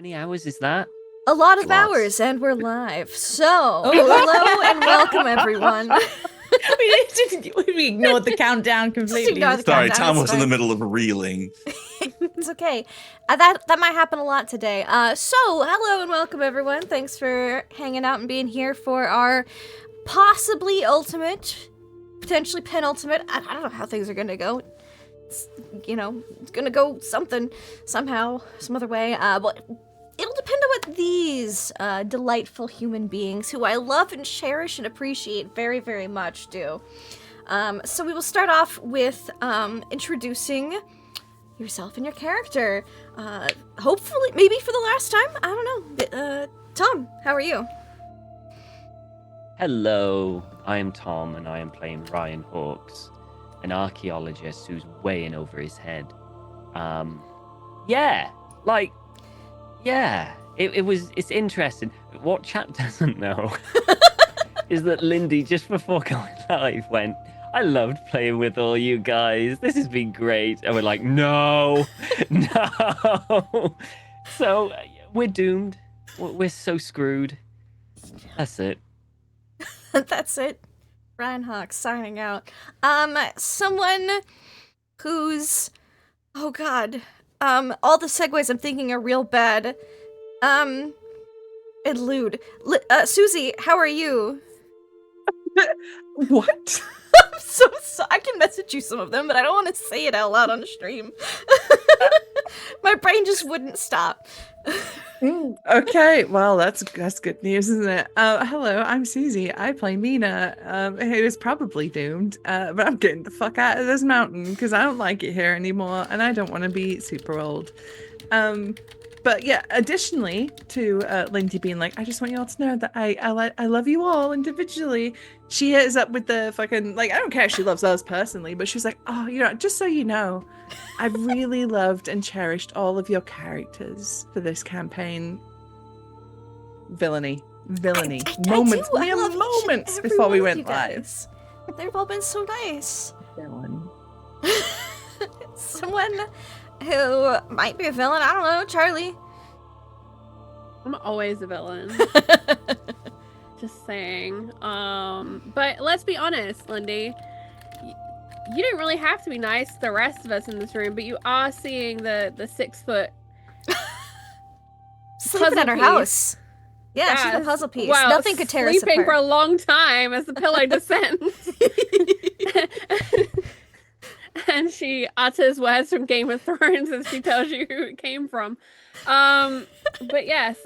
many hours is that? A lot of Lots. hours, and we're live. So, hello and welcome, everyone. we ignored the countdown completely. ignore the Sorry, countdown, Tom it's was in the fine. middle of reeling. It's okay. That might happen a lot today. So, hello and welcome, everyone. Thanks for hanging out and being here for our possibly ultimate, potentially penultimate. I don't know how things are gonna go. It's, it's gonna go something, somehow, some other way. But it'll depend on what these delightful human beings, who I love and cherish and appreciate very, very much, do. So we will start off with introducing yourself and your character. Hopefully, maybe for the last time. I don't know. Tom, how are you? Hello, I am Tom, and I am playing Ryan Hawkes, an archaeologist who's way in over his head. It's interesting. What chat doesn't know is that Lindy, just before going live, went, I loved playing with all you guys. This has been great. And we're like, no. So we're doomed. We're so screwed. That's it. That's it. Ryan Hawks signing out. Someone who's, oh god, all the segues I'm thinking are real bad. And lewd. Susie, how are you? What? I'm so I can message you some of them, but I don't want to say it out loud on the stream. My brain just wouldn't stop. Okay, well, that's good news, isn't it? Hello, I'm Susie. I play Mina, who is probably doomed, but I'm getting the fuck out of this mountain because I don't like it here anymore, and I don't want to be super old. But yeah, additionally to Lindy being like, I just want you all to know that I love you all individually. She is up with the fucking, like, I don't care if she loves us personally, but she's like, oh, just so you know, I've really loved and cherished all of your characters for this campaign. Villainy. Moments. Mere moments before we went live. They've all been so nice. Villain. Someone who might be a villain, I don't know, Charlie. I'm always a villain. Just saying. But let's be honest, Lindy. You don't really have to be nice to the rest of us in this room, but you are seeing the 6 foot sleeping at her house. Yeah, she's a puzzle piece. Well, nothing could tear us apart. Sleeping for a long time as the pillow descends. And she utters words from Game of Thrones as she tells you who it came from. But yes,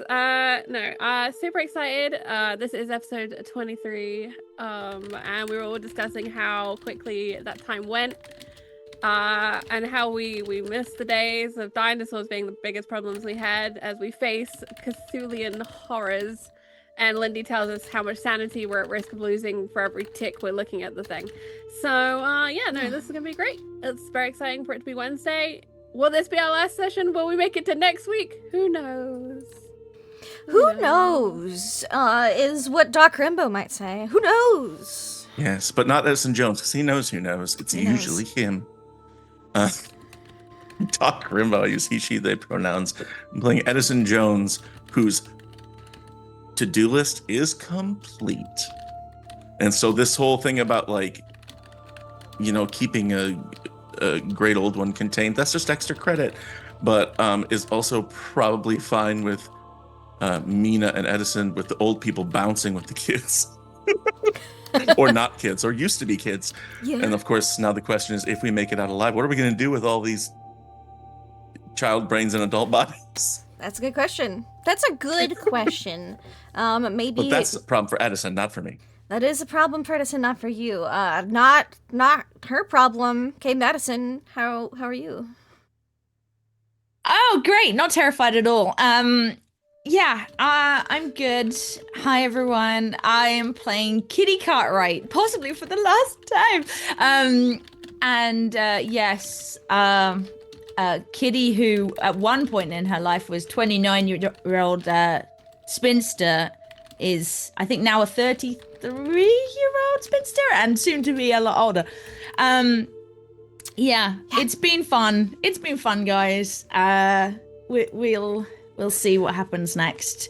super excited. This is episode 23. And we were all discussing how quickly that time went. And how we missed the days of dinosaurs being the biggest problems we had as we face Cthulhian horrors. And Lindy tells us how much sanity we're at risk of losing for every tick we're looking at the thing. So, this is going to be great. It's very exciting for it to be Wednesday. Will this be our last session? Will we make it to next week? Who knows? Who knows? Is what Doc Rimbo might say. Who knows? Yes, but not Edison Jones, because he knows who knows. It's usually him. Doc Rimbo, I use he, she, they pronouns. I'm playing Edison Jones, whose to-do list is complete. And so this whole thing about, like, keeping a great old one contained, that's just extra credit, but is also probably fine with Mina and Edison, with the old people bouncing with the kids. Or not kids, or used to be kids. Yeah. And of course, now the question is, if we make it out alive, what are we going to do with all these child brains and adult bodies? That's a good question. That's a good question. Maybe. But that's a problem for Edison, not for me. That is a problem for Edison, not for you. Not her problem. Kay Madison, how are you? Oh, great! Not terrified at all. I'm good. Hi, everyone. I am playing Kitty Cartwright, possibly for the last time. Kitty, who at one point in her life was 29-year-old spinster, is, I think, now a 33-year-old spinster and soon to be a lot older. It's been fun. It's been fun, guys. We'll we'll see what happens next.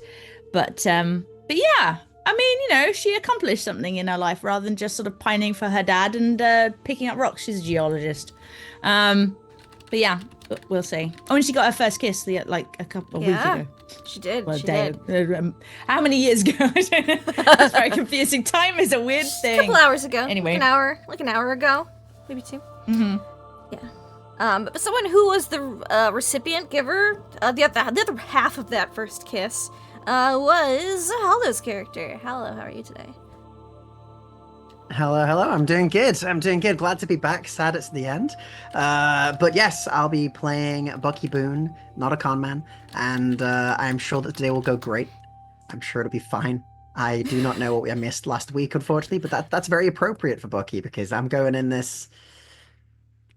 But yeah, I mean, you know, she accomplished something in her life rather than just sort of pining for her dad and picking up rocks. She's a geologist. But yeah, we'll see. Oh, and she got her first kiss like a couple of weeks ago. She did. Well, she did. did. How many years ago? I don't know. That's very confusing. Time is a weird thing. A couple hours ago. Anyway. Like an hour ago, maybe 2. Mm-hmm. Yeah. But someone who was the recipient giver, the other half of that first kiss, was Hollow's character. Hollow, how are you today? Hello. I'm doing good. Glad to be back. Sad it's the end. But yes, I'll be playing Bucky Boone, not a con man, and I'm sure that today will go great. I'm sure it'll be fine. I do not know what I missed last week, unfortunately, but that's very appropriate for Bucky because I'm going in this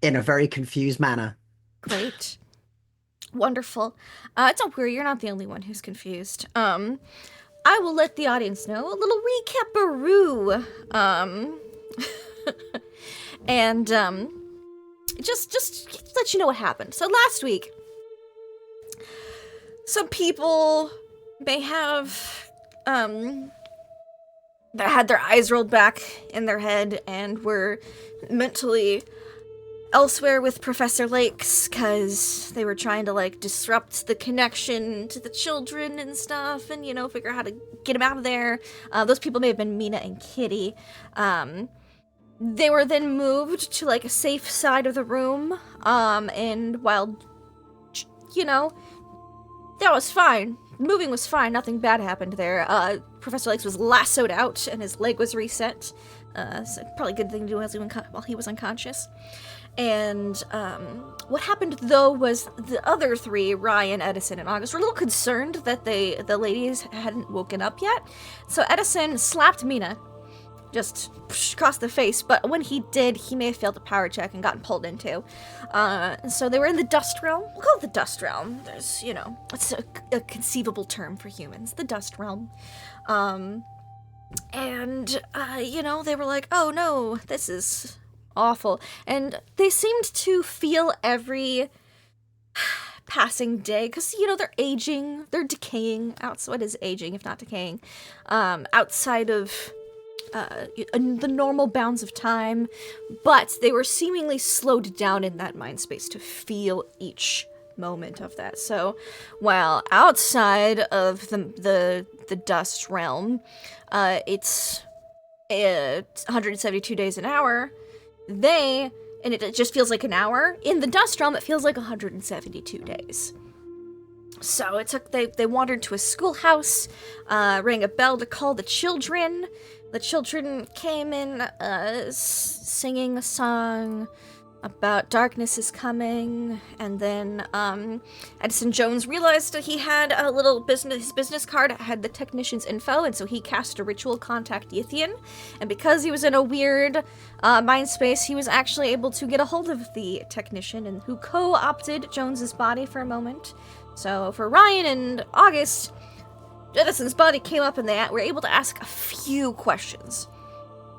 in a very confused manner. Great. Wonderful. Don't worry, you're not the only one who's confused. I will let the audience know a little recap-a-roo. And just let you know what happened. So last week, some people may have that had their eyes rolled back in their head and were mentally elsewhere with Professor Lakes because they were trying to like disrupt the connection to the children and stuff and, you know, figure out how to get them out of there. Those people may have been Mina and Kitty. They were then moved to like a safe side of the room. And while, you know, that was fine. Moving was fine. Nothing bad happened there. Professor Lakes was lassoed out and his leg was reset. So probably a good thing to do while he was unconscious. And what happened though was the other 3, Ryan, Edison, and August, were a little concerned that the ladies hadn't woken up yet. So Edison slapped Mina just across the face, but when he did, he may have failed a power check and gotten pulled into. So they were in the dust realm. We'll call it the dust realm. There's, you know, it's a conceivable term for humans, the dust realm. And you know, they were like, oh no, this is awful. And they seemed to feel every passing day, because, you know, they're aging, they're decaying. What is aging if not decaying? Outside of the normal bounds of time, but they were seemingly slowed down in that mind space to feel each moment of that. So while outside of the dust realm, it's 172 days an hour, and it just feels like an hour. In the dust realm, it feels like 172 days. So they wandered to a schoolhouse, rang a bell to call the children. The children came in, singing a song about darkness is coming, and then Edison Jones realized that he had a little his business card had the technician's info, and so he cast a ritual contact Yithian, and because he was in a weird mind space, he was actually able to get a hold of the technician, and who co-opted Jones's body for a moment. So for Ryan and August, Edison's body came up and they were able to ask a few questions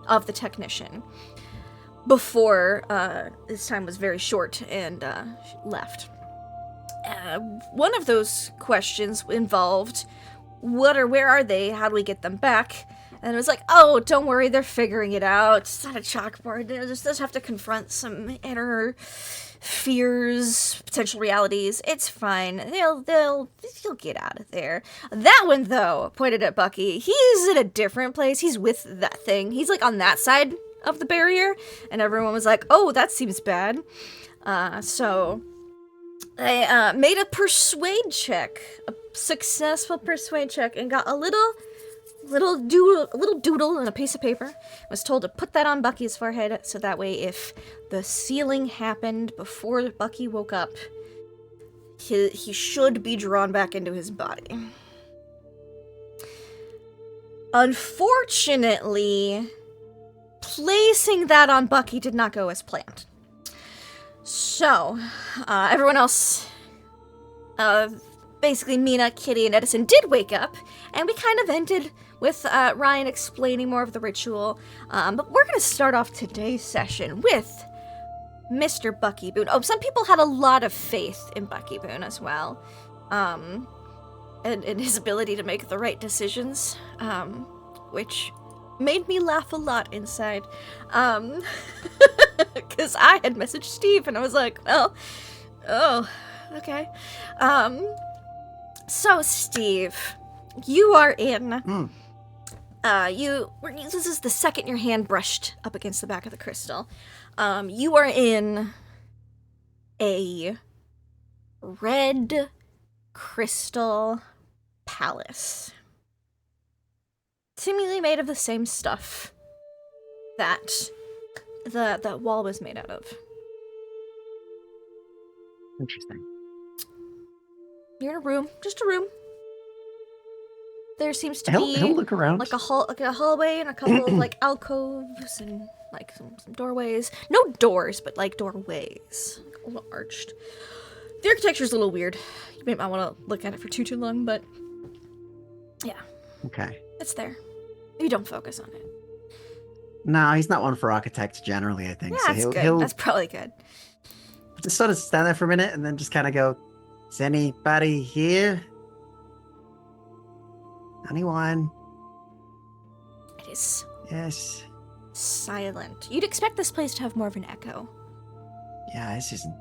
of the technician before his time was very short and left. One of those questions involved, where are they? How do we get them back? And it was like, oh, don't worry, they're figuring it out. It's not a chalkboard. They just have to confront some inner fears, potential realities. It's fine. They'll get out of there. That one, though, pointed at Bucky. He's in a different place. He's with that thing. He's like on that side of the barrier, and everyone was like, oh, that seems bad. So they made a persuade check, a successful persuade check, and got a little doodle on a piece of paper. Was told to put that on Bucky's forehead, so that way if the sealing happened before Bucky woke up, he should be drawn back into his body. Unfortunately, placing that on Bucky did not go as planned. So, everyone else, basically Mina, Kitty, and Edison did wake up, and we kind of ended with Ryan explaining more of the ritual. But we're going to start off today's session with Mr. Bucky Boone. Oh, some people had a lot of faith in Bucky Boone as well. and his ability to make the right decisions, which made me laugh a lot inside. Because I had messaged Steve and I was like, well, oh, okay. So Steve, you are in. This is the second your hand brushed up against the back of the crystal. You are in a red crystal palace. Seemingly made of the same stuff that the wall was made out of. Interesting. You're in a room, just a room. There seems to He'll be look around. like a hallway and a couple of like alcoves and like some doorways. No doors, but like doorways, like, a little arched. The architecture's a little weird. You might not want to look at it for too long, but yeah, Okay. it's there. Maybe don't focus on it. No, he's not one for architects generally, I think. Yeah, So that's good. he'll That's probably good. just sort of stand there for a minute and then just kind of go, is anybody here? Anyone? It is Yes. silent. You'd expect this place to have more of an echo. Yeah, this isn't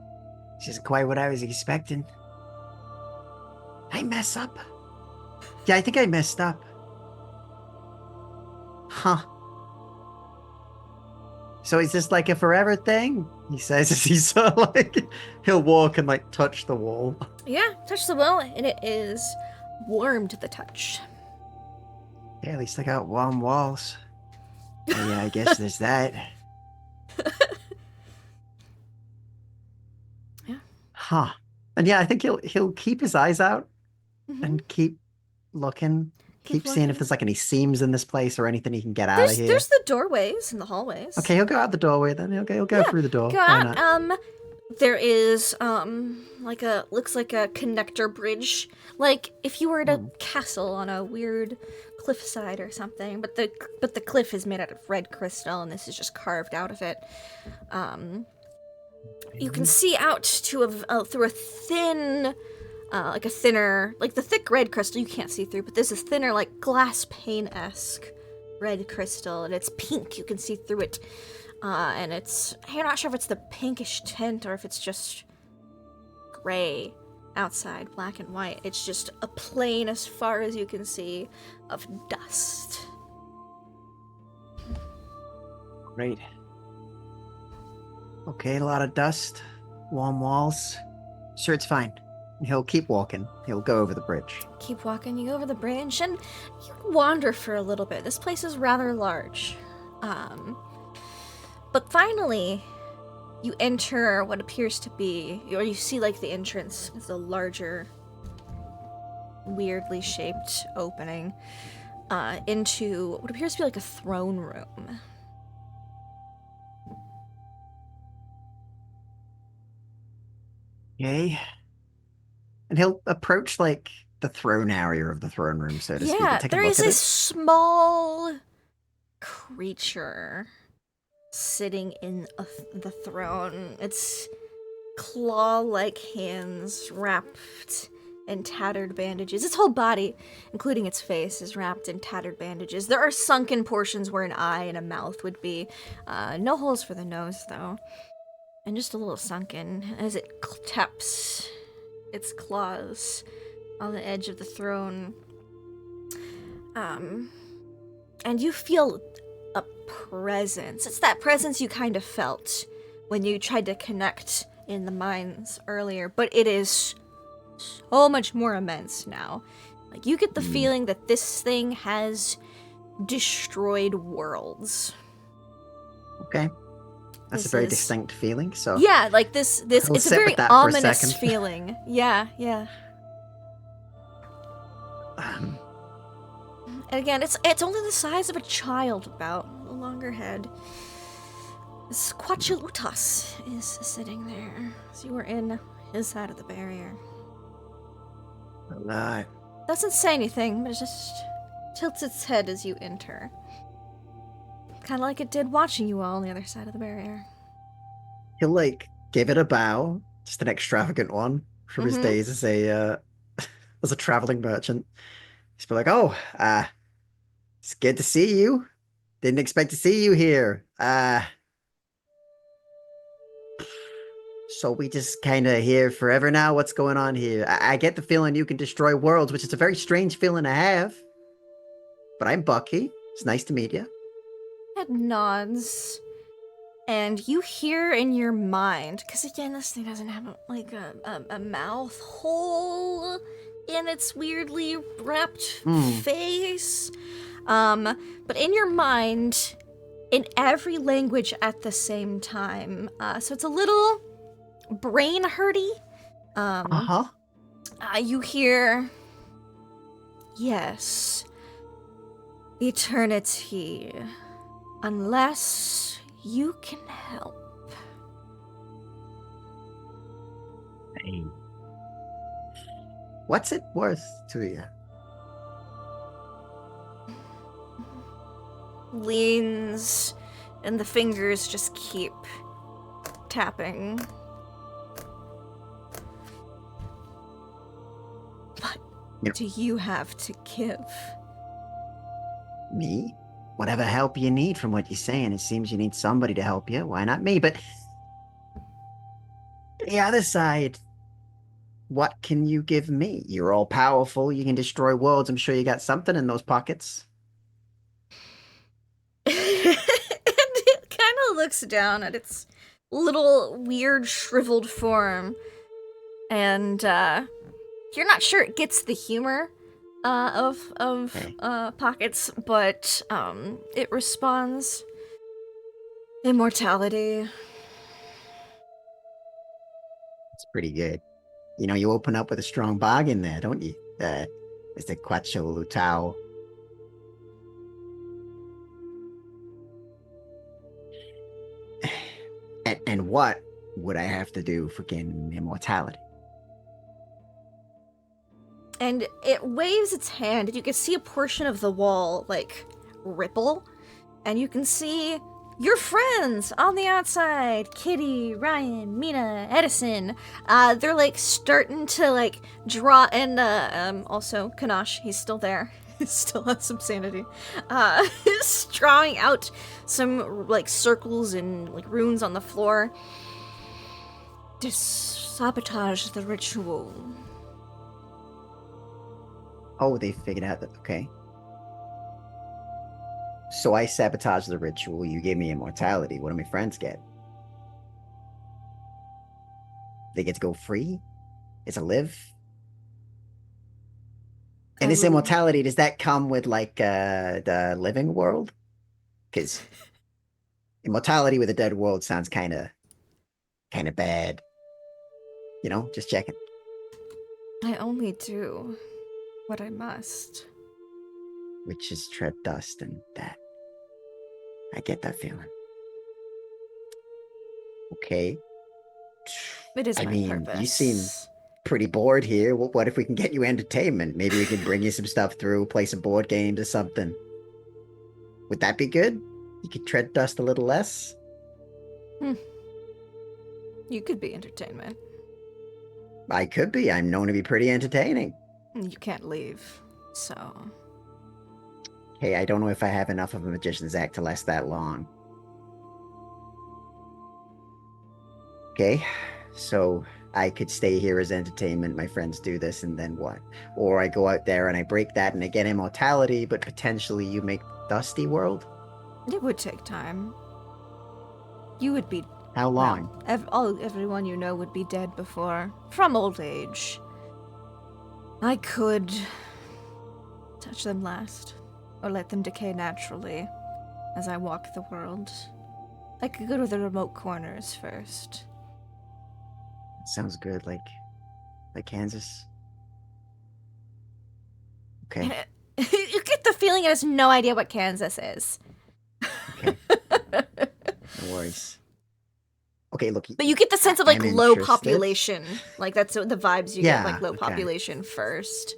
quite what I was expecting. I mess up? Yeah, I think I messed up. Huh. So is this like a forever thing? He says as he's sort of like, he'll walk and like touch the wall. Yeah, touch the wall, and it is warm to the touch. Yeah, at least I got warm walls. Oh, yeah, I guess there's that. Yeah. Huh. And yeah, I think he'll keep his eyes out Mhm. and keep looking. Keep Keep seeing if looking. there's like any seams in this place or anything he can get out of here. There's the doorways and the hallways. Okay, he'll go out the doorway then. He'll go Yeah, through the door. Go Why out. not? There is looks like a connector bridge, like if you were at a castle on a weird cliffside or something. But the cliff is made out of red crystal, and this is just carved out of it. You can see out to through a thin, like a thinner, like the thick red crystal you can't see through, but this is thinner, like glass pane-esque red crystal, and it's pink. You can see through it. And you're not sure if it's the pinkish tint or if it's just gray outside, black and white. It's just a plain, as far as you can see, of dust. Great. Okay, a lot of dust, warm walls. Sure, it's fine. He'll keep walking. He'll go over the bridge. Keep walking, you go over the bridge, and you wander for a little bit. This place is rather large. But finally, you enter what appears to be, or you see like the entrance is a larger, weirdly shaped opening into what appears to be like a throne room. Okay. And he'll approach like the throne area of the throne room, so to speak. Yeah, And take a there look is at this it. small creature sitting in the throne. Its claw-like hands wrapped in tattered bandages. Its whole body, including its face, is wrapped in tattered bandages. There are sunken portions where an eye and a mouth would be. No holes for the nose, though. And just a little sunken as it taps its claws on the edge of the throne. And you feel a presence. It's that presence you kind of felt when you tried to connect in the mines earlier, but it is so much more immense now. Like, you get the feeling that this thing has destroyed worlds. Okay. That's This a very is- distinct feeling. So Yeah, like this I'll it's a sit with very that for a ominous second. feeling. Yeah. um, And again, it's only the size of a child, about a longer head. This Quachilutas is sitting there. So you were in his side of the barrier. uh, Doesn't say anything, but it just tilts its head as you enter. Kind of like it did watching you all on the other side of the barrier. he'll like give it a bow, just an extravagant one from his Mhm. days as a as a traveling merchant. He's be like, "Oh, it's good to see you. Didn't expect to see you here. So we just kind of here forever now. What's going on here? I get the feeling you can destroy worlds, which is a very strange feeling to have. But I'm Bucky. It's nice to meet you." It nods. And you hear in your mind, because again, this thing doesn't have a mouth hole in its weirdly wrapped face. But in your mind, in every language at the same time. So it's a little brain hurty. You hear, yes, eternity, unless you can help. Hey. What's it worth to you? Leans, and the fingers just keep tapping. What do you have to give? Me? Whatever help you need from what you're saying. It seems you need somebody to help you. Why not me? But the other side, what can you give me? You're all powerful. You can destroy worlds. I'm sure you got something in those pockets. And it kind of looks down at its little weird shriveled form. And you're not sure it gets the humor of pockets, but it responds. Immortality. It's pretty good. You know, you open up with a strong bargain there, don't you? Mr. Quacho Lutao. And what would I have to do for gaining immortality? And it waves its hand, and you can see a portion of the wall, like, ripple. And you can see your friends on the outside. Kitty, Ryan, Mina, Edison. They're, like, starting to, like, draw, and, also, Kanash, he's still there. He still has some sanity. He's drawing out some, like, circles and, like, runes on the floor. Sabotage the ritual. Oh, they figured out that, okay. So I sabotage the ritual, you gave me immortality. What do my friends get? They get to go free? It's a live? And this immortality, does that come with, like, the living world? Because immortality with a dead world sounds kind of bad. You know, just checking. I only do what I must. Which is tread dust, and that. I get that feeling. Okay. It is my purpose. You seem pretty bored here. What if we can get you entertainment? Maybe we can bring you some stuff through, play some board games or something. Would that be good? You could tread dust a little less? You could be entertainment. I could be. I'm known to be pretty entertaining. You can't leave, so... Hey, I don't know if I have enough of a magician's act to last that long. Okay, so I could stay here as entertainment, my friends do this, and then what? Or I go out there and I break that and I get immortality, but potentially you make Dusty World? It would take time. You would be... How long? Well, everyone you know would be dead before. From old age. I could... touch them last. Or let them decay naturally as I walk the world. I could go to the remote corners first. Sounds good, like Kansas. Okay. You get the feeling it has no idea what Kansas is. Okay. No worries. Okay, look. But you get the sense of like I'm low interested. population. Like that's the vibes you get, like low population first.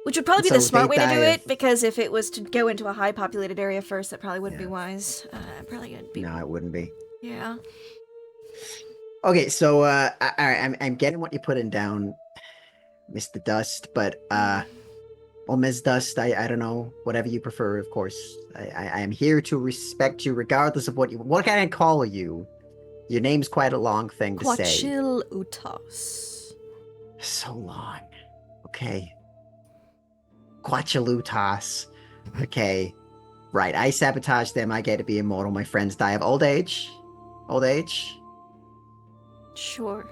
Which would probably be the smart way to do it, because if it was to go into a high populated area first, that probably wouldn't be wise. Probably would be. No, it wouldn't be. Yeah. Okay, so I'm getting what you're putting down. Mr. Dust, but or Ms. Dust, I don't know, whatever you prefer, of course. I am here to respect you regardless of what can I call you? Your name's quite a long thing to say. Quachil Utos. So long. Okay. Quachalutas. Okay. Right, I sabotage them, I get to be immortal. My friends die of old age. Old age? Sure.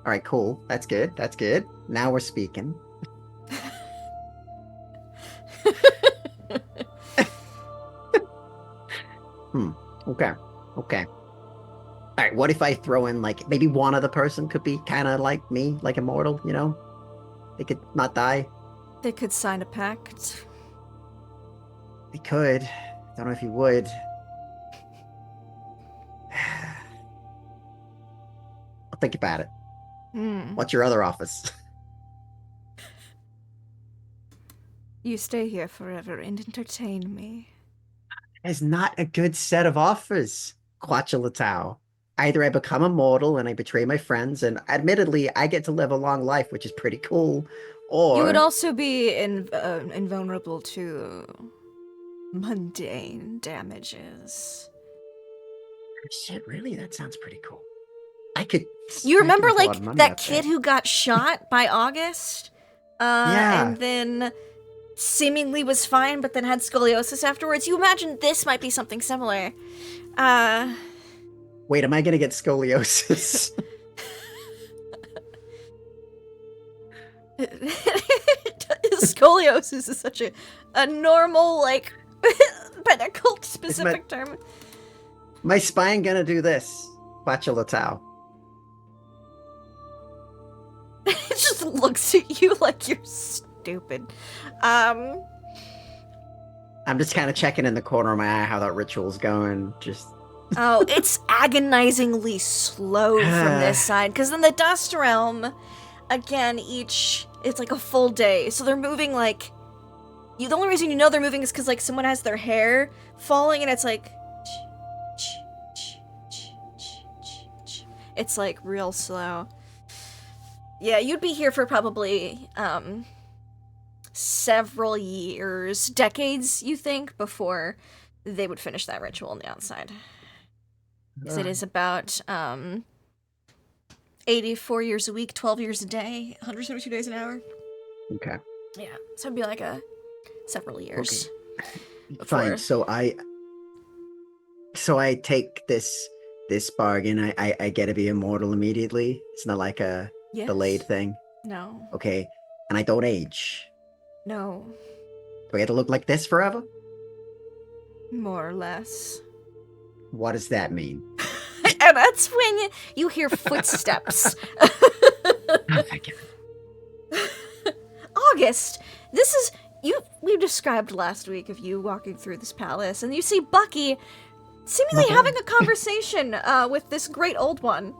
Alright, cool. That's good. That's good. Now we're speaking. Okay. Okay. Alright, what if I throw in, like, maybe one other person could be kind of like me, like immortal, you know? They could not die. They could sign a pact. They could. Don't know if you would. I'll think about it. Hmm. What's your other office? You stay here forever and entertain me. It's not a good set of offers, Quatchalatau. Either I become immortal and I betray my friends, and admittedly, I get to live a long life, which is pretty cool, or... You would also be invulnerable to mundane damages. Shit, really? That sounds pretty cool. I could... You remember, I could make a lot like, of money that out kid there. who got shot by August? Yeah. And then seemingly was fine, but then had scoliosis afterwards? You imagine this might be something similar. Wait, am I gonna get scoliosis? Scoliosis is such a normal, like, medical specific term. My spine gonna do this, Quatchalatau. It just looks at you like you're stupid. I'm just kind of checking in the corner of my eye how that ritual's going. Just Oh, it's agonizingly slow from this side, because in the Dust Realm, again, it's like a full day, so they're moving like, the only reason you know they're moving is because like someone has their hair falling and it's like, it's like real slow. Yeah, you'd be here for probably several years, decades, you think, before they would finish that ritual on the outside. Because it is about 84 years a week, 12 years a day, 172 days an hour. okay. Yeah, so it'd be like several years. Okay. Fine. So I take this bargain. I get to be immortal immediately. It's not like a Yes. delayed thing. No. Okay. And I don't age. No. Do I get to look like this forever? More or less. What does that mean? And that's when you hear footsteps. Oh, thank you. August, this is we described last week of you walking through this palace, and you see Bucky seemingly having a conversation with this great old one.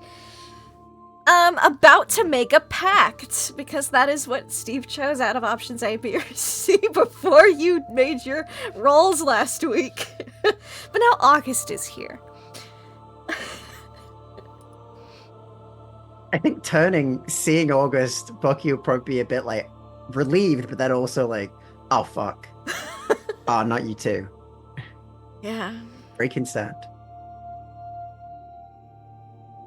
About to make a pact, because that is what Steve chose out of options A, B, or C before you made your rolls last week. But now August is here. I think seeing August, Bucky would probably be a bit like relieved, but then also like, oh fuck. Oh, not you too. Yeah. Very concerned.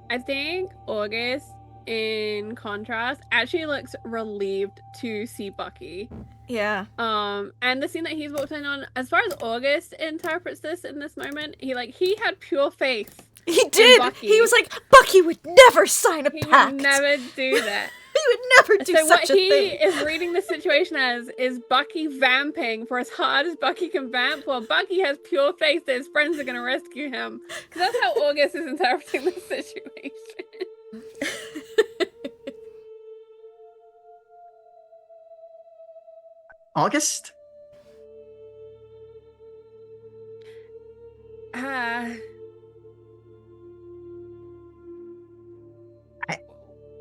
I think August, in contrast, actually looks relieved to see Bucky. Yeah. And the scene that he's walked in on, as far as August interprets this in this moment, he had pure faith. He did! Bucky. He was like, Bucky would never sign a He pact! would never do that. He would never do So what such a he thing! is reading the situation as is Bucky vamping for as hard as Bucky can vamp, while Bucky has pure faith that his friends are going to rescue him. Because that's how August is interpreting the situation. August?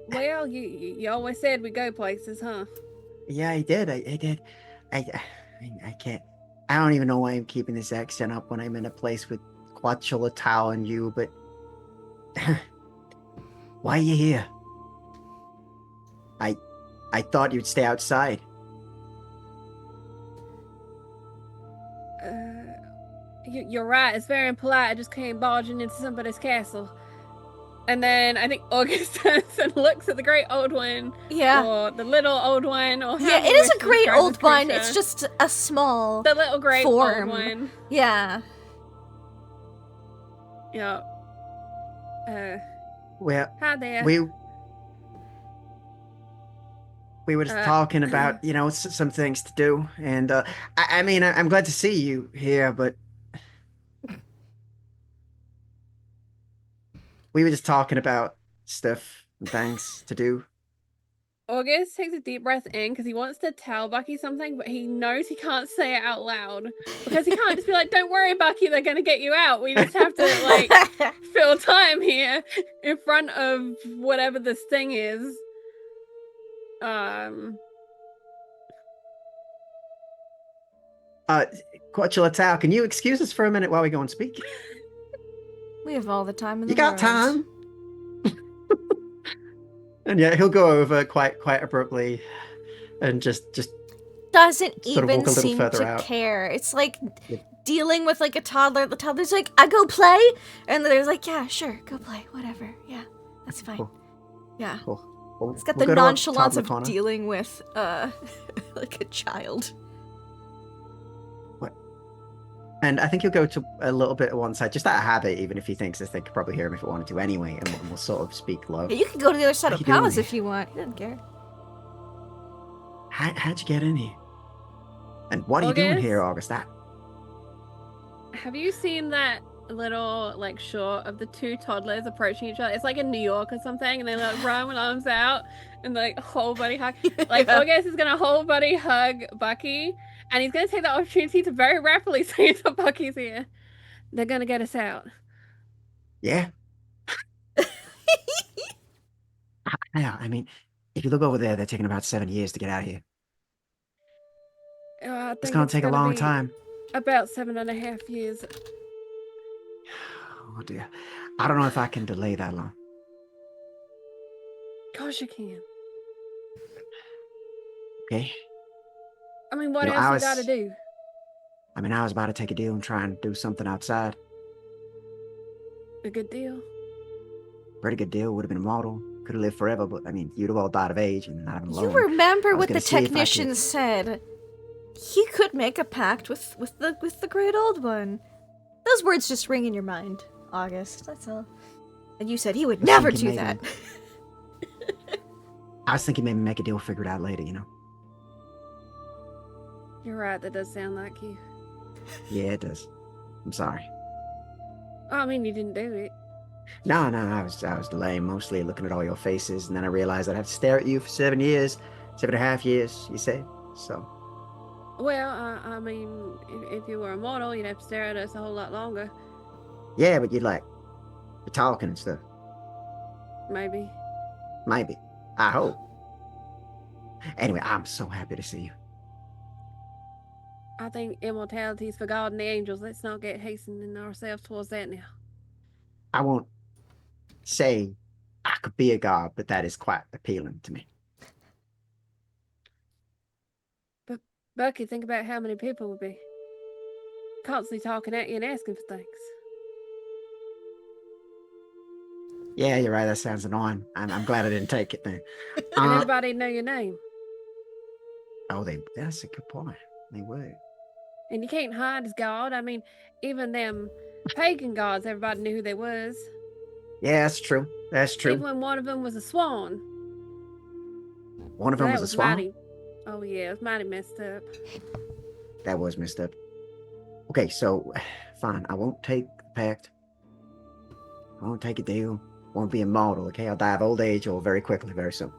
Well, you always said we go places, huh? Yeah, I did. I did. I can't. I don't even know why I'm keeping this accent up when I'm in a place with Quatchalatau and you, but why are you here? I I thought you'd stay outside. You're right. It's very impolite. I just came barging into somebody's castle. And then I think August turns and looks at the great old one. Yeah. Or the little old one. Or Yeah, however it you is wish a to great describe old this one. creature. It's just a small the little great form. old one. Yeah. Yeah. Well, Hi there. we were just talking about, some things to do, and I mean, I'm glad to see you here, but we were just talking about stuff and things to do. August takes a deep breath in because he wants to tell Bucky something, but he knows he can't say it out loud because he can't just be like, "Don't worry, Bucky, they're gonna get you out." We just have to like fill time here in front of whatever this thing is. Quetzalcoatl, can you excuse us for a minute while we go and speak? We have all the time in the You got world. time? And yeah, he'll go over quite abruptly, and just Doesn't sort of even walk a little seem further to out. care. It's like Yeah. dealing with like a toddler. The toddler's like, "I go play," and there's like, "Yeah, sure, go play, whatever. Yeah, that's fine." Cool. Yeah, Cool. Well, it's got we'll the go to our nonchalance toddler of corner. dealing with like a child. And I think he'll go to a little bit of one side, just out of habit, even if he thinks that they could probably hear him if it wanted to anyway, and we'll sort of speak low. Yeah, you can go to the other side What of are you doing palace here? if you want. He doesn't care. How'd you get in here? And what are you doing here, August? Have you seen that little like shot of the two toddlers approaching each other? It's like in New York or something, and they like run with arms out and like whole buddy hug. Like Yeah. August is gonna whole buddy hug Bucky, and he's gonna take the opportunity to very rapidly say to Bucky's ear, "They're gonna get us out." Yeah. Yeah, I mean, if you look over there, they're taking about 7 years to get out of here. I It's think gonna take a gonna long be time. About 7.5 years. Oh dear. I don't know if I can delay that long. Gosh, you can. Okay. I mean, what You know, else I you gotta was- do? I mean, I was about to take a deal and try and do something outside. A good deal. Pretty good deal. Would have been immortal. Could have lived forever, but I mean, you'd have all died of age and not have been You alone. remember I was what the gonna see if I could- technician said? He could make a pact with the great old one. Those words just ring in your mind, August. That's all. And you said he would was never thinking do that. maybe- I was thinking maybe make a deal, figure it out later, you know? You're right, that does sound like you. Yeah, it does. I'm sorry. I mean, you didn't do it. No, I was delaying, mostly looking at all your faces, and then I realized I'd have to stare at you for 7 years, 7.5 years, you say? So, Well, I mean, if you were immortal, you'd have to stare at us a whole lot longer. yeah, but you'd be talking and stuff. Maybe. Maybe. I hope. Anyway, I'm so happy to see you. I think immortality is for God and the angels. Let's not get hastening ourselves towards that now. I won't say I could be a god, but that is quite appealing to me. But Bucky, think about how many people would be constantly talking at you and asking for things. Yeah, you're right. That sounds annoying. I'm glad I didn't take it then. And everybody know your name. That's a good point. They would. And you can't hide as God. I mean, even them pagan gods, everybody knew who they was. Yeah, that's true. That's true. Even when one of them was a swan. One of them That was a swan. mighty. Oh yeah, it was mighty messed up. That was messed up. Okay, so fine. I won't take the pact. I won't take a deal. Won't be immortal. Okay, I'll die of old age or very quickly, very soon.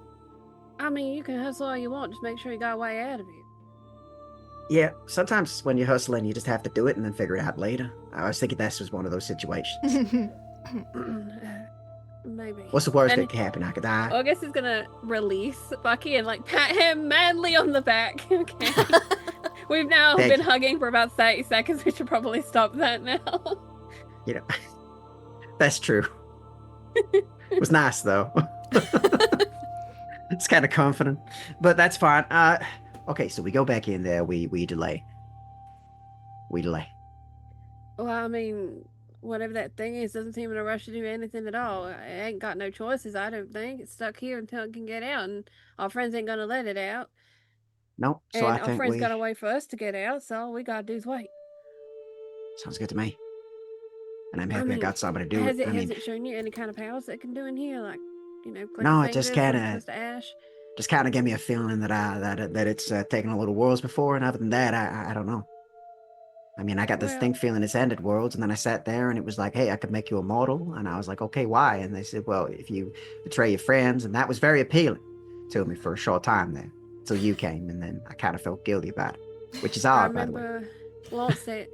I mean, you can hustle all you want, just make sure you got a way out of it. Yeah, sometimes when you're hustling, you just have to do it and then figure it out later. I was thinking this was one of those situations. Maybe. What's the worst And- that could happen? I could die. August is gonna release Bucky and like pat him madly on the back. Okay. We've now Thank been you. hugging for about 30 seconds. We should probably stop that now. You know, that's true. It was nice though. It's kind of confident, but that's fine. Okay, so we go back in there. We delay. We delay. Well, I mean, whatever that thing is doesn't seem in a rush to do anything at all. It ain't got no choices, I don't think. It's stuck here until it can get out, and our friends ain't gonna let it out. No, so And I our think friends we. gotta wait for us to get out, so all we gotta do is wait. Sounds good to me. And I'm happy I mean, got somebody to do has it. I has mean, it shown you any kind of powers that it can do in here? Like, click No, your it just fingers when it kinda- comes to ash? just kind of gave me a feeling that it's taken a little worlds before, and other than that, I don't know. I mean, I got this Well- thing feeling it's ended worlds, and then I sat there and it was like, hey, I could make you immortal. And I was like, okay, why? And they said, well, if you betray your friends. And that was very appealing to me for a short time there, till you came, and then I kind of felt guilty about it, which is I odd, by the way. remember once that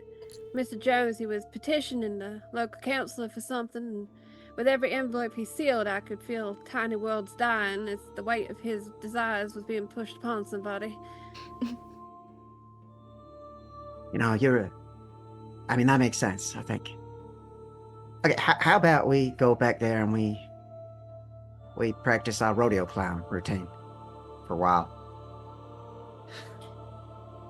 Mr. Jones, he was petitioning the local councilor for something, and with every envelope he sealed, I could feel tiny worlds dying as the weight of his desires was being pushed upon somebody. You know, I mean, that makes sense, I think. Okay, how about we go back there and we practice our rodeo clown routine for a while.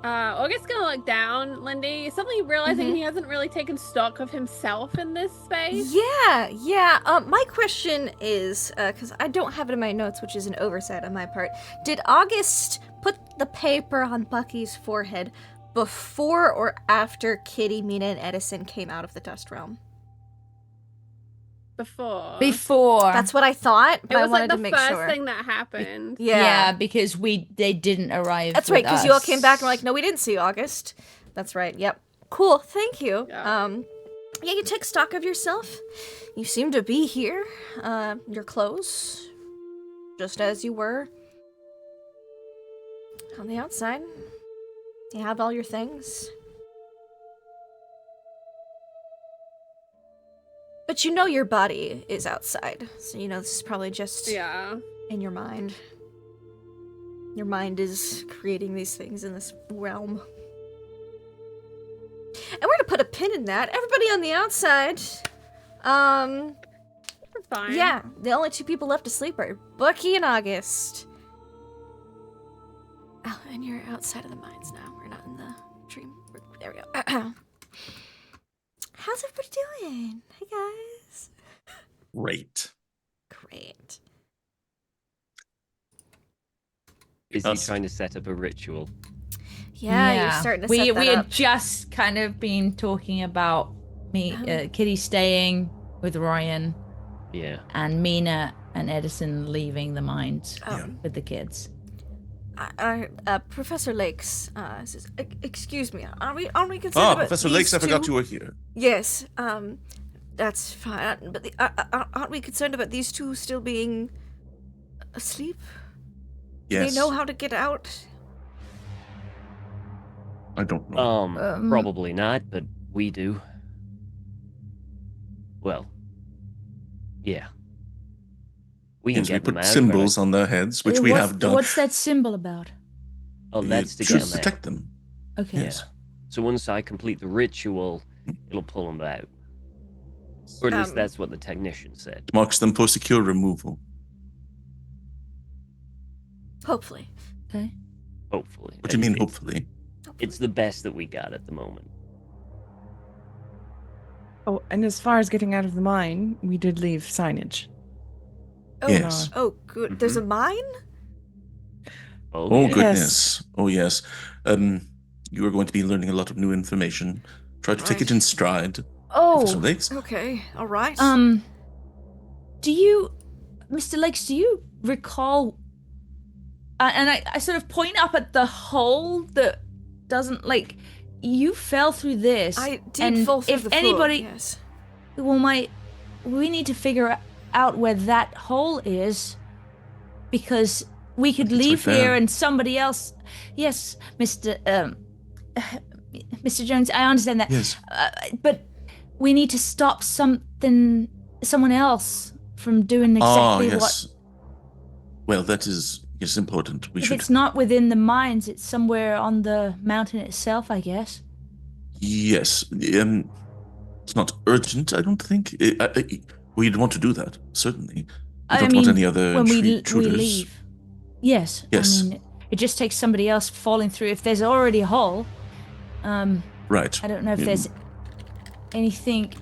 August's gonna look down, Lindy, suddenly realizing Mhm. he hasn't really taken stock of himself in this space. Yeah. My question is, because I don't have it in my notes, which is an oversight on my part. Did August put the paper on Bucky's forehead before or after Kitty, Mina, and Edison came out of the dust realm? Before. That's what I thought, but It I was wanted like the to make first sure. thing that happened. Yeah. because they didn't arrive. That's right, because with you all us. came back and were like, no, we didn't see August. That's right, yep. Cool, thank you. Yeah. Yeah, you take stock of yourself. You seem to be here. Your clothes, just as you were on the outside. You have all your things. But you know your body is outside, so you know this is probably just Yeah. in your mind. Your mind is creating these things in this realm. And we're gonna put a pin in that. Everybody on the outside. We're fine. Yeah, the only two people left asleep are Bucky and August. Oh, and you're outside of the mines now. We're not in the dream. There we go. How's everybody doing? Hey guys. Great. Great. Is he Us. trying to set up a ritual? Yeah, you're starting to we set that had up. just kind of been talking about Kitty staying with Ryan Yeah. and Mina and Edison leaving the mines Oh. with the kids. Professor Lakes says, excuse me, are we concerned Ah, about Professor these Lakes, I forgot two?" you were here. Yes, that's fine. But aren't we concerned about these two still being asleep? Do Yes. they know how to get out? I don't know. Probably not, but we do. Well, yeah. We can Yes, we get them put out. symbols on their heads, which we have done. What's that symbol about? Oh, that's to It get should them out. protect them. Okay. Yes. So once I complete the ritual, it'll pull them out. Or at least that's what the technician said. Marks them for secure removal. Hopefully. Okay. Hopefully. What do you mean, It's- hopefully? It's the best that we got at the moment. Oh, and as far as getting out of the mine, we did leave signage. Oh, Yes. Oh, good. There's a mine? Oh, yeah. goodness. Oh, yes. You are going to be learning a lot of new information. Try to take it in stride. Professor Oh, Lakes? Okay, all right. do you, Mr. Lakes, do you recall? And I sort of point up at the hole that doesn't you fell through this. I did and fall through if the floor, anybody, yes. well, we need to figure out where that hole is, because we could It's right leave here there. and somebody else. Yes, Mr. Mr. Jones, I understand that. Yes. But we need to stop someone else from doing exactly what. yes. Well, that is important. We If should. it's not within the mines, it's somewhere on the mountain itself, I guess. Yes. It's not urgent, I don't think. We'd want to do that, certainly. We don't want any other when we intruders. leave. Yes. Yes. I mean, it just takes somebody else falling through. If there's already a hole, Right. I don't know if there's anything.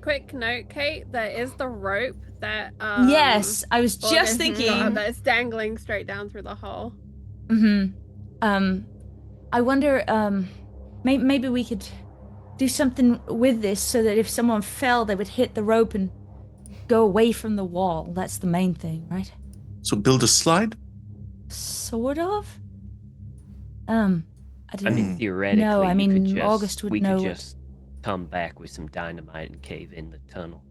Quick note, Kate. There is the rope that. Yes, I was just August thinking. got that's dangling straight down through the hole. I wonder. Maybe we could do something with this so that if someone fell, they would hit the rope and go away from the wall. That's the main thing, right? So build a slide? Sort of. I don't I mean, theoretically, No, I mean, we could just, August would we know could it. just come back with some dynamite and cave in the tunnel.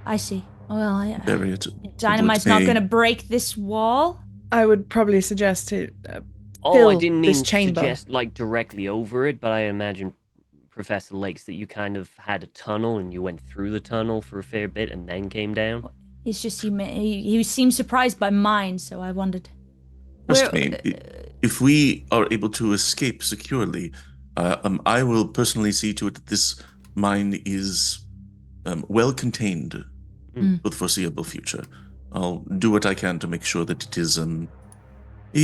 I see. Well, Bury it. dynamite's Would not they- going to break this wall. I would probably suggest to Oh, fill I didn't mean this to chamber. suggest like directly over it, but I imagine, Professor Lakes, that you kind of had a tunnel and you went through the tunnel for a fair bit and then came down. It's just he seemed surprised by mine, so I wondered. Trust me, if we are able to escape securely, I will personally see to it that this mine is well contained for the foreseeable future. I'll do what I can to make sure that it is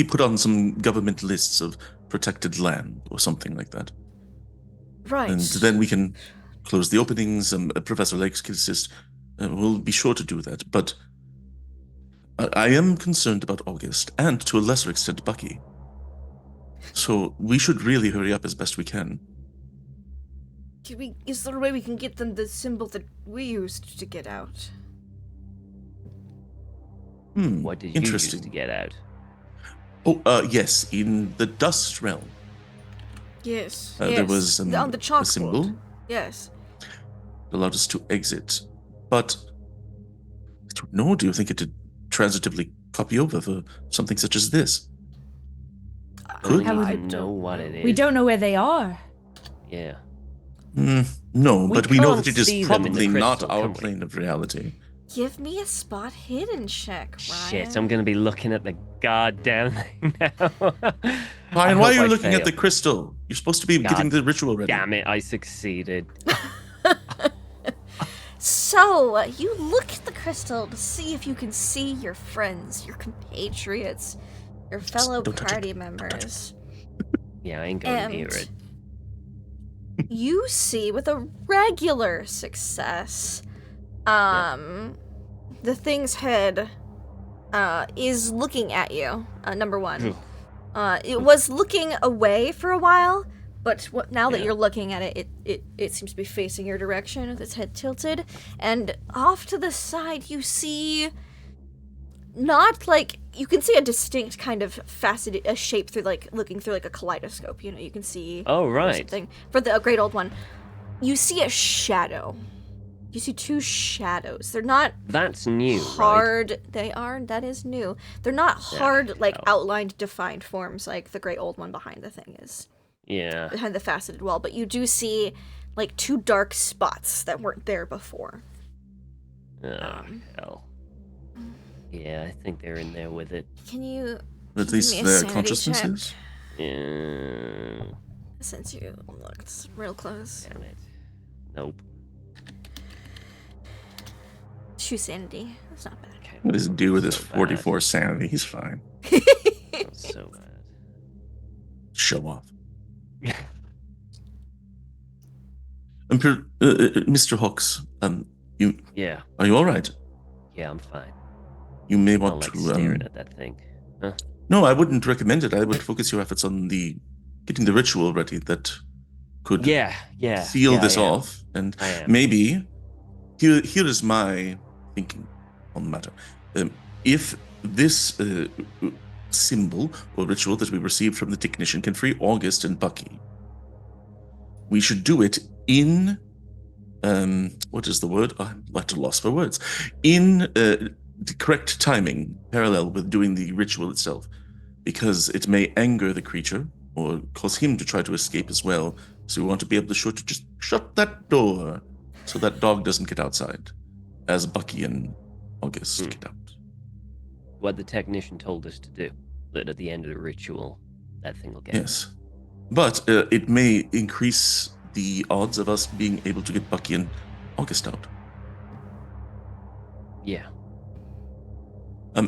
put on some government lists of protected land or something like that. Right. And then we can close the openings. Professor Lakes can assist. We'll be sure to do that. But I am concerned about August and, to a lesser extent, Bucky. So we should really hurry up as best we can. Is there a way we can get them the symbol that we used to get out? What did you use Interesting. to get out? Oh, yes, in the dust realm. Yes. There was on the a chalkboard. symbol Yes. that allowed us to exit. But I don't know, do you think it would transitively copy over for something such as this? Could How would we it know what it is? We don't know where they are. Yeah. No, We but we know can't that it is see them in the probably not crystal, our can we? plane of reality. Give me a spot hidden check, Ryan. Shit, I'm gonna be looking at the goddamn thing now. Ryan, why are you I looking at fail. the crystal? You're supposed to be God getting the ritual ready. Damn it, I succeeded. So, you look at the crystal to see if you can see your friends, your compatriots, your fellow don't touch it. party Don't touch it. members. Yeah, I ain't going near it. You see, with a regular success, the thing's head is looking at you, number one. It was looking away for a while, but now that Yeah. you're looking at it, it seems to be facing your direction with its head tilted. And off to the side, you see not like you can see a distinct kind of faceted a shape through like looking through like a kaleidoscope. You know, you can see Oh, right. something for the great old one. You see a shadow. You see two shadows. They're not That's new, right? hard. They are. That is new. They're not hard, like hell. outlined, defined forms like the great old one behind the thing is, Yeah. behind the faceted wall. But you do see like two dark spots that weren't there before. Oh, hell. Yeah, I think they're in there with it. Can you? At give least me a their sanity consciousnesses. Yeah. check? Since you looked real close. Damn it. Nope. 2 sanity. That's not bad. Okay. What does it do with his So bad. 44 sanity? He's fine. Not so bad. Show off. Mr. Hawks, you Yeah. are you all right? Yeah, I'm fine. You may I'm want like to. staring at that thing. Huh? No, I wouldn't recommend it. I would focus your efforts on getting the ritual ready that could Yeah. seal yeah, this I am. off, and I am. maybe here is my thinking on the matter. If this symbol or ritual that we received from the technician can free August and Bucky, we should do it in what is the word? I'm at a loss for words. In the correct timing, parallel with doing the ritual itself, because it may anger the creature or cause him to try to escape as well. So we want to be able to just shut that door so that dog doesn't get outside, as Bucky and August get out. What the technician told us to do. That at the end of the ritual, that thing will get. Yes. But it may increase the odds of us being able to get Bucky and August out. Yeah.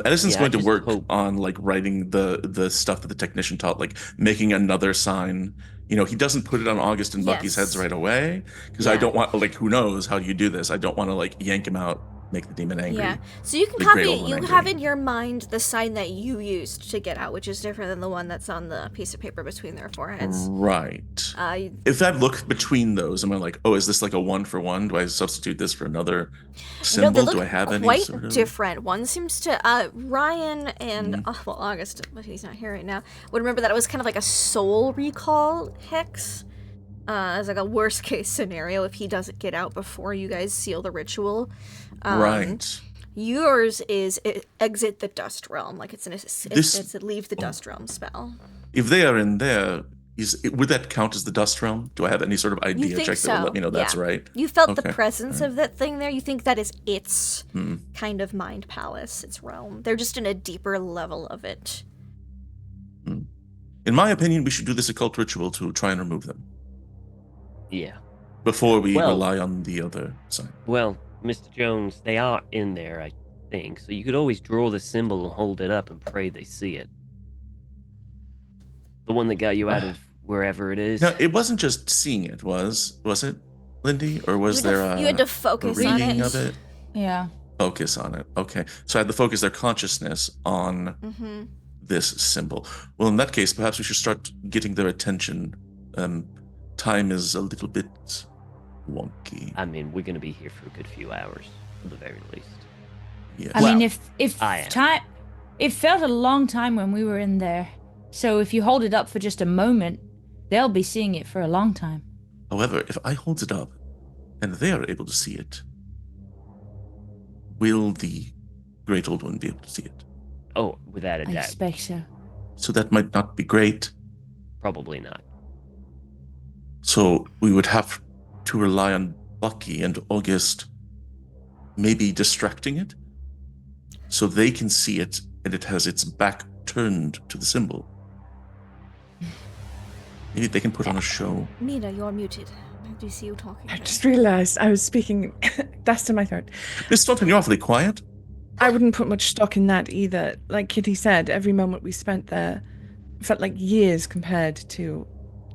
Edison's Yeah, I going to just work hope- on like writing the stuff that the technician taught, like making another sign. You know, he doesn't put it on August and Bucky's heads Yes. right away because I Yeah. don't want, like, who knows how you do this? I don't want to like yank him out, make the demon angry. Yeah. So you can The copy. great old one You angry. have in your mind the sign that you used to get out, which is different than the one that's on the piece of paper between their foreheads. Right. Uh, If I look between those, am I like, oh, is this like a 1-for-1? Do I substitute this for another symbol? No, they look Do I have any quite sort of? different. One seems to Ryan and well August, but he's not here right now, would remember that it was kind of like a soul recall hex. As like a worst case scenario if he doesn't get out before you guys seal the ritual. Right. Yours is exit the dust realm, like it's a leave the dust realm spell. If they are in there, would that count as the dust realm? Do I have any sort of idea think check that would so, let me know that's yeah. right? You felt the Okay, presence of that thing there. You think that is its Hmm. kind of mind palace, its realm. They're just in a deeper level of it. In my opinion, we should do this occult ritual to try and remove them Yeah. before we Well- rely on the other sign. Well, Mr. Jones, they are in there, I think. So you could always draw the symbol and hold it up and pray they see it. The one that got you out of wherever it is. No, it wasn't just seeing it, was it, Lindy? Or was you there you had a to focus on reading it. of it? Yeah. Focus on it. Okay. So I had to focus their consciousness on Mm-hmm. this symbol. Well, in that case, perhaps we should start getting their attention. Time is a little bit wonky. I mean, we're going to be here for a good few hours, at the very least. Yes. I mean, if I am. time, it felt a long time when we were in there. So if you hold it up for just a moment, they'll be seeing it for a long time. However, if I hold it up and they are able to see it, will the Great Old One be able to see it? Oh, without a I doubt. expect so. So that might not be great. Probably not. So we would have to rely on Bucky and August maybe distracting it so they can see it and it has its back turned to the symbol. Maybe they can put on a show. Mina, you're muted. Do you see you talking? I just realized I was speaking dust in my throat. Miss Staunton, you're awfully quiet. I wouldn't put much stock in that either. Like Kitty said, every moment we spent there felt like years compared to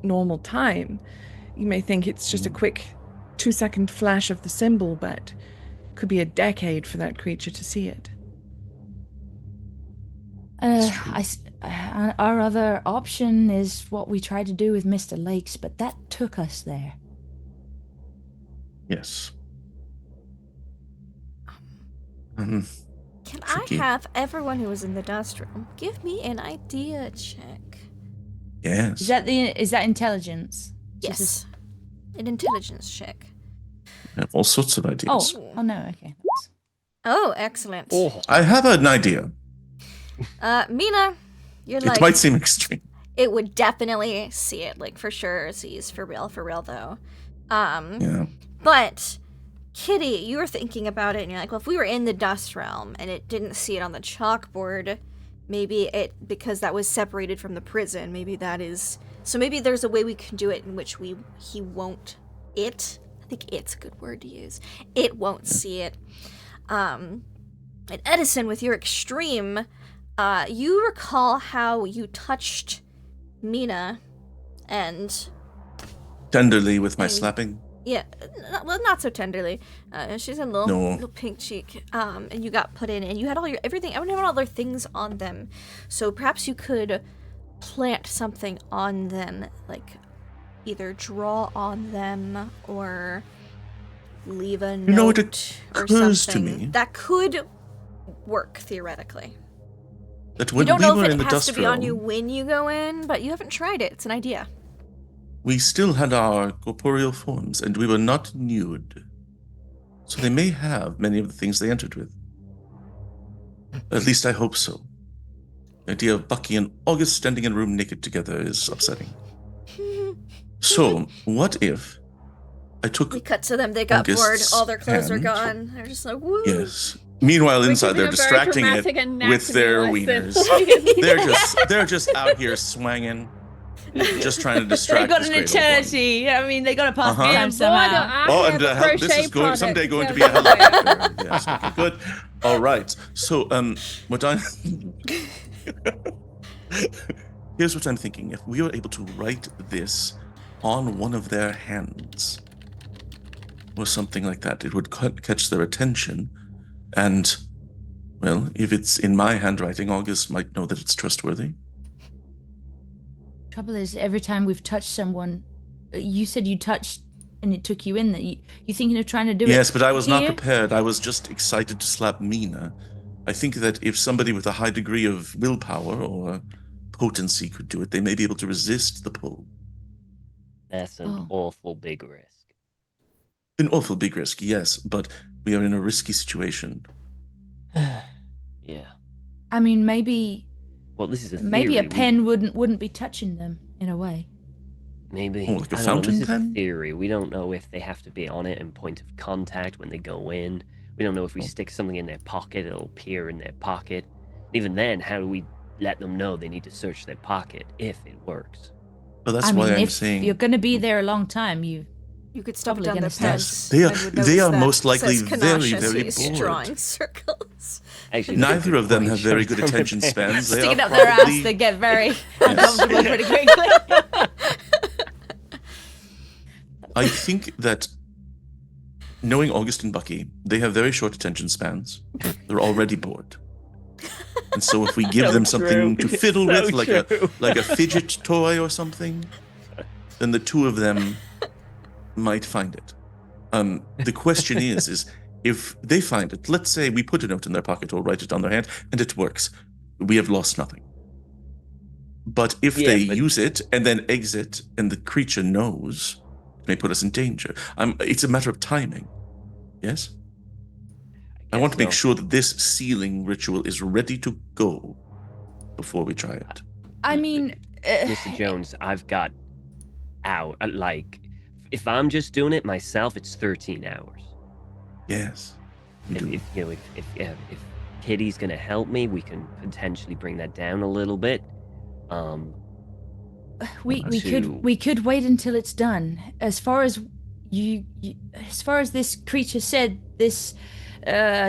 normal time. You may think it's just a quick 2-second flash of the symbol, but it could be a decade for that creature to see it. Our other option is what we tried to do with Mr. Lakes, but that took us there. Yes. Can Tricky. I have everyone who was in the dust room give me an idea check? Yes. Is that intelligence? Yes. An intelligence check. I have all sorts of ideas. Oh no, okay. Oh, excellent. I have an idea. Mina, you're It like, might seem extreme. it would definitely see it, like for sure sees for real though. Yeah. But Kitty, you were thinking about it and you're like, well, if we were in the dust realm and it didn't see it on the chalkboard, maybe because that was separated from the prison, maybe there's a way we can do it in which he won't, I think it's a good word to use. It won't see it. And Edison, with your extreme, you recall how you touched Mina and Tenderly with my slapping. yeah, well, not so tenderly. She's a little, No. little pink cheek, and you got put in, and you had all your everything. Everyone had all their things on them, so perhaps you could plant something on them, like either draw on them or leave a note know, it or occurs to something me that could work theoretically. That You when don't we know were if in it the has to dust be on you realm, when you go in, but you haven't tried it. It's an idea. we still had our corporeal forms and we were not nude. So they may have many of the things they entered with. At least I hope so. The idea of Bucky and August standing in a room naked together is upsetting. So, what if I took... We cut to them. They got bored. August's All their clothes are hand. gone. They're just like, woo. Yes. Meanwhile, We're inside, giving they're a very distracting dramatic it with their anatomy wieners. lesson. They're just out here swanging, just trying to They've distract got this an great old one. eternity. I mean, they got to pass the Uh-huh. time And boy, do somehow. I Oh, have and a this crochet is going, someday product going to to be a go with. helicopter. Yes, okay, good. All right. So, what I here's what I'm thinking. If we were able to write this on one of their hands, or something like that, it would catch their attention. And, well, if it's in my handwriting, August might know that it's trustworthy. Trouble is, every time we've touched someone, you said you touched and it took you in. That you thinking of trying to do it? Yes, but I was not here? prepared. I was just excited to slap Mina. I think that if somebody with a high degree of willpower or potency could do it, they may be able to resist the pull. That's an awful big risk. An awful big risk, yes, but we are in a risky situation. Yeah. I mean, maybe. Well, this is a Maybe a theory. pen wouldn't be touching them in a way. Maybe. Oh, like a I don't know, fountain this is a pen? theory. We don't know if they have to be on it in point of contact when they go in. We don't know if we stick something in their pocket, it'll appear in their pocket. Even then, how do we let them know they need to search their pocket if it works? Well, that's I why mean, I'm if saying you're going to be there a long time, You could stuff Probably down their gonna pants. start- They are- and would they notice are that. most likely Says very, Kanash as very he's bored. drawing circles. Actually, neither that's a of them great have very shot good from the attention pen. spans. They sticking are up their ass, probably- they get very uncomfortable pretty quickly. I think that knowing August and Bucky, they have very short attention spans. They're already bored. And so if we give So them something true. to fiddle So with, true. like a fidget toy or something, then the two of them might find it. The question is if they find it, let's say we put a note in their pocket or write it on their hand, and it works. We have lost nothing. But if Yeah, they but- use it and then exit, and the creature knows, it may put us in danger. It's a matter of timing. Yes? I want to make so. sure that this sealing ritual is ready to go before we try it. I mean, Mr. Jones, I've got out. Like, if I'm just doing it myself, it's 13 hours. Yes. You do. If Kitty's gonna help me, we can potentially bring that down a little bit. we to- could wait until it's done. As far as as far as this creature said, this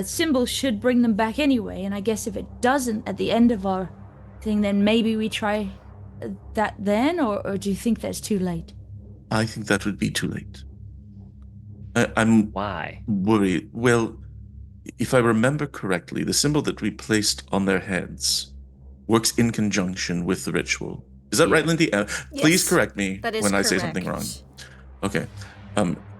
symbol should bring them back anyway. And I guess if it doesn't at the end of our thing, then maybe we try that then, or do you think that's too late? I think that would be too late. I'm Why? worried. Well, if I remember correctly, the symbol that we placed on their heads works in conjunction with the ritual. Is that right, Lindy? Please Yes, correct me That is when correct. I say something wrong. Okay.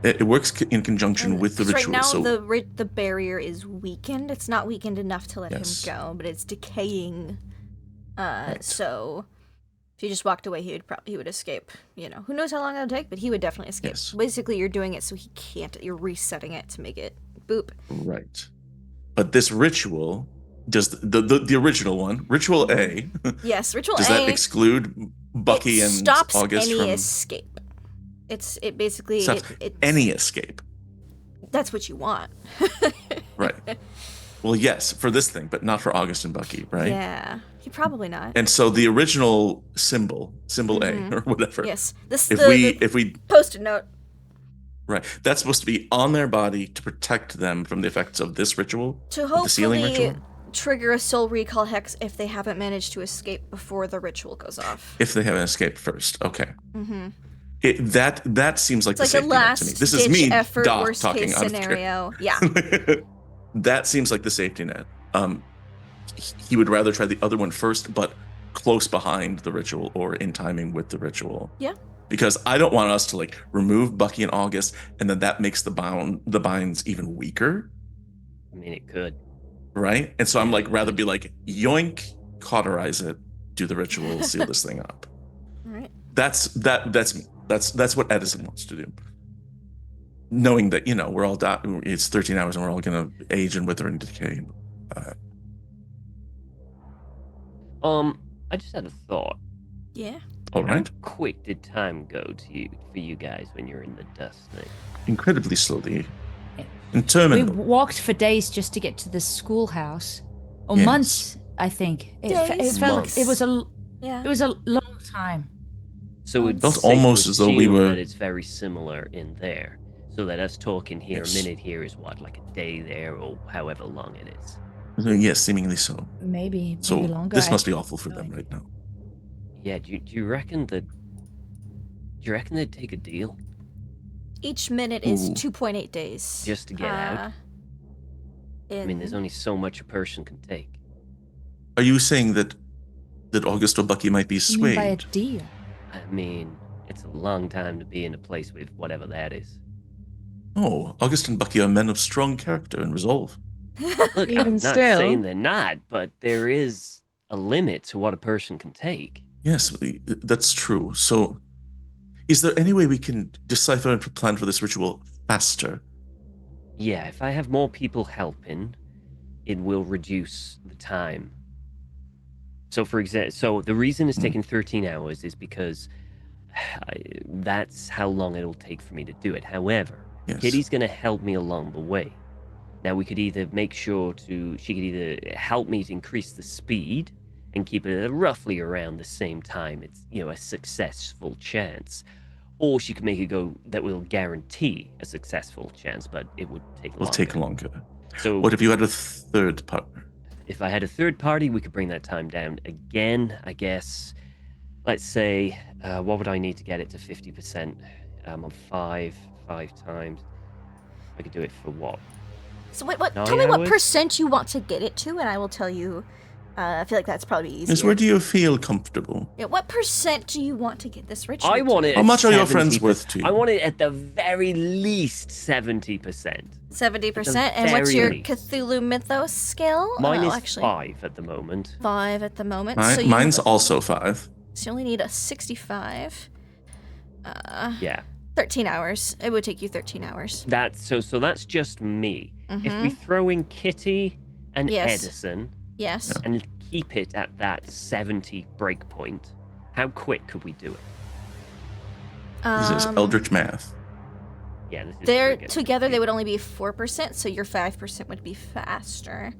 It works in conjunction with the 'Cause ritual. Right now, so the barrier is weakened. It's not weakened enough to let Yes. him go, but it's decaying. Right. So if he just walked away, he would escape. You know, who knows how long it'll take, but he would definitely escape. Yes. Basically, you're doing it so he can't. You're resetting it to make it boop. right. But this ritual does the original one, ritual A, Yes, ritual does A. that exclude Bucky it and stops August any from escape. It basically stops it any escape? that's what you want. Right. Well, yes, for this thing, but not for August and Bucky, right? Yeah, he probably not. And so the original symbol Mhm. A or whatever. Yes, this If the we post-it note. right, that's supposed to be on their body to protect them from the effects of this ritual, To the sealing hopefully ritual. trigger a soul recall hex if they haven't managed to escape before the ritual goes off. If they haven't escaped first, okay. Mm-hmm. That seems like It's the like a safety net to me. last This is ditch me, effort, Doc, worst talking. case I'm scenario. Yeah. That seems like the safety net. He would rather try the other one first, but close behind the ritual or in timing with the ritual. Yeah. Because I don't want us to like remove Bucky and August, and then that makes the binds even weaker, I mean, it could. right? And so I'm like rather be like yoink, cauterize it, do the ritual, seal this thing up. All right. That's me. That's what Edison wants to do. Knowing that, you know, we're all it's 13 hours and we're all gonna age and wither and decay. I just had a thought. Yeah. All right. How quick did time go for you guys when you're in the dust thing? Incredibly slowly. We Interminable. walked for days just to get to the schoolhouse, or Yes. months, I think. It Days? felt Months. like Yeah. it was a long time. So it Felt almost as though we were- That it's very similar in there. So that us talking here, Yes. a minute here is what, like a day there, or however long it is. Yes, seemingly so. Maybe So longer. this must be awful for them right now. Yeah, do you reckon that? Do you reckon they'd take a deal Each minute is Ooh. 2.8 days. just to get out? I mean, there's in- only so much a person can take. Are you saying that August or Bucky might be You mean by a swayed? deal. I mean, it's a long time to be in a place with whatever that is. Oh, August and Bucky are men of strong character and resolve. Look, Even I'm not still- saying they're not, but there is a limit to what a person can take. Yes, that's true. So, is there any way we can decipher and plan for this ritual faster? Yeah, if I have more people helping, it will reduce the time. So, for example, so the reason it's taking 13 hours is because that's how long it'll take for me to do it. However, Yes. Kitty's going to help me along the way. Now, we could either make sure she could either help me to increase the speed and keep it roughly around the same time. It's, a successful chance. Or she could make it go that will guarantee a successful chance, but it would take longer. Will take longer. So What if you had a third partner? if I had a third party, we could bring that time down again, I guess. Let's say, what would I need to get it to 50%? On five times. I could do it for what? So what? 9 Tell me what hours? percent you want to get it to, and I will tell you. I feel like that's probably easier. Yes, where do you feel comfortable? Yeah, what percent do you want to get this ritual? I want to? it. How at much are your friends 70%. worth to you? I want it at the very least 70%. 70%. And what's very your least. Cthulhu Mythos scale? Mine is actually 5 at the moment. 5 at the moment. Mine- so you, mine's also 5. So you only need a 65. Yeah. 13 hours. It would take you 13 hours. So that's just me. If we Mhm. throw in Kitty and Yes. Edison Yes. and keep it at that 70 breakpoint, how quick could we do it? This is Eldritch math. Yeah, this is They're pretty good. together. They would only be 4%, so your 5% would be faster.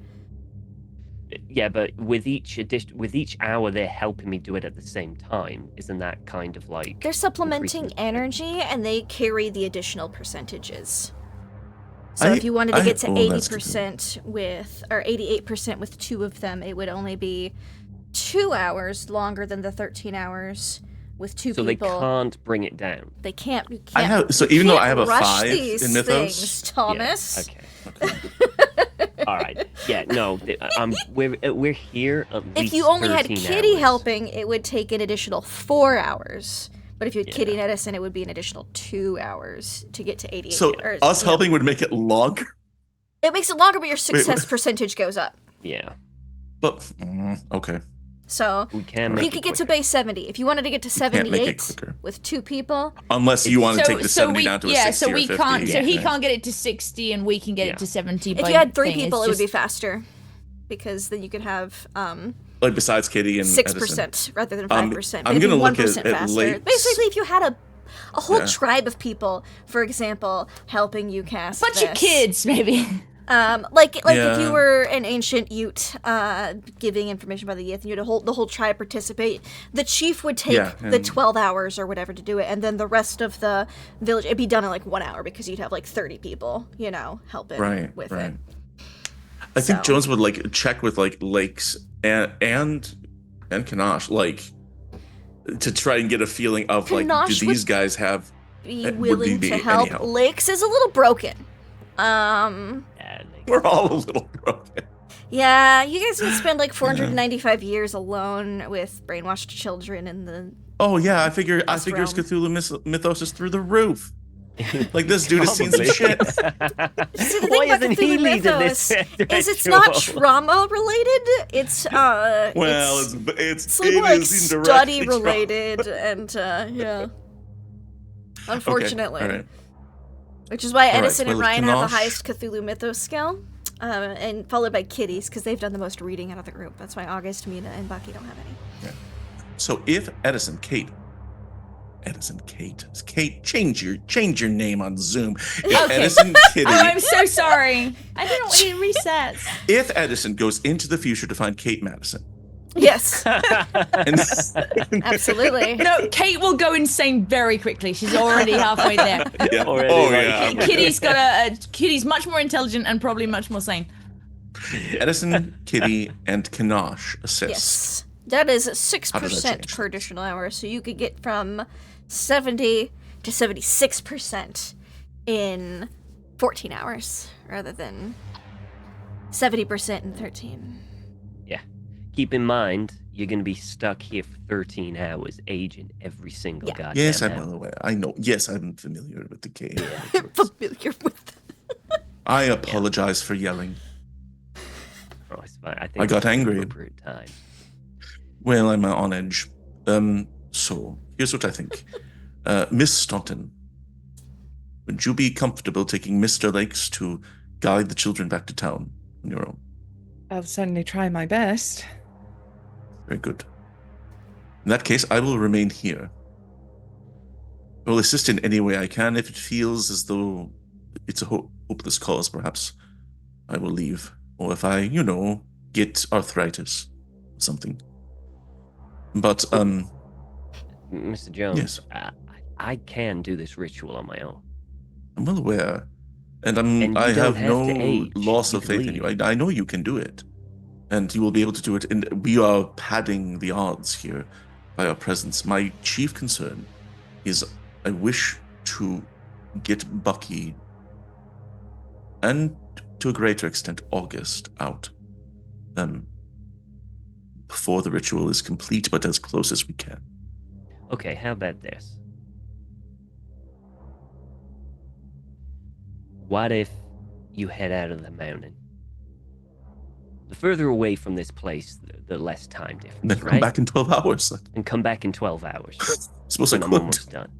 Yeah, but with each hour they're helping me do it at the same time, isn't that kind of like They're supplementing increasing- energy, and they carry the additional percentages. So I- if you wanted to I- get to oh, that's 80% or 88% with 2 of them, it would only be 2 hours longer than the 13 hours with 2 So people. they can't bring it down. They can't. You I can't. have- so you even though can't I have a rush 5 these in Mythos- things, Thomas. Yeah, okay. All right. Yeah. No. We're here at least. If you only had 13 Kitty hours. helping, it would take an additional 4 hours. But if you had Kitty Yeah. and Edison, it would be an additional 2 hours to get to 88. So or, us you know. helping would make it longer? It makes it longer, but your success wait. percentage goes up. Yeah, But, okay. So we can make you it could get to quicker. base 70. If you wanted to get to can't make it 78 quicker. with 2 people, Unless you want to take the 70 we, down to a yeah, 60 so we or 50. can't. So he right? can't get it to 60, and we can get Yeah. it to 70. if by you had 3 thing. It's people, it would be just- faster. Because then you could have Like besides Kitty and 6% rather than 5%. I'm But it'd be gonna look 1% at faster. Lake's- Basically, if you had a whole Yeah. tribe of people, for example, helping you cast bunch of this. kids, maybe. Like if Yeah. you were an ancient Ute, giving information about the Ute, and you had the whole tribe participate. The chief would take Yeah, the and- 12 hours or whatever to do it, and then the rest of the village, it'd be done in like 1 hour because you'd have like 30 people, helping Right, with right. it. I think So- Jones would like check with like Lakes and Kanash, like to try and get a feeling of like, Kanash do would- these guys have? Be Would willing be to any help. help? Lakes is a little broken. Yeah, We're all a little broken. Yeah, you guys would spend like 495 years alone with brainwashed children in the. Oh yeah, I figure This realm. Cthulhu mythos is through the roof. Like this dude has seen some Probably. shit. See, the thing Why about isn't he Cthulhu leading this Mythos is it's not ritual? trauma related. It's Well, it's it like more like is indirectly study trauma. related and yeah. Unfortunately, Okay, all right. which is why right, Edison and well, Ryan have the Kanosh- highest Cthulhu Mythos scale, and followed by Kitties because they've done the most reading out of the group. That's why August, Mina, and Bucky don't have any. So if Kate, change your name on Zoom. If Okay. Edison Kitty, Oh, I'm so sorry. I didn't want you to reset. if Edison goes into the future to find Kate Madison, Yes, And absolutely. No, Kate will go insane very quickly. She's already halfway there. yeah. Already, Oh like- yeah. Kitty's got a Kitty's much more intelligent and probably much more sane. Edison, Kitty, and Kanosh assist. Yes, that is How does that 6% change per things? additional hour, so you could get from 70 to 76% in 14 hours rather than 70% in 13. Keep in mind, you're going to be stuck here for 13 hours, aging every single Yeah. goddamn Yes, I'm hour. well aware. I know. Yes, I'm familiar with the game. Familiar with. I apologize for yelling. Oh, it's fine. I think I got it's the angry. appropriate time. Well, I'm on edge. So here's what I think. Miss Staunton, would you be comfortable taking Mr. Lakes to guide the children back to town on your own? I'll certainly try my best. Very good. In that case, I will remain here. I will assist in any way I can. If it feels as though it's a hopeless cause, perhaps I will leave. Or if I, get arthritis or something. But, Mr. Jones, Yes. I can do this ritual on my own. I'm well aware. And And I you don't have have no to age. loss You of can faith in you. leave. I know you can do it. And you will be able to do it. And we are padding the odds here by our presence. My chief concern is I wish to get Bucky and to a greater extent August out before the ritual is complete, but as close as we can. Okay, how about this? What if you head out of the mountain? The further away from this place, the less time And then difference, come right? back in 12 hours. And come back in 12 hours. Suppose I when I'm could. almost done.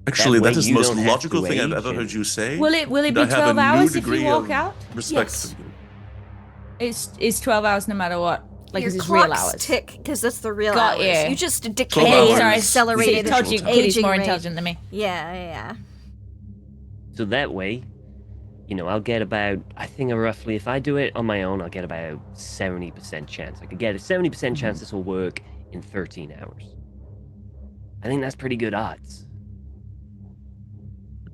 Actually, way that is the you most don't have logical to thing I've age ever heard and- you say. Will it and be I have a 12 new hours if you degree walk of out? Respect Yes. for you. It's 12 hours no matter what. Like, Your is it real clocks hours? tick because that's the real Got hours. you. You just 12 decay hours. at an Sorry, accelerated I told you aging Kitty's more rate. intelligent than me. Yeah. So that way, I'll get about, I think roughly, if I do it on my own, I'll get about 70% chance. I could get a 70% chance this will work in 13 hours. I think that's pretty good odds.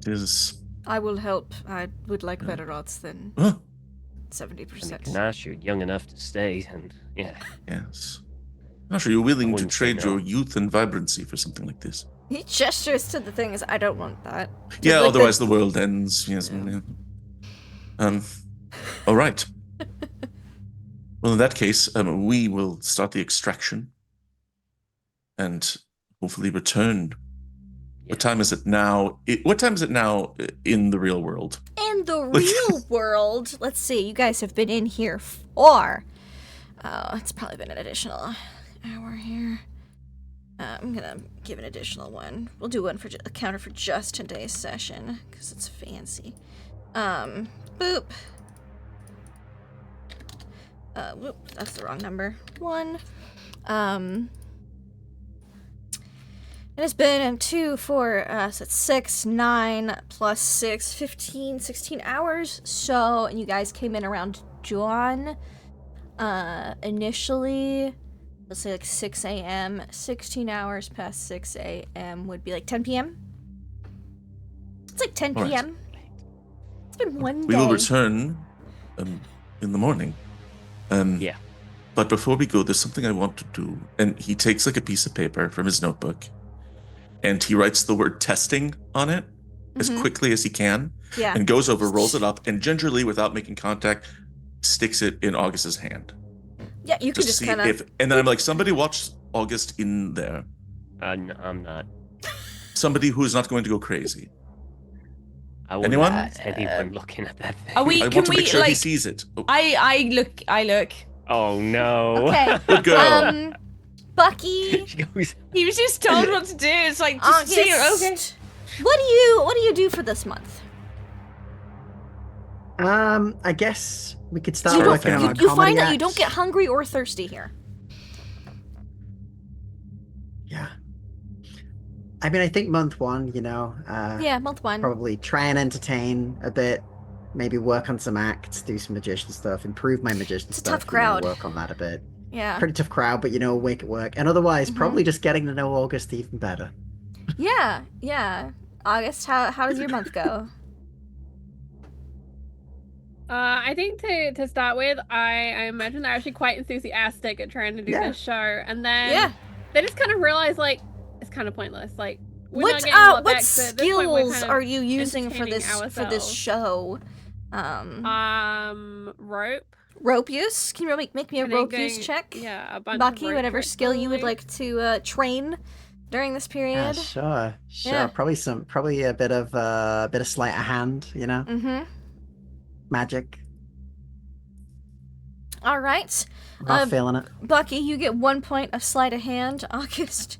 It is. I will help. I would like better odds than Huh? 70%. Gosh, you're young enough to stay, and yeah. Yes. I'm not sure you're willing to wouldn't say trade no. your youth and vibrancy for something like this. He gestures to the things. I don't want that. Yeah, like otherwise the world ends. Yes. Yeah. All right. Well, in that case, we will start the extraction and hopefully return. Yeah. What time is it now? What time is it now in the real world? In the real world, let's see. You guys have been in here for. Oh, it's probably been an additional hour here. I'm gonna give an additional one. We'll do one for a counter for just today's session because it's fancy. Boop. Whoop, that's the wrong number. 1. It has been 2, 4, so it's 6, 9, plus 6, 15, 16 hours. So, and you guys came in around dawn. Initially, let's say like 6 a.m. 16 hours past 6 a.m. would be like 10 p.m. It's like 10 All right. p.m. It's been one day. We will return in the morning. Yeah. But before we go, there's something I want to do. And he takes like a piece of paper from his notebook and he writes the word testing on it as Mhm. quickly as he can Yeah. and goes over, rolls it up, and gingerly, without making contact, sticks it in August's hand. Yeah, you could Just to just see kind if. of. And then I'm like, somebody watch August in there. I'm not. Somebody who is not going to go crazy. I wouldn't Anyone? want anyone looking at that thing. Are we? I Can want to we make sure he like? sees it. Oh, I look. Oh no. Okay. good girl. Bucky. She goes, He was just told what to do. It's like just see it. Okay. August. What do you do for this month? I guess we could start You, don't, working on you, our you find comedy that you don't acts. get hungry or thirsty here. Yeah. I mean, I think month 1, Yeah, month 1. probably try and entertain a bit. maybe work on some acts, do some magician stuff, improve my magician It's a stuff. tough crowd. Work on that a bit. Yeah. Pretty tough crowd, but make it work. And otherwise, probably just getting to know August even better. Yeah, yeah. August, how does your month go? I think to start with, I imagine they're actually quite enthusiastic at trying to do this show, and then they just kind of realize like it's kind of pointless. Like we're not getting a lot what back, so at this point, we're skills kind of are you using for entertaining this show? Rope. Rope use? Can you make me a rope use check? Yeah, a bunch Bucky, of rope whatever tricks, skill you would probably. like to train during this period. Sure. Yeah. Probably a bit of sleight of hand, Mm-hmm. magic. All right. Not feeling it. Bucky, you get 1 point of sleight of hand. August,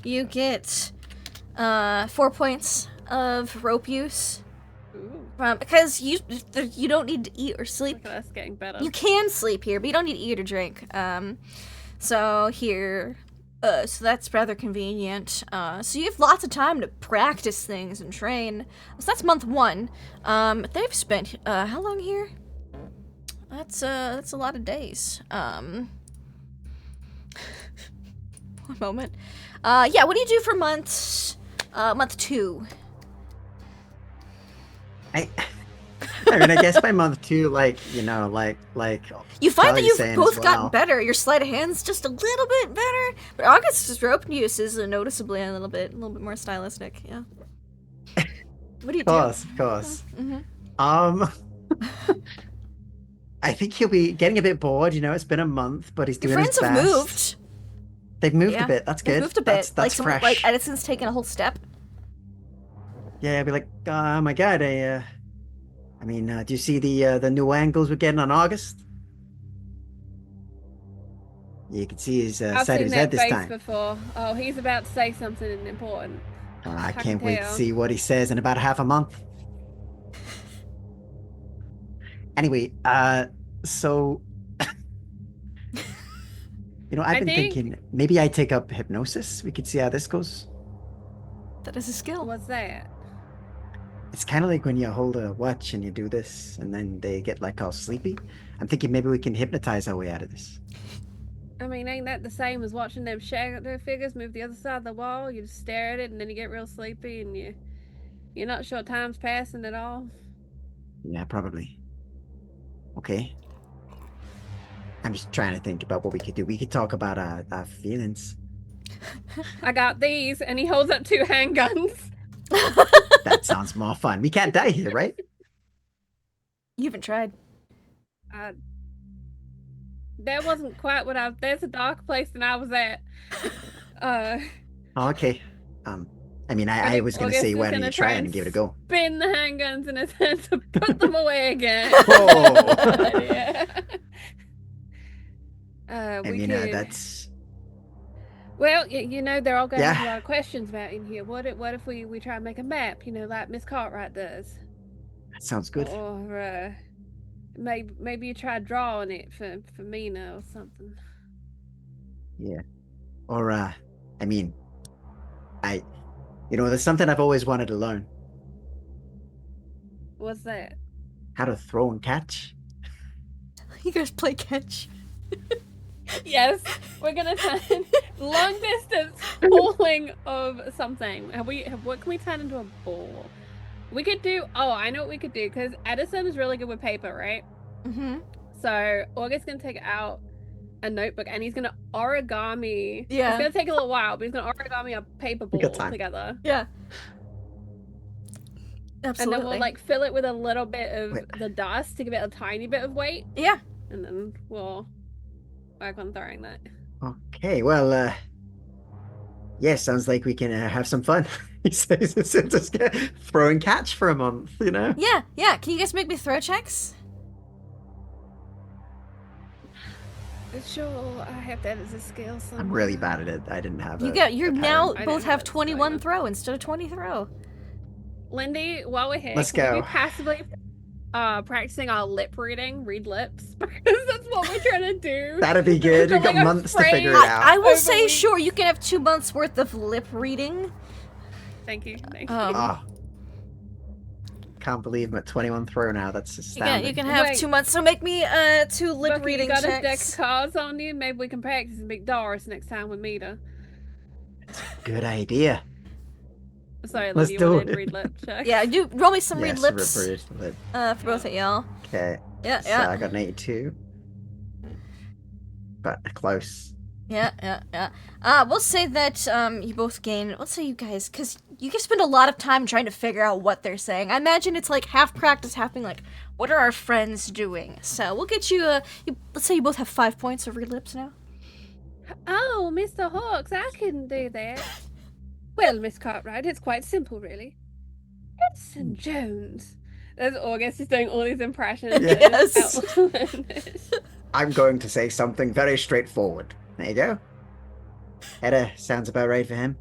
you get 4 points of rope use. Ooh, Because you don't need to eat or sleep. look at us getting better. You can sleep here, but you don't need to eat or drink. So here, so that's rather convenient. So you have lots of time to practice things and train. So that's month 1. They've spent how long here? That's a lot of days. One moment. Yeah. What do you do for month 2? I mean, I guess by month 2, like You find that Kelly's you've saying both as gotten well. better. Your sleight of hand's just a little bit better, but August's rope use is noticeably a little bit more stylistic. Yeah. What do you do? Of course. Mm-hmm. I think he'll be getting a bit bored. It's been a month, but he's Your doing friends his have best. moved. They've moved Yeah, a bit. That's They've good. moved a bit. That's fresh. Like Edison's taken a whole step. Yeah, I'd be like, oh my god, do you see the new angles we're getting on August? You can see his I've side seen of his that head this face time. before. Oh, he's about to say something important. I can can't wait to tell. see what he says in about half a month. Anyway, so I've been thinking maybe I take up hypnosis. We could see how this goes. That is a skill. What's that? It's kind of like when you hold a watch and you do this, and then they get like all sleepy. I'm thinking maybe we can hypnotize our way out of this. I mean, ain't that the same as watching them shadow figures move the other side of the wall? You just stare at it and then you get real sleepy and you're not sure time's passing at all. Yeah, probably. Okay. I'm just trying to think about what we could do. We could talk about our feelings. I got these, and he holds up 2 handguns. That sounds more fun. We can't die here, right? You haven't tried. That wasn't quite what there's a dark place than I was at. Oh, okay. I was going to say, why don't you try it and give it a go? Spin the handguns in his hand to put them away again. Oh. Yeah. That's... Well, they're all going to Yeah. have a lot of questions about in here. What if we try and make a map, like Miss Cartwright does? That sounds good. Or maybe you try drawing it for Mina or something. Yeah. Or, there's something I've always wanted to learn. What's that? How to throw and catch. You guys play catch. Yes, we're gonna turn long distance pulling of something. What can we turn into a ball? We could do. Oh, I know what we could do because Edison is really good with paper, right? Mm-hmm. So August's gonna take out a notebook and he's gonna origami. Yeah. It's gonna take a little while, but he's gonna origami a paper ball got time. together. Yeah. Absolutely. And then we'll fill it with a little bit of the dust to give it a tiny bit of weight. Yeah. And then we'll work on throwing that. Okay, well, sounds like we can have some fun. He says it's just throw and catch for a month, Yeah. Can you guys make me throw checks? Sure, I have that as a skill. I'm really bad at it. I didn't have You now I both don't have have 21 it. throw instead of 20 throw. Lindy, while we're here, Let's can we go. passively practicing our lip reading, read lips, because that's what we're trying to do. That'd be good. We've got Like a months to phrase. figure it out. I will Over say, week. sure, you can have 2 months worth of lip reading. Thank you. Oh. can't believe I'm at 21 throw now. That's astounding. You can have Wait. 2 months. So make me 2 lip Bucky, reading you got a deck checks. of cards on you? Maybe we can practice and make Doris next time we meet her. Good idea. Sorry, Let's Lindy, you do wanted to it. read lip checks? Yeah, you roll me some read Yes, lips lip. for both of y'all. Okay. Yeah, So yeah. I got an 82. But close. Yeah. We'll say that you both gain. Let's say you guys, because you guys spend a lot of time trying to figure out what they're saying. I imagine it's like half practice, half being like, what are our friends doing? So we'll get you. Let's say you both have 5 points of read lips now. Oh, Mr. Hawks, I can do that. Well, Miss Cartwright, it's quite simple, really. Edson Jones. There's August. He's doing all these impressions. Yes. I'm going to say something very straightforward. There you go. Edda sounds about right for him.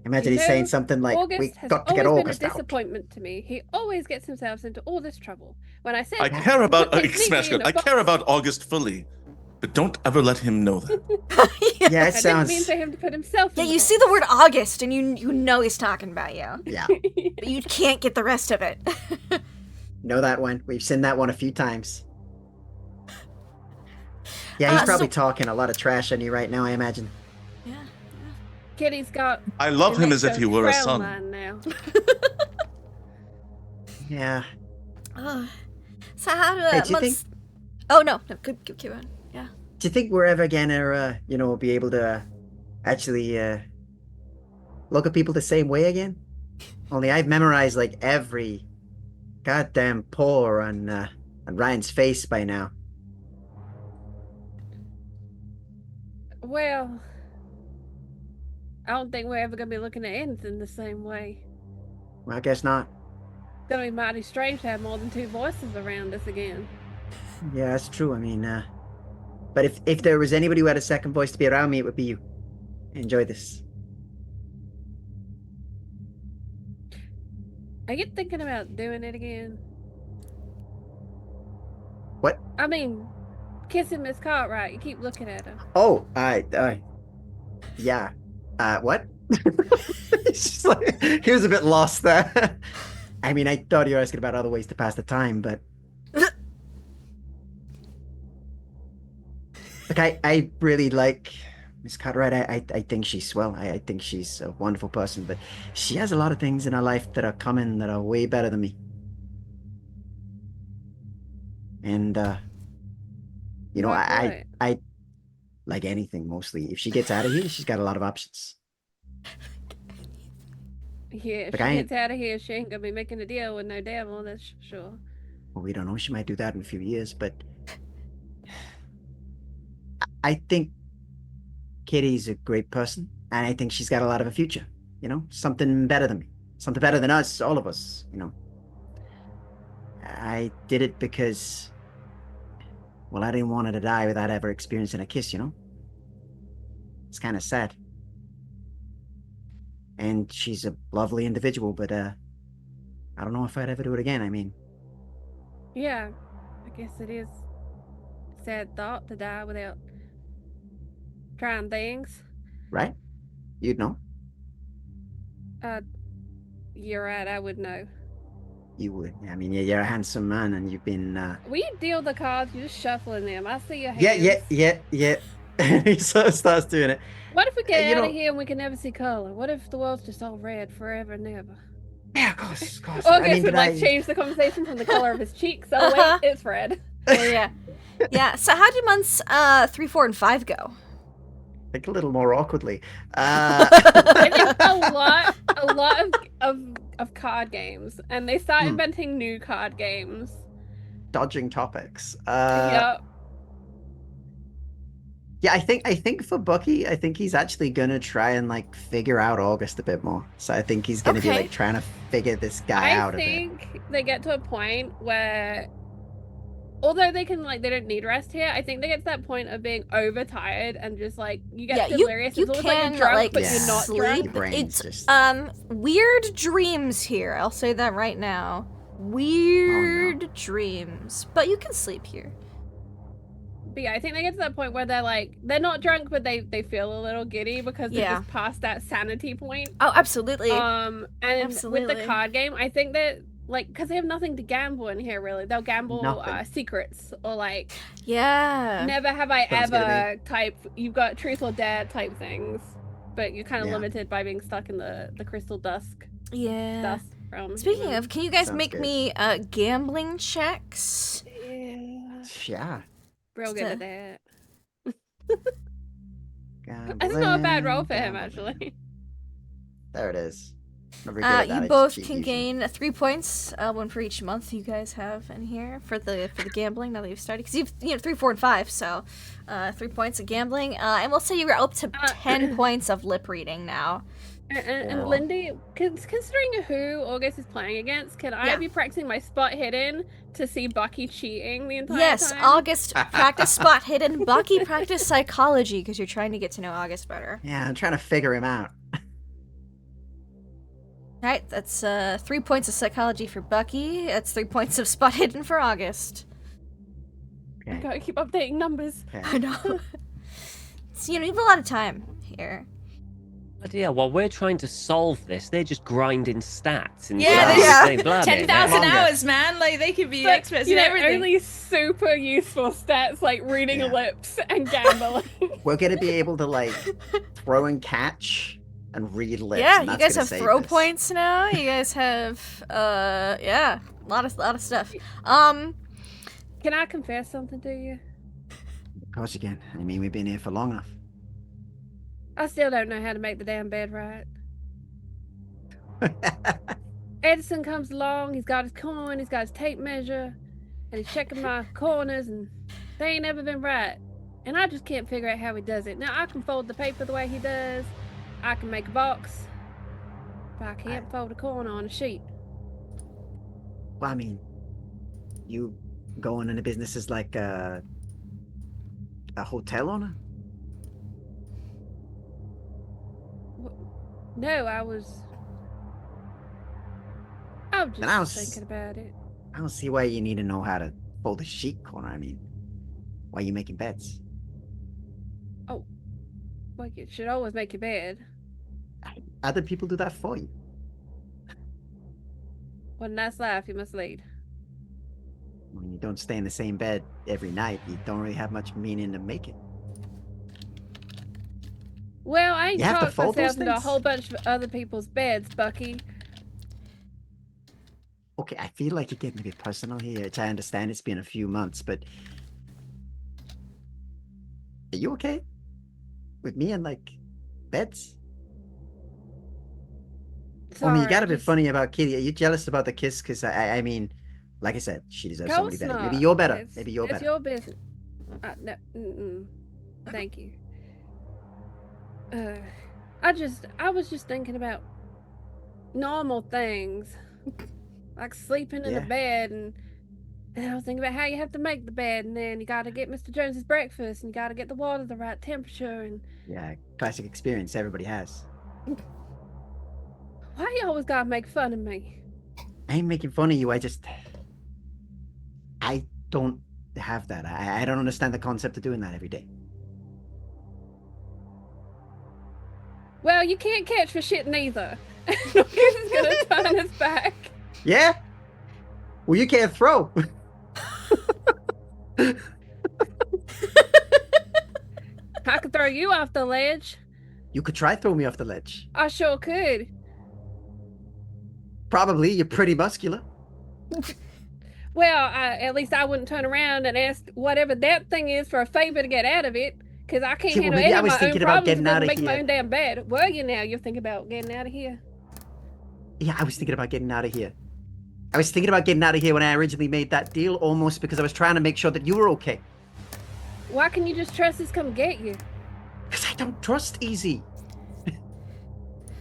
Imagine he's saying something like, August we has got to get always been August a out. disappointment to me. He always gets himself into all this trouble. When I said I care about put things Smash neatly in Cut. a I care box, about August fully, but don't ever let him know that. Yeah, it I sounds. didn't mean for him to put himself. Yeah, in you see the word August, and you know he's talking about you, Yeah, but you can't get the rest of it. know that one. We've seen that one a few times. Yeah, he's probably talking a lot of trash on you right now, I imagine. Yeah. Kitty's got. I love an him as if extra he were a frown son. line now. Yeah. So how do Hey, do you months? Oh no, keep going. Yeah. Do you think we're ever gonna, be able to actually look at people the same way again? Only I've memorized like every goddamn pore on Ryan's face by now. Well, I don't think we're ever gonna be looking at anything the same way. Well, I guess not. It's gonna be mighty strange to have more than 2 voices around us again. Yeah, that's true. I mean, but if there was anybody who had a second voice to be around me, it would be you. Enjoy this. Are you thinking about doing it again? What? I mean, kissing Miss Cartwright. You keep looking at her. Oh, yeah. What? She's like, he was a bit lost there. I mean, I thought you were asking about other ways to pass the time, but look, I really like Miss Cartwright. I think she's swell. I think she's a wonderful person, but she has a lot of things in her life that are coming that are way better than me. And Like I like anything mostly. If she gets out of here, she's got a lot of options. Yeah, if Like, she I gets out of here, she ain't gonna be making a deal with no devil, that's sure. Well, we don't know. She might do that in a few years, but I think Kitty's a great person, and I think she's got a lot of a future. Something better than me, something better than us, all of us. I did it because, well, I didn't want her to die without ever experiencing a kiss. It's kind of sad. And she's a lovely individual, but I don't know if I'd ever do it again. I mean, Yeah, I guess it is a sad thought to die without trying things. right? You'd know. You're right, I would know. You would. I mean, you're a handsome man, and you've been. Will you deal the cards? You're just shuffling them. I see your hands. Yeah. He sort of starts doing it. What if we get You out know- of here and we can never see color? What if the world's just all red forever and ever? Yeah, of course. August would like change the conversation from the color of his cheeks. Oh wait, it's red. Yeah. Yeah. So how do months 3, 4, and 5 go? Like a little more awkwardly. I think a lot of card games, and they start inventing new card games. Dodging topics. Yep. Yeah, I think for Bucky, I think he's actually gonna try and figure out August a bit more. So I think he's gonna be Okay. trying to figure this guy out a bit. I think they get to a point where, although they can they don't need rest here, I think they get to that point of being overtired and just you get delirious. you it's almost like can you're drunk, but Yeah. you're not sleep. drunk. Your brain's It's just- weird dreams here. I'll say that right now. Weird dreams, but you can sleep here. But yeah, I think they get to that point where they're not drunk, but they feel a little giddy because they're Yeah. just past that sanity point. Oh, absolutely. And with Absolutely. the card game, I think that because they have nothing to gamble in here really, they'll gamble Nothing. secrets or like Yeah. never have I Sounds good to ever type. You've got truth or dare type things, but you're kind of Yeah. limited by being stuck in the crystal dusk Yeah. dust realm. Speaking of, can you guys Sounds make good. me gambling checks? yeah, Yeah. real Just good a- at that. Gambling, That's not a bad roll for him gambling. actually. There it is. Not very good at that, I You just both cheat can usually. gain 3 points, one for each month you guys have in here for the gambling. Now that you've started, because you've 3, 4, and 5, so 3 points of gambling, and we'll say you're up to 10 points of lip reading now. And Yeah. Lindy, considering who August is playing against, can I Yeah. be practicing my spot hidden to see Bucky cheating the entire Yes, time? August practice spot hidden. Bucky practice psychology because you're trying to get to know August better. Yeah, I'm trying to figure him out. All right, that's 3 points of psychology for Bucky. That's 3 points of spot hidden for August. I Okay. gotta keep updating numbers. I Okay. know. So, you have a lot of time here. But yeah, while we're trying to solve this, they're just grinding stats and Yeah, they- say, blah, 10,000 Longer. hours, man. Like, they could be But, experts you in know, everything. only super useful stats like reading Yeah. lips and gambling. We're gonna be able to like throw and catch and read lips. Yeah, and you that's guys gonna have save throw this. points now. You guys have yeah, a lot of stuff. Um, Can I confess something to you? Of course you can. I mean, we've been here for long enough. I still don't know how to make the damn bed right. Edison comes along, he's got his coin, he's got his tape measure, and he's checking my corners, and they ain't ever been right. And I just can't figure out how he does it. Now, I can fold the paper the way he does, I can make a box, but I can't fold a corner on a sheet. Well, I mean, you going into business as like a hotel owner? No, I was And I was- just thinking about it. I don't see why you need to know how to fold a sheet corner. I mean, why are you making beds? Like, you should always make your bed. Other people do that for you. What a nice life you must lead. When you don't stay in the same bed every night, you don't really have much meaning to make it. Well, I ain't You have to talked fold those myself into a things? whole bunch of other people's beds, Bucky. Okay, I feel like you're getting a bit personal here, which I understand it's been a few months, but are you okay with me and like beds? I mean, you gotta be funny about Kitty. Are you jealous about the kiss? Because I mean, like I said, she deserves somebody better. Maybe you're better. Maybe you're It's better. your business. No, thank you. I was just thinking about normal things, like sleeping in Yeah. the bed, and I was thinking about how you have to make the bed, and then you got to get Mr. Jones's breakfast, and you got to get the water the right temperature, and Yeah, classic experience everybody has. why you always gotta make fun of me? I ain't making fun of you. I don't have that. I don't understand the concept of doing that every day. Well, you can't catch for shit neither. August is gonna turn his back. Yeah? Well, you can't throw. I could throw you off the ledge. You could try throw me off the ledge. I sure could. Probably. You're pretty muscular. Well, at least I wouldn't turn around and ask whatever that thing is for a favor to get out of it, because I can't Yeah, well, handle maybe any I of was my own thinking about problems getting and out of make my here. own damn bed. Were you now? You're thinking about getting out of here? Yeah, I was thinking about getting out of here. I was thinking about getting out of here when I originally made that deal, almost because I was trying to make sure that you were okay. Why can you just trust us come get you? Because I don't trust Easy.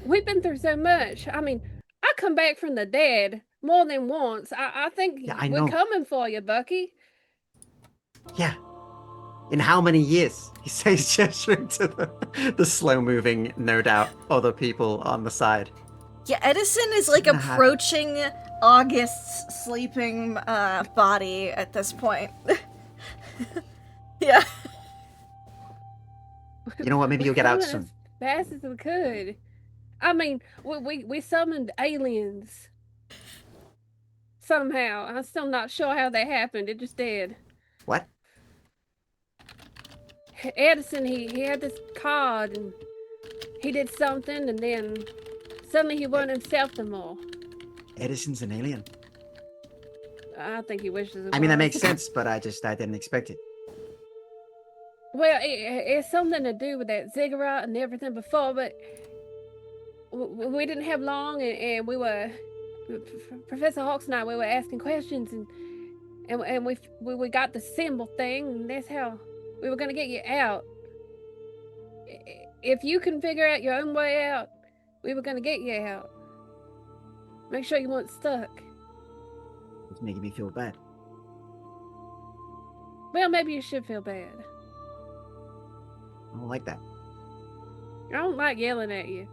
We've been through so much. I mean, I come back from the dead more than once. I think Yeah, I we're know. coming for you, Bucky. Yeah. In how many years? He says, gesturing to the slow-moving, no doubt, other people on the side. yeah, Edison is like gonna happen. approaching August's sleeping body at this point. Yeah. You know what? Maybe you'll get out Coming soon. as fast as we could. I mean, we summoned aliens. Somehow. I'm still not sure how that happened. It just did. What? Edison, he had this card and he did something and then suddenly he wasn't himself no more. Edison's an alien. I think he wishes it I mean, that was. makes sense, but I didn't expect it. Well, it's something to do with that ziggurat and everything before, but we didn't have long, and we were Professor Hawks and I. We were asking questions, and we got the symbol thing, and that's how we were gonna get you out. If you can figure out your own way out, we were gonna get you out. Make sure you weren't stuck. It's making me feel bad. Well, maybe you should feel bad. I don't like that. I don't like yelling at you.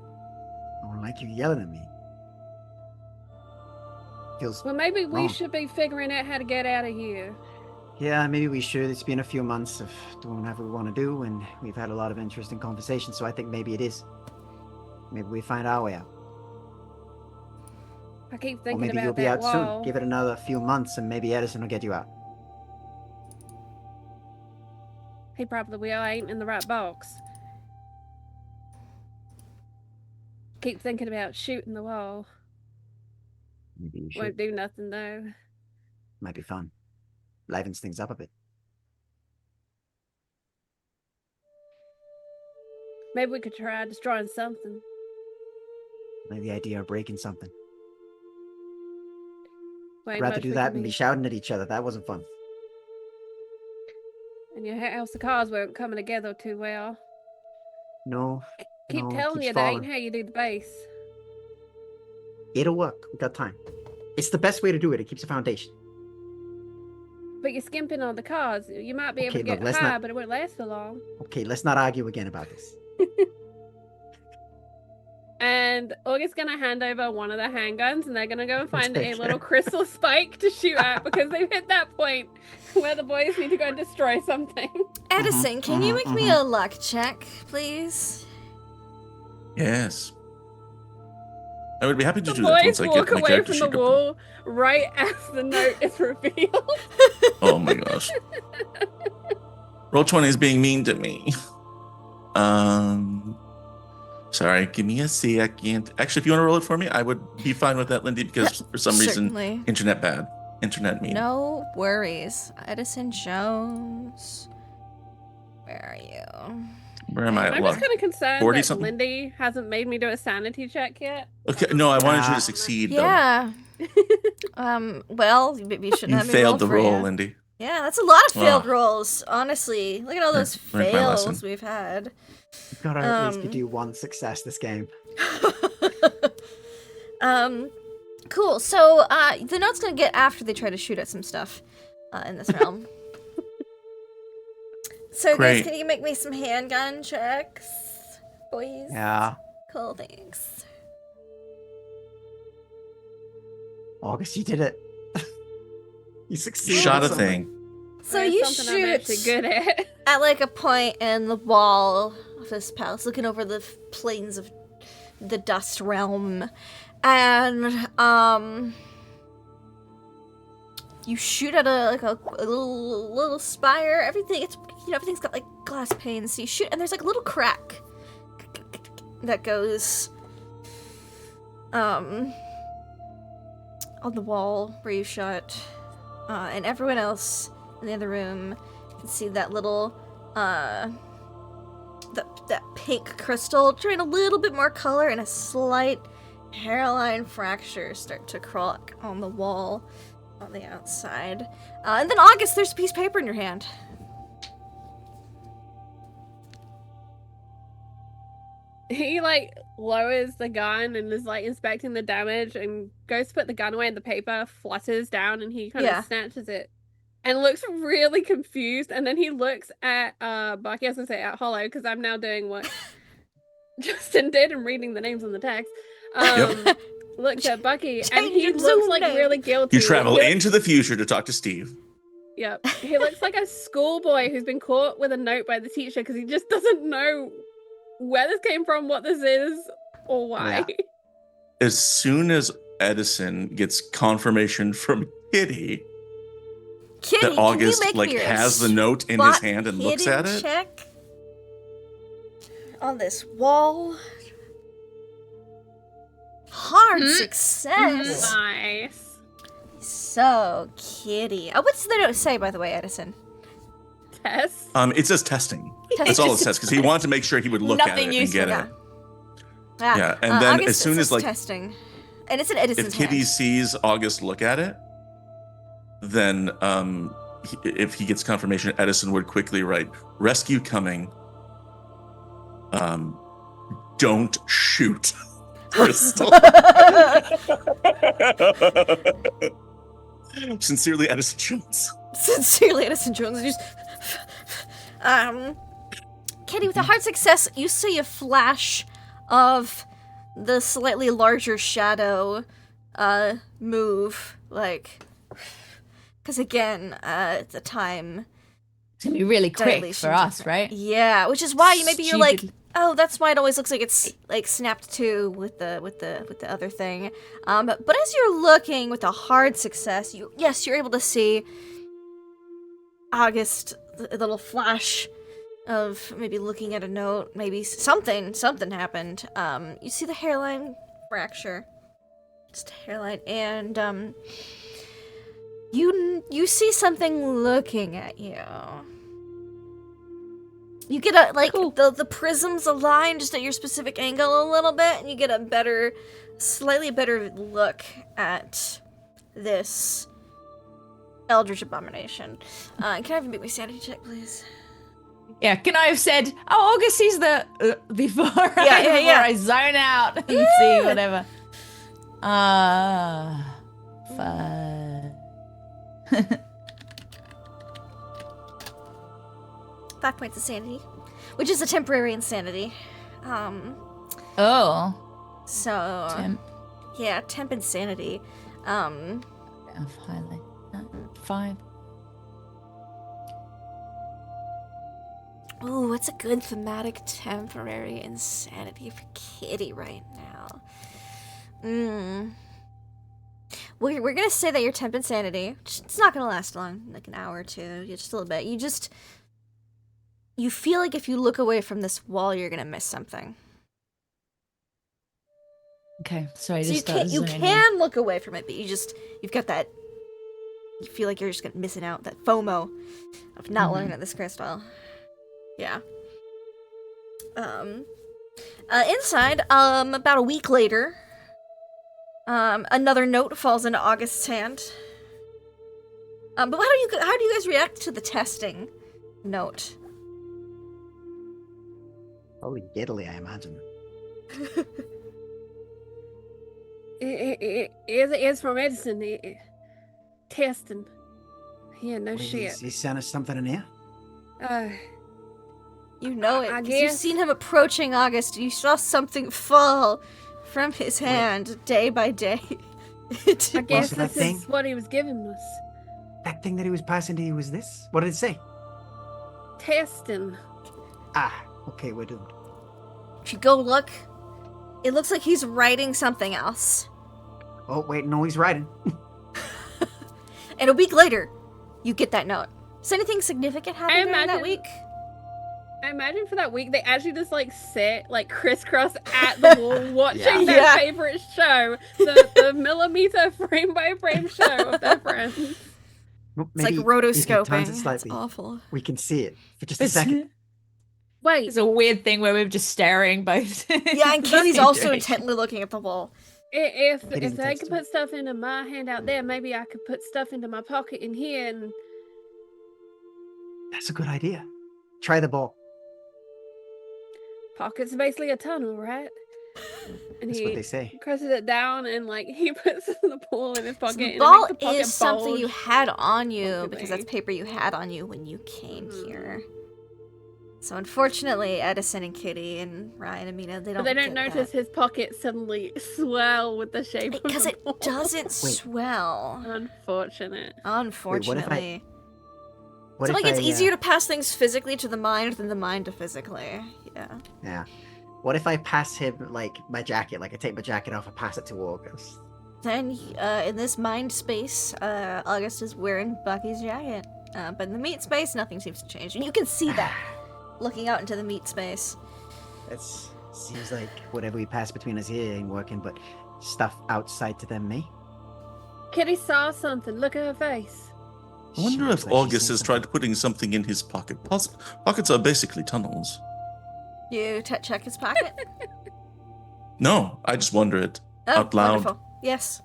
I don't like you yelling at me. Feels Well, maybe we wrong. should be figuring out how to get out of here. Yeah, maybe we should. It's been a few months of doing whatever we want to do, and we've had a lot of interesting conversations, so I think maybe it is. Maybe we find our way out. I keep Or thinking maybe about you'll be that out wall. soon. Give it another few months, and maybe Edison will get you out. He probably will. I ain't in the right box. Keep thinking about shooting the wall. Maybe you should. Won't do nothing though. Might be fun. Livens things up a bit. Maybe we could try destroying something. Maybe the idea of breaking something. Way I'd rather much do we that can than be shouting at each other. That wasn't fun. And your house of cards weren't coming together too well. No. Keep no, it telling keeps you that ain't falling. how you do the base. It'll work. We got time. It's the best way to do it. It keeps a foundation. But you're skimping on the cards. You might be able Okay, to look, get let's high, not- but it won't last for long. Okay, let's not argue again about this. And August's gonna hand over one of the handguns, and they're gonna go and find a Okay. little crystal spike to shoot at because they've hit that point where the boys need to go and destroy something. Edison, can you make me a luck check, please? Yes. I would be happy to The do that boys once I walk get my away character from sheet the open. wall right as the note is revealed. Oh my gosh. Roll20 is being mean to me. Sorry, give me a second. Actually, if you want to roll it for me, I would be fine with that, Lindy, because for some reason, Certainly. internet bad. Internet mean. No worries. Edison Jones. Where are you? Where am I? I'm What? just kind of concerned 40 that something? Lindy hasn't made me do a sanity check yet. Okay, no, I wanted you to succeed, though. Yeah. Well, maybe you shouldn't You have me failed the for roll, you. Lindy. Yeah, that's a lot of failed Wow. rolls, honestly. Look at all those Learned my lesson. fails we've had. You've got to at least Um, do one success this game. Cool. So, the note's gonna get after they try to shoot at some stuff in this realm. So, guys, Great. can you make me some handgun checks, boys? Yeah. Cool, thanks. August, you did it. You succeeded. Shot at a something. thing. So There's you something I'm actually shoot good at. at like a point in the wall of this palace, looking over the plains of the dust realm, and you shoot at a little spire. Everything's got like glass panes. So you shoot, and there's like a little crack that goes on the wall where you shot, and everyone else in the other room can see that little that pink crystal turn a little bit more color, and a slight hairline fracture start to crawl on the wall on the outside. And then August, there's a piece of paper in your hand. He like lowers the gun and is like inspecting the damage and goes to put the gun away, and the paper flutters down, and he kind Yeah. of snatches it and looks really confused. And then he looks at Bucky. I was gonna say at Hollow, because I'm now doing what Justin did and reading the names on the text. Looks at Bucky and Change he your looks Zoom like name. really guilty. You travel He looks- into the future to talk to Steve. Yep. He looks like a schoolboy who's been caught with a note by the teacher because he just doesn't know where this came from, what this is, or why. Yeah. As soon as Edison gets confirmation from Kitty Kitty, that can you August make like me a has the note in his spot hand and looks hidden at it, check on this wall. Hard success. Nice. So, Kitty. Oh, what's the note say, by the way, Edison? Tess. it says testing. That's all it says because he wanted to make sure he would look at Nothing it useful. and get Yeah. it. Yeah, and then August, as soon it as says like testing, and it's an Edison's if Kitty hand. sees August look at it, then if he gets confirmation, Edison would quickly write rescue coming. Don't shoot. Crystal. Sincerely, Edison Jones. Sincerely, Edison Jones. Just, Kitty, with a hard success, you see a flash of the slightly larger shadow move, like, because again, it's a time It's gonna be really quick dilation for us, difference. right? Yeah, which is why you're like, Stupid. oh, that's why it always looks like it's like snapped to with the other thing. But as you're looking with a hard success, you're able to see August, the little flash of maybe looking at a note, maybe something happened. You see the hairline fracture, just a hairline, and you see something looking at you. You get a the prisms align just at your specific angle a little bit, and you get a slightly better look at this eldritch abomination. Can I have you make me sanity check, please? Yeah, can I have said, oh, August sees the before Yeah. I zone out and see whatever. Fun. 5 points of sanity, which is a temporary insanity. Oh. So Temp. yeah, temp insanity. I've highlighted that. 5. Ooh, what's a good thematic temporary insanity for Kitty right now? We're gonna say that your temp insanity, it's not gonna last long, like an hour or two, just a little bit. You feel like if you look away from this wall, you're gonna miss something. Okay, sorry. So you can look away from it, but you've got that. You feel like you're just missing out, that FOMO of not looking at this crystal. Yeah. Inside, about a week later, another note falls into August's hand. But how do you guys react to the testing note? Probably giddily, I imagine. It is from Edison. Testing. Yeah, no Wait, shit. He sent us something in here? You know it. I 'Cause You've guess. seen him approaching August. You saw something fall from his hand day by day. I guess so that this thing- is what he was giving us. That thing that he was passing to you was this? What did it say? Testing. Ah, okay, we're doomed. If you go look, it looks like he's writing something else. Oh, wait, no, he's writing. And a week later, you get that note. Is anything significant happen during that imagine- week? I imagine for that week they actually just like sit like crisscross at the wall watching their Yeah. favorite show, the millimeter frame by frame show of their friends. Well, It's like maybe if he rotoscoping. turns it It's slightly, awful. we can see it for just a second. Wait, It's a weird thing where we're just staring both. Yeah, and Kitty's also intently looking at the wall. if It is they could interesting. put stuff into my hand out there, maybe I could put stuff into my pocket in here and That's a good idea. Try the ball. pocket's basically a tunnel, right? And That's what they say. presses it down and like he puts the ball in his pocket. So the and it ball makes the pocket is something bulge. you had on you Look at because me. that's paper you had on you when you came Mhm. here. So unfortunately, Edison and Kitty and Ryan and Mina, they But don't. they don't get notice his pocket suddenly swell with the shape of because the it ball. doesn't Wait. swell. Unfortunate. Unfortunately. What So if like it's I, easier to pass things physically to the mind than the mind to physically. Yeah. Yeah. What if I pass him like my jacket? Like I take my jacket off and pass it to August. Then in this mind space, August is wearing Bucky's jacket. But in the meat space, nothing seems to change, and you can see that looking out into the meat space. It seems like whatever we pass between us here ain't working, but stuff outside to them, me. Kitty saw something. Look at her face. I wonder She looks if like she's August seen has something. tried putting something in his pocket. Pockets are basically tunnels. You check his pocket. No, I just wonder it Oh, out loud. wonderful. Yes.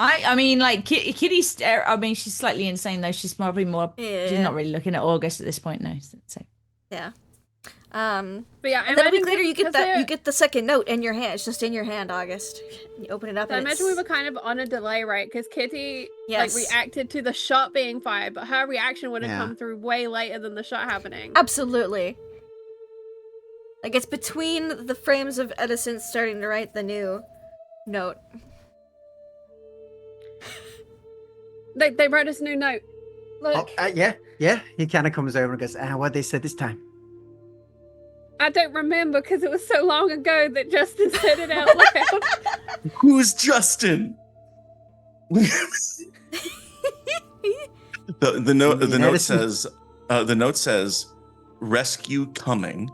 I mean, like Kitty's. I mean, she's slightly insane though. She's probably more. She's Yeah. not really looking at August at this point, no. So. Yeah. But yeah, I And then a week imagine later, you get 'cause that. they're- You get the second note in your hand. It's just in your hand, August. You open it up. So I and imagine we it's- were kind of on a delay, right? Because Kitty Yes. like reacted to the shot being fired, but her reaction would have Yeah. come through way later than the shot happening. Absolutely. Like it's between the frames of Edison starting to write the new note. They wrote us a new note. Look, Oh, yeah. He kind of comes over and goes, what they said this time? I don't remember because it was so long ago that Justin said it out loud. Who's Justin? the note You notice- says the note says rescue coming.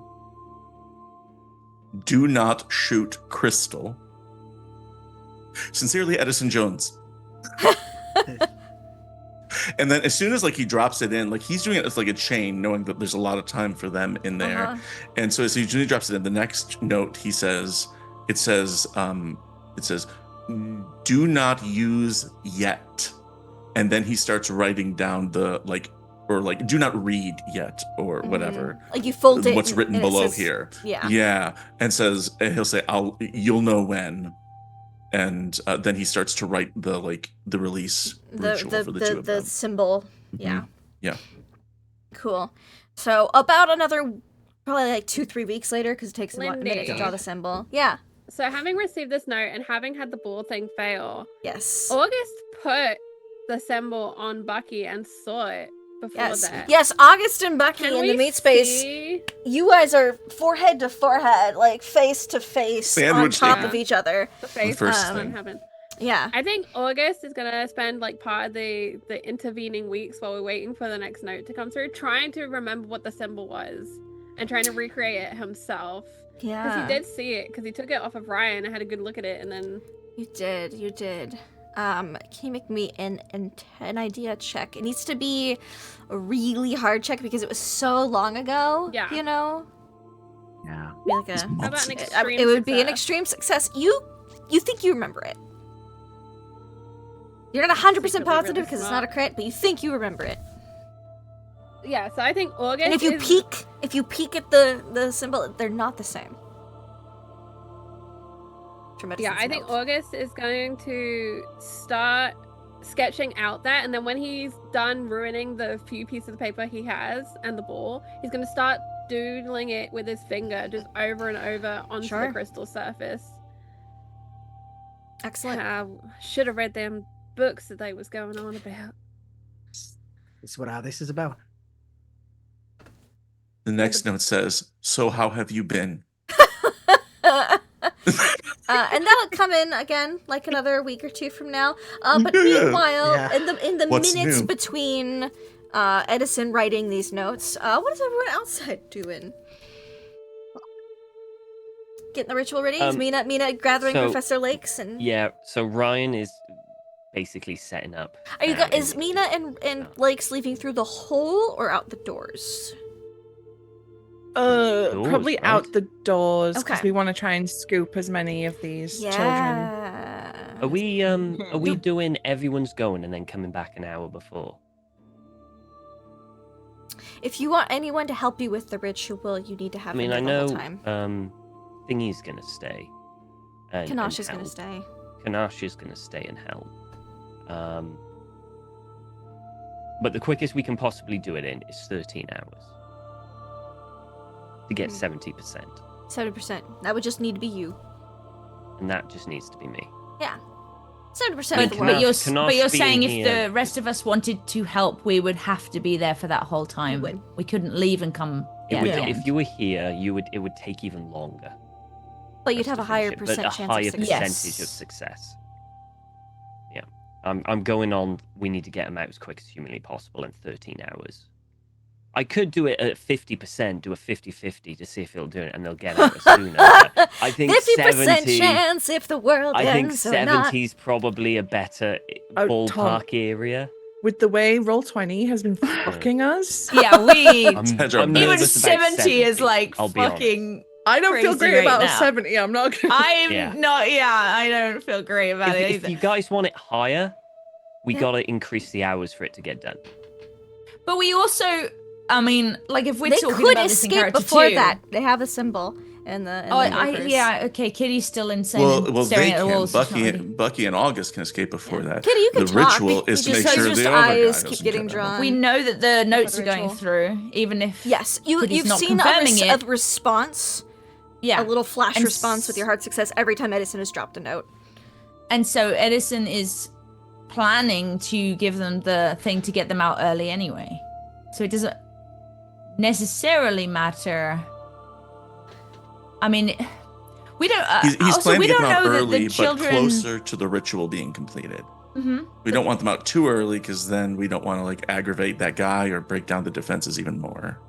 Do not shoot Crystal. Sincerely, Edison Jones. And then as soon as like he drops it in, like he's doing it as like a chain, knowing that there's a lot of time for them in there. Uh-huh. And so as he drops it in, the next note he says, it says, do not use yet. And then he starts writing down the do not read yet or whatever. Like you fold it. What's and- written and it below says- here. Yeah. Yeah. And he'll say, you'll know when. And then he starts to write the release ritual for the two of the them. symbol. Yeah. Yeah. Cool. So about another probably like 2-3 weeks later, because it takes a minute to Lindy. draw the symbol. Yeah. So having received this note and having had the ball thing fail, Yes. August put the symbol on Bucky and saw it before Yes. that. Yes. August and Bucky Can in we the meat space. see- You guys are forehead to forehead, like face to face, Sandwiched on top in. of each other. The face first doesn't thing. happen. Yeah. I think August is gonna spend like part of the intervening weeks while we're waiting for the next note to come through, trying to remember what the symbol was and trying to recreate it himself. Because Yeah. he did see it, because he took it off of Ryan and had a good look at it, and then You did. You did. Can you make me an idea check? It needs to be a really hard check because it was so long ago. Yeah. You know. Yeah. Be like It's a. how about an months. extreme It would be an success? extreme success. You think you remember it. You're not 100% Secretly positive really because it's not a smart. crit, but you think you remember it. Yeah, so I think August And if you peek at the symbol, they're not the same. From Yeah, Edison's I think note. August is going to start sketching out that, and then when he's done ruining the few pieces of paper he has and the ball, he's going to start doodling it with his finger just over and over onto Sure. the crystal surface. Excellent. I should have read them books that they was going on about. That's what all this is about. The next note says, so how have you been? And that'll come in again like another week or two from now. But Yeah. meanwhile, Yeah. in the What's minutes new? between Edison writing these notes, what is everyone outside doing? Getting the ritual ready? Is Mina gathering so- Professor Lakes and Yeah, so Ryan is basically setting up. are you? now Is in- Mina and Lakes leaving through the hole or out the doors? Probably right? out the doors because Okay. we want to try and scoop as many of these children. Yeah. Are we doing everyone's going and then coming back an hour before? If you want anyone to help you with the ritual, you need to have I mean, I them there the know whole time. Thingy's gonna stay. And Kanash is help. gonna stay. Kanash is gonna stay and help. But the quickest we can possibly do it in is 13 hours to get 70%, 70%. That would just need to be you. and that just needs to be me. Yeah. 70% of the But world. you're saying if here- the rest of us wanted to help, we would have to be there for that whole time. would. We couldn't leave and come. It at would, the end. if you were here, it would take even longer. But you'd for us have a to higher finish it, percent but a chance higher of success. percentage of success. Yeah, I'm going on. We need to get them out as quick as humanly possible in 13 hours. I could do it at 50%, do a 50-50 to see if it'll do it, and they'll get out sooner. But I think 50% 70. chance if the world I think ends or not. 70 is probably a better Oh, ballpark Tom. area. With the way Roll20 has been fucking us, Yeah, we. I'm Even nervous about 70 is like I'll be honest. fucking. I don't feel Crazy great right about a now. 70. I'm not gonna. I'm Yeah. not. Yeah, I don't feel great about it If either. you guys want it higher, we Yeah. gotta increase the hours for it to get done. But we also, I mean, like if we're They talking could about this in escape character before too. that. They have a symbol in the. Oh, the markers. yeah. Okay, Kitty's still insane. Well, and they staring at the can. walls. She's not ready. Bucky and August can escape before that. Kitty, you can the talk, ritual but is you to make just- sure your the other guy eyes keep doesn't getting get out. drawn. We know that the notes the are going ritual. through, even if Yes, Kitty's you've not seen a, confirming it. a response, yeah. a little flash And response with your heart success every time Edison has dropped a note. And so Edison is planning to give them the thing to get them out early anyway. So it doesn't necessarily matter. I mean, we don't. He's also, planning we to get don't them out know early, that the children. but closer to the ritual being completed. Mhm. We don't want them out too early because then we don't want to like aggravate that guy or break down the defenses even more.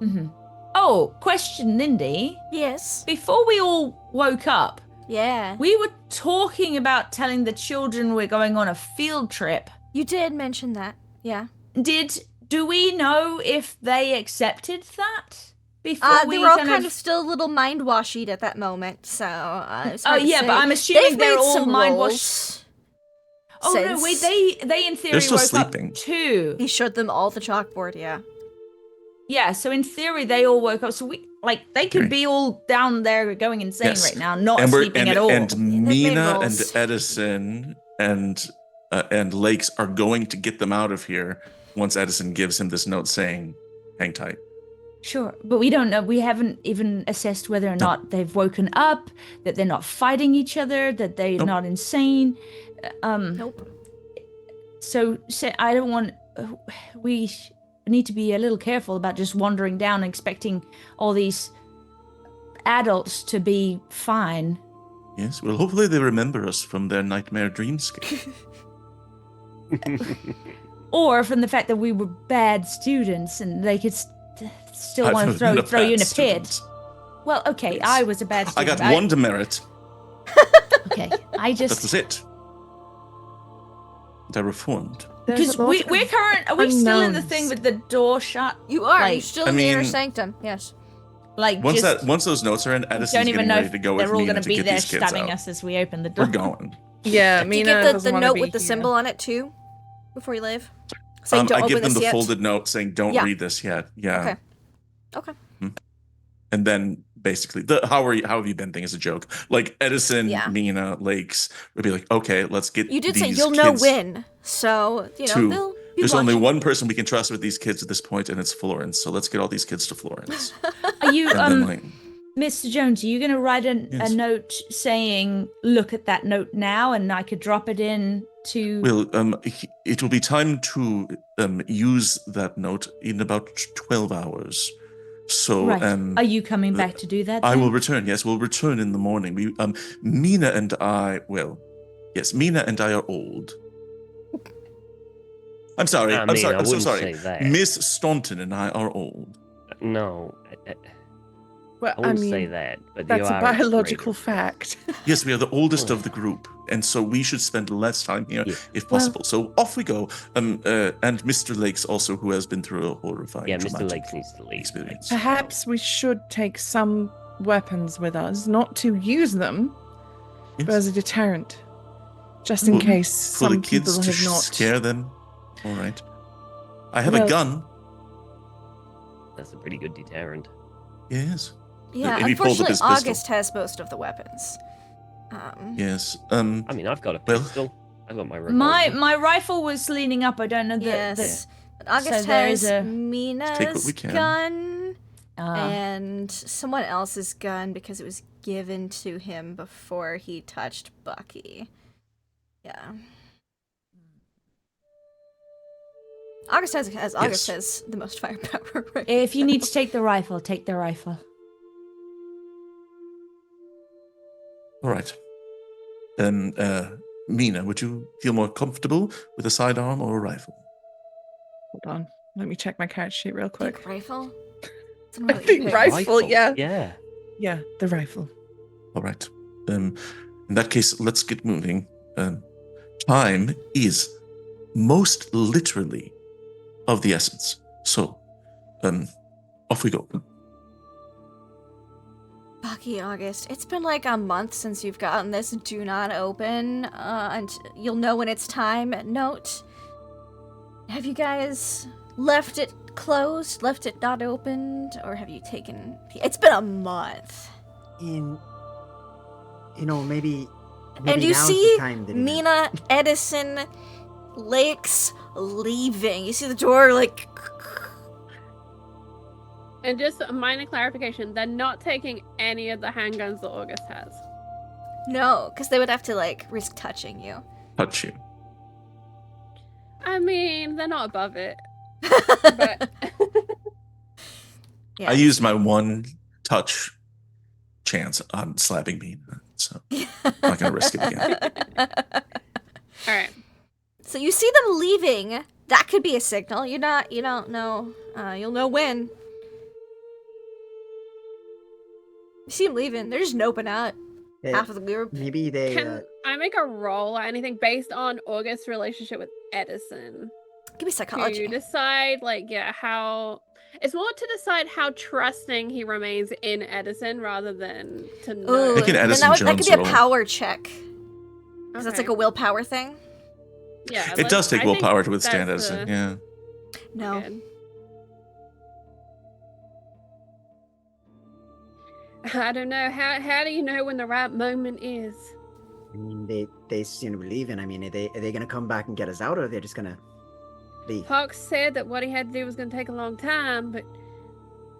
Mhm. Oh, question, Lindy. Yes. Before we all woke up, Yeah. we were talking about telling the children we're going on a field trip. You did mention that. Yeah. Do we know if they accepted that? Before They we were all kind of still a little mind-washied at that moment, so. It's Oh hard to yeah, say. but I'm assuming They've they're made all some mind rolls washed. Oh no, wait, since they in theory still woke sleeping. up too. He showed them all the chalkboard. Yeah. Yeah, so in theory they all woke up. So we they could Okay. be all down there going insane Yes. right now, not and we're sleeping at all. and made Mina and rolls. Edison and Lakes are going to get them out of here once Edison gives him this note saying, "Hang tight." Sure, but we don't know. We haven't even assessed whether or not they've woken up, that they're not fighting each other, that they're Nope. not insane. Nope. So I don't want. We need to be a little careful about just wandering down and expecting all these adults to be fine. Yes. Well, hopefully they remember us from their nightmare dreamscape. Or from the fact that we were bad students and they could still I've want to never been a throw you in a bad pit. student. Well, okay, Yes. I was a bad I student. got one demerit. Okay, I That just was it. And I reformed. because we're current. Are we still in the thing with the door shut? You are. You're Like- still I in the inner mean- sanctum. Yes. Like Once just once those notes are in, Edison's don't getting even know ready if to go with they're all Mina going to be get there these kids stabbing out. us as we open the door. We're going. Yeah, Do you Mina get the doesn't wanna note be with the here. symbol on it too, before you leave? Saying don't I open give them this the yet. folded note saying, "Don't Yeah. read this yet." Yeah. Okay. Okay. And then basically the how have you been thing is a joke. Like Edison, Yeah. Mina, Lakes would be like, "Okay, let's get You did these say you'll kids know when, so you know to- they'll be There's only watching. one person we can trust with these kids at this point, and it's Florence. So let's get all these kids to Florence. Are you, And then, like, Mr. Jones? Are you going to write a Yes. note saying, "Look at that note now," and I could drop it in to? well, it will be time to use that note in about 12 hours. So, Right. Are you coming back to do that? I then? will return. Yes, we'll return in the morning. We, Mina and I, Mina and I are old. I'm sorry. I I'm mean, sorry. I I'm so wouldn't sorry. say that. Miss Staunton and I are old. No, Well, I wouldn't say that. But That's you a are biological greater. fact. Yes, we are the oldest of the group, and so we should spend less time here Yeah. if possible. So off we go. And Mr. Lakes also, who has been through a horrifying, Yeah, Mr. traumatic Lakes needs to leave. experience. Perhaps we should take some weapons with us, not to use them, Yes. but as a deterrent, just in For- case For the some kids people to have not. scare them. All right. I have Well- a gun. That's a pretty good deterrent. Yes. Yeah, And he pulled up unfortunately, his pistol. August has most of the weapons. Yes. I mean, I've got a Well- pistol. I've got my revolver. my rifle was leaning up. I don't know that. Yes. But August So there has is a- Take what Mina's we can. gun Ah. and someone else's gun because it was given to him before he touched Bucky. Yeah. August has the most firepower, right? If you need to take the rifle, take the rifle. All right. Then, Mina, would you feel more comfortable with a sidearm or a rifle? Hold on. Let me check my card sheet real quick. Think rifle? It's I one that you think pick. rifle, yeah. Yeah. Yeah, the rifle. All right. In that case, let's get moving. Time is most literally of the essence. So, off we go. Bucky, August. It's been like a month since you've gotten this do not open, and you'll know when it's time note. Have you guys left it closed, left it not opened, or have you taken... It's been a month. Maybe And you now's see the time that Mina, Edison, Lakes leaving. You see the door, like... And just a minor clarification, they're not taking any of the handguns that August has. No, because they would have to, like, risk touching you. Touch you. I mean, they're not above it. But Yeah. I used my one touch chance on slapping Mina, so I'm not going to risk it again. all right. So you see them leaving. That could be a signal. You don't know. You'll know when. You see them leaving. They're just noping out. Half of the group. Maybe they. Can I make a roll or anything based on August's relationship with Edison? Give me psychology. To decide, how... It's more to decide how trusting he remains in Edison rather than to know. Ooh, Make an then Edison that could Jones be a roll. power check. Because that's Okay. like a willpower thing. Yeah, It does take I think willpower to withstand that's Edison, yeah. No. good. I don't know. How do you know when the right moment is? I mean, they seem to be leaving. I mean, are they gonna come back and get us out, or are they just gonna leave? Hawk said that what he had to do was going to take a long time, but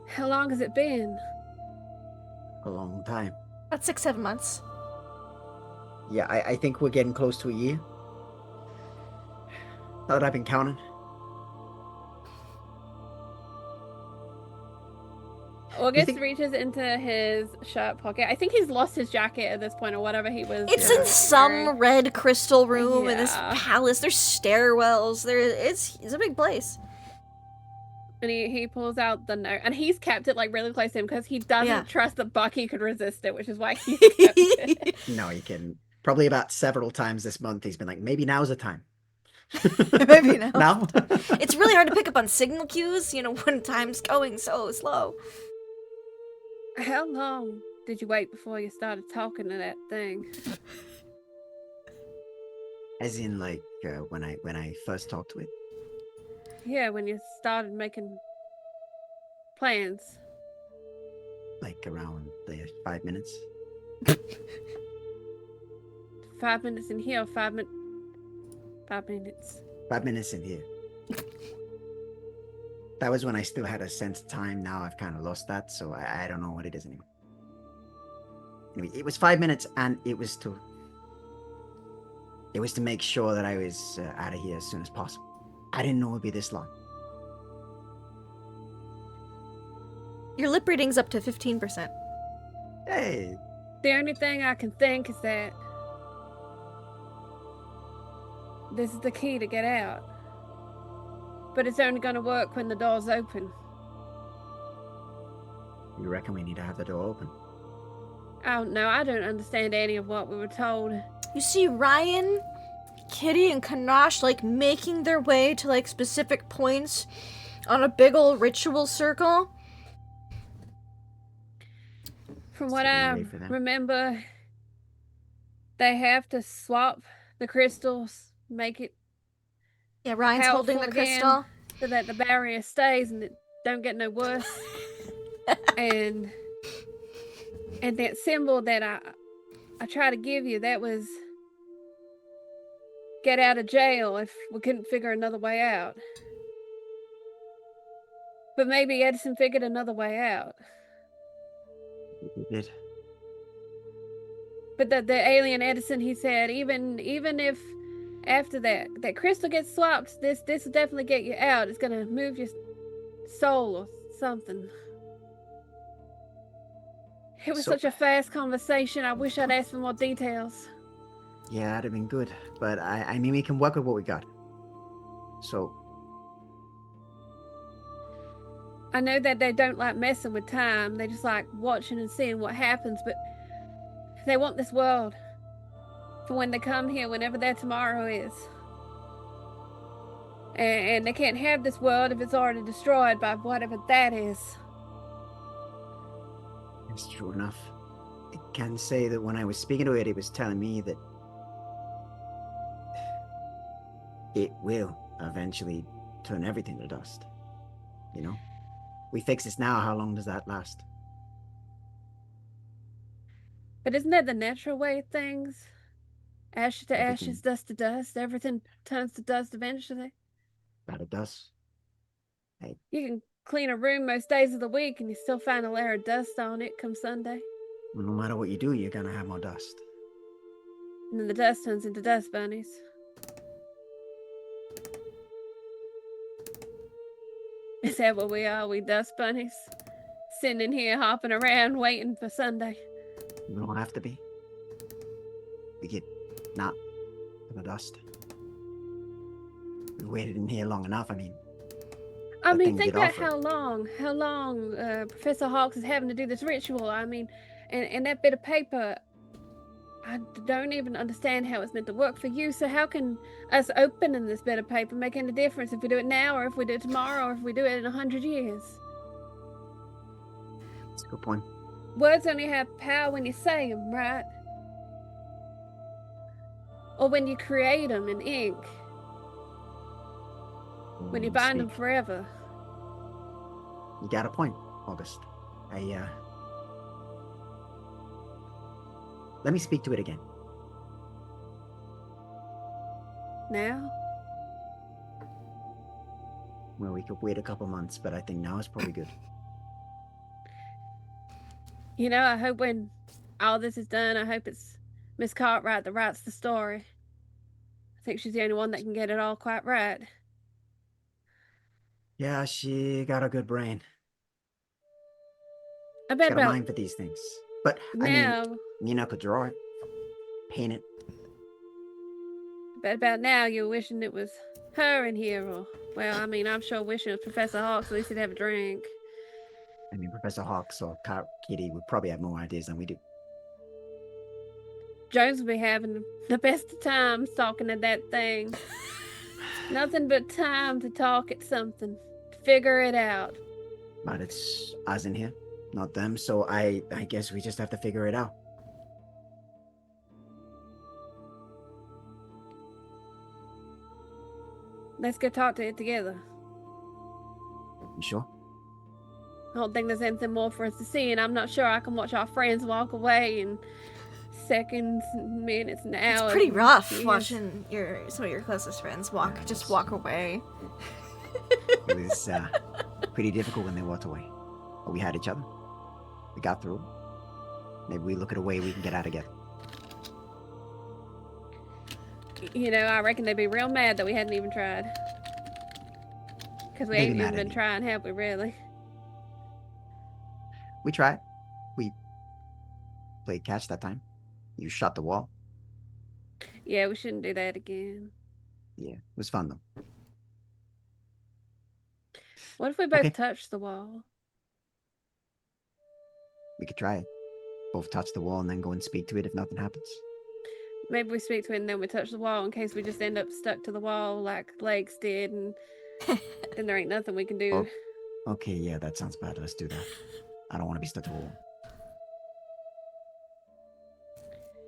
how long has it been? A long time. About 6-7 months. Yeah, I think we're getting close to a year. Now that I've been counting. August think- reaches into his shirt pocket. I think he's lost his jacket at this point, or whatever he was. It's Yeah. in some red crystal room in this Yeah. palace. There's stairwells. It's a big place. And he pulls out the note, and he's kept it like really close to him because he doesn't Yeah. trust that Bucky could resist it, which is why he kept it. No, you can. Probably about several times this month, he's been like, maybe now's the time. Maybe now. Now? It's really hard to pick up on signal cues, when time's going so slow. How long did you wait before you started talking to that thing? As in, like, when I first talked to it. Yeah, when you started making plans. Like around the 5 minutes. 5 minutes in here, 5 minutes. 5 minutes. 5 minutes in here. That was when I still had a sense of time. Now I've kind of lost that, so I don't know what it is anymore. Anyway, it was 5 minutes, and it was to make sure that I was out of here as soon as possible. I didn't know it would be this long. Your lip reading's up to 15%. Hey, The only thing I can think is that this is the key to get out. But it's only going to work when the door's open. you reckon we need to have the door open? I don't know. I don't understand any of what we were told. You see Ryan, Kitty, and Kanash, making their way to, specific points on a big ol' ritual circle. From what Sitting I ready for them. remember, they have to swap the crystals, make it Yeah, Ryan's holding the Powerful again. crystal. so that the barrier stays and it don't get no worse. and that symbol that I try to give you, that was get out of jail if we couldn't figure another way out. But maybe Edison figured another way out. We did. But the alien Edison, he said, even if after that crystal gets swapped, this will definitely get you out. It's gonna move your soul or something. It was So- such a fast conversation. I wish I'd asked for more details. Yeah, that'd have been good. But I mean, we can work with what we got. So, I know that they don't like messing with time. They just like watching and seeing what happens, but they want this world for when they come here, whenever their tomorrow is. And they can't have this world if it's already destroyed by whatever that is. it's true enough. I can say that when I was speaking to it was telling me that it will eventually turn everything to dust. You know? We fix this now, how long does that last? But isn't that the natural way of things? Ashes to Everything- ashes, dust to dust. Everything turns to dust eventually. That it does. You can clean a room most days of the week and you still find a layer of dust on it come Sunday. No matter what you do, you're gonna have more dust. And then the dust turns into dust bunnies. Is that what we are? We dust bunnies? Sitting in here hopping around waiting for Sunday. We don't have to be. We get not for the dust. We waited in here long enough, I mean. I That mean, thing think get about offered. how long Professor Hawks is having to do this ritual. I mean, and that bit of paper, I don't even understand how it's meant to work for you. So how can us opening this bit of paper make any difference if we do it now, or if we do it tomorrow, or if we do it in 100 years? That's a good point. Words only have power when you say them, right? Or when you create them in ink, when you bind them speak. forever. You got a point, August. Let me speak to it again. Now? Well, we could wait a couple months, but I think now is probably good. You know, I hope when all this is done, I hope it's Miss Cartwright that writes the story. I think she's the only one that can get it all quite right. Yeah, she got a good brain. I She bet got a about mind for these things. But, I now, mean, Nina could draw it, paint it. bet about now you're wishing it was her in here, or, well, I mean, I'm sure wishing it was Professor Hawks, at least he'd have a drink. I mean, Professor Hawks or Kitty would probably have more ideas than we do. Jones will be having the best of times talking to that thing. Nothing but time to talk at something, to figure it out. But it's us in here, not them, so I guess we just have to figure it out. Let's go talk to it together. You sure? I don't think there's anything more for us to see, and I'm not sure I can watch our friends walk away in seconds, minutes, and hours. It's pretty and rough years. watching some of your closest friends just walk away. It was pretty difficult when they walked away. But we had each other. We got through it. Maybe we look at a way we can get out together. You know, I reckon they'd be real mad that we hadn't even tried. Because we They'd be ain't mad even at been me. trying, have we, really? We tried. We played catch that time. You shot the wall. Yeah, we shouldn't do that again. Yeah, it was fun though. What if we both Okay. touched the wall? We could try it. Both touch the wall and then go and speak to it if nothing happens. Maybe we speak to it and then we touch the wall in case we just end up stuck to the wall like Legs did, and then there ain't nothing we can do. Oh. Okay, yeah, that sounds bad. Let's do that. I don't want to be stuck to a wall.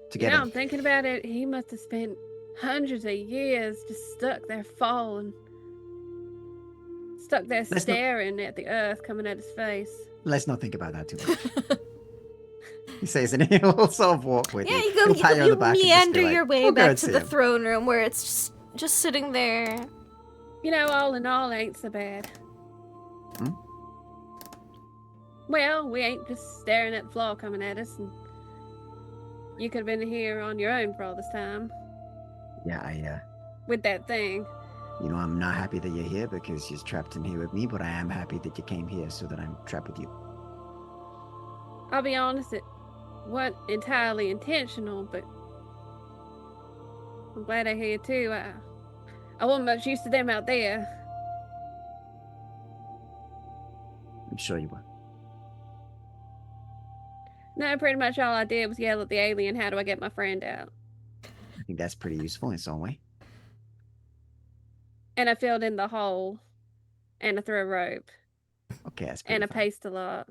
You Together. know, I'm thinking about it. He must have spent hundreds of years just stuck there falling. Stuck there Let's not- staring at the earth coming at his face. Let's not think about that too much. He says, and he'll sort of walk with Yeah, you. you go, He'll pat you on the back and just be meander like, your way "We'll go back and to see the him." throne room where it's just sitting there. You know, all in all, it ain't so bad. Hmm? Well, we ain't just staring at the floor coming at us, and You could have been here on your own for all this time Yeah, with that thing. I'm not happy that you're here because you're trapped in here with me, but I am happy that you came here so that I'm trapped with you. I'll be honest, it wasn't entirely intentional, but I'm glad I'm here too. I wasn't much used to them out there. I'm sure you were. No, pretty much all I did was yell at the alien, "How do I get my friend out?" I think that's pretty useful in its own way. And I filled in the hole, and I threw a rope, Okay, that's pretty and I fine. paced a lot.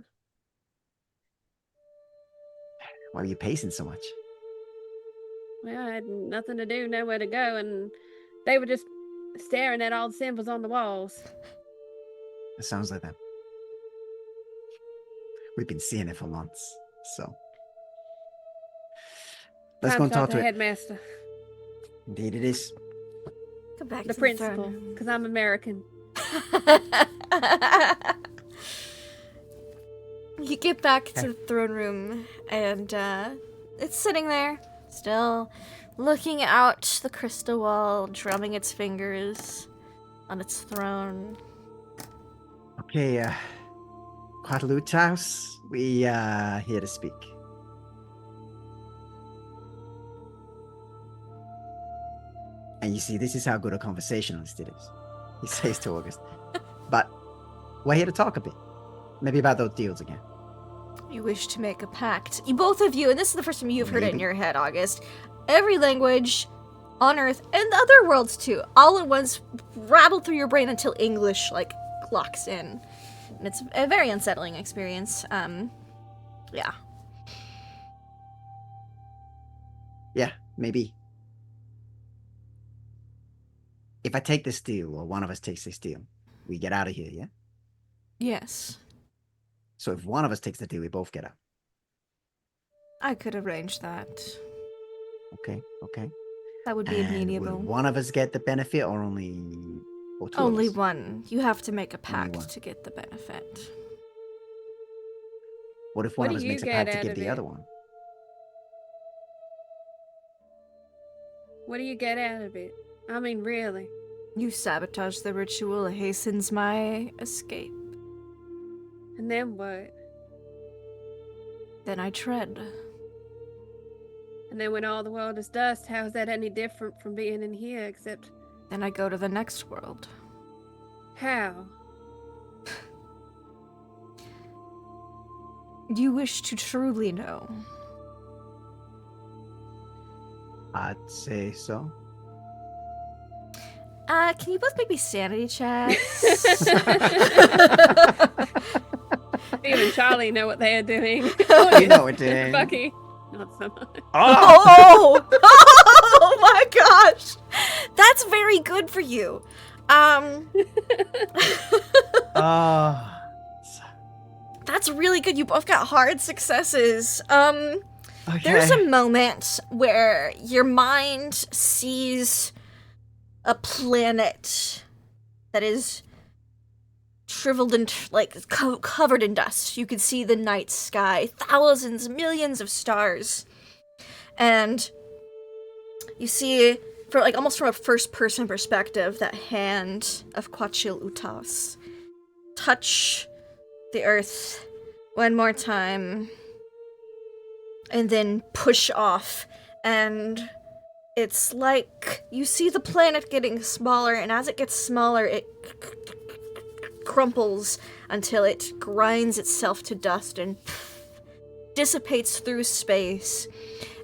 Why are you pacing so much? Well, I had nothing to do, nowhere to go, and they were just staring at all the symbols on the walls. It sounds like that. We've been seeing it for months, so let's Time go and talk the to it. headmaster, Indeed, it is. Go back the to principal, the because I'm American. You get back to the throne room, and it's sitting there, still looking out the crystal wall, drumming its fingers on its throne. Okay, Quataloot House, we here to speak. And you see, this is how good a conversationalist it is, he says to August. But we're here to talk a bit. Maybe about those deals again. You wish to make a pact. You both of you, and this is the first time you've heard it in Maybe. your head, August. Every language on Earth and other worlds too, all at once rattle through your brain until English locks in. And it's a very unsettling experience. Yeah. Yeah, maybe. If I take this deal, or one of us takes this deal, we get out of here, yeah? Yes. So if one of us takes the deal, we both get out. I could arrange that. Okay. That would be And amenable. will one of us get the benefit, or or two Only of us? one. You have to make a Only one. pact to get the benefit. What if What one of do us you makes a get pact to out give of the it? other one? What do you get out of it? I mean, really. You sabotage the ritual, it hastens my escape. And then what? Then I tread. And then when all the world is dust, how is that any different from being in here, except Then I go to the next world. how? You wish to truly know. I'd say so. Can you both make me sanity checks? Even Charlie know what they are doing. You know what, dude. Bucky, not so much. Oh! Oh my gosh! That's very good for you. That's really good. You both got hard successes. Okay. There's a moment where your mind sees a planet that is shriveled and covered in dust. You can see the night sky, thousands, millions of stars, and you see, almost from a first-person perspective, that hand of Quataloot touch the earth one more time, and then push off, and it's like you see the planet getting smaller, and as it gets smaller, it crumples until it grinds itself to dust and dissipates through space.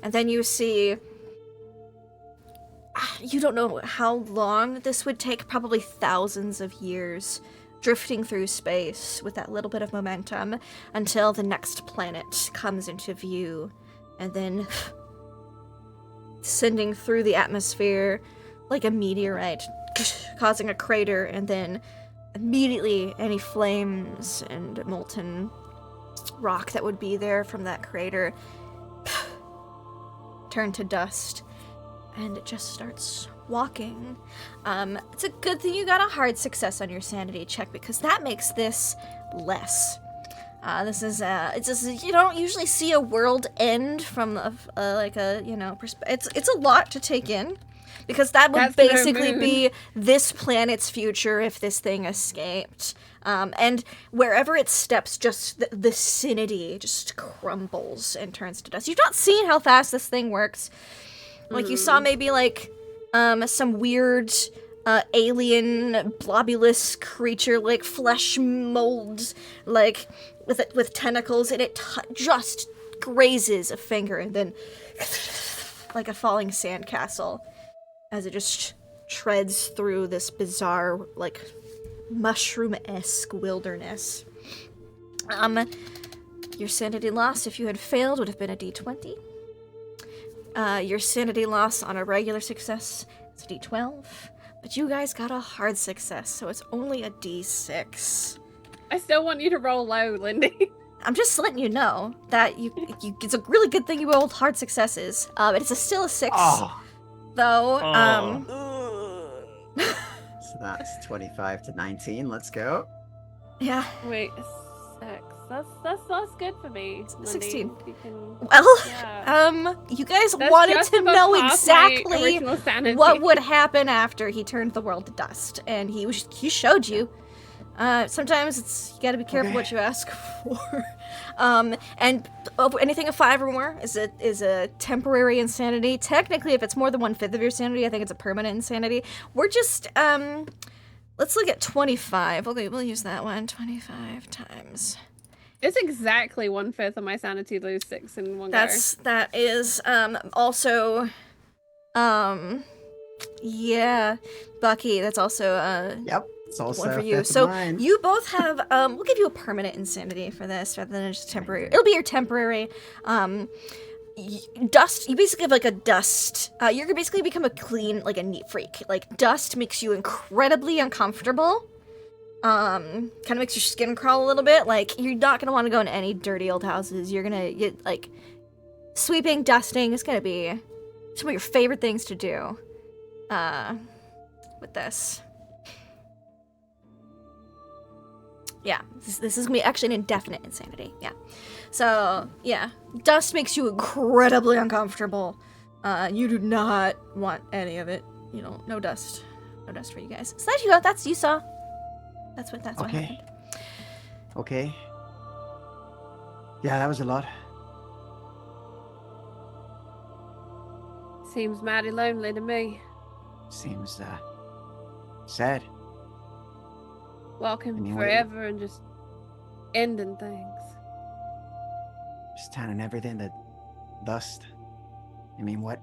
And then you see, you don't know how long this would take, probably thousands of years, drifting through space with that little bit of momentum until the next planet comes into view, and then sending through the atmosphere like a meteorite, causing a crater, and then immediately any flames and molten rock that would be there from that crater turn to dust, and it just starts walking. It's a good thing you got a hard success on your sanity check, because that makes this less. This is it's just you don't usually see a world end from like a it's a lot to take in, because that would That's no basically moon. be this planet's future if this thing escaped. And wherever it steps, just the vicinity just crumbles and turns to dust. You've not seen how fast this thing works. Like, you saw maybe, like, some weird alien blobulous creature, like, flesh mold, like, with tentacles, and it just grazes a finger, and then, like a falling sandcastle, as it just treads through this bizarre, like, mushroom-esque wilderness. Your sanity loss, if you had failed, would have been a d20. Your sanity loss on a regular success is a d12. But you guys got a hard success, so it's only a d6. I still want you to roll low, Lindy. I'm just letting you know that it's a really good thing you rolled hard successes. But it's still a 6, though. So that's 25 to 19. Let's go. Yeah. Wait, 6. That's good for me. Lindy. 16. You can, Well, yeah. you guys That's wanted just to above know half my exactly original sanity. what would happen after he turned the world to dust, and he showed you. Sometimes you gotta be careful what you ask for. And anything of 5 or more is a temporary insanity. Technically, if it's more than 1/5 of your sanity, I think it's a permanent insanity. We're just let's look at 25. Okay, we'll use that one. 25 times. It's exactly 1/5 of my sanity to lose 6 in one go. That is also yeah, Bucky. That's also Yep. It's also one for a you. fifth of So mine. you both have we'll give you a permanent insanity for this rather than just temporary. It'll be your temporary dust. You basically have like a dust. You're gonna basically become a clean, like a neat freak. Like, dust makes you incredibly uncomfortable. Kind of makes your skin crawl a little bit. Like, you're not gonna want to go in any dirty old houses. You're gonna get like sweeping, dusting is gonna be some of your favorite things to do. With this. Yeah, this is gonna be actually an indefinite insanity. Yeah. So, yeah. Dust makes you incredibly uncomfortable. You do not want any of it. You know, no dust. No dust for you guys. So there you go. You saw. That's what happened. Okay. Okay. Yeah, that was a lot. Seems mighty lonely to me. Seems sad. Walking I mean, forever and just ending things. Just turning everything to dust. I mean, what?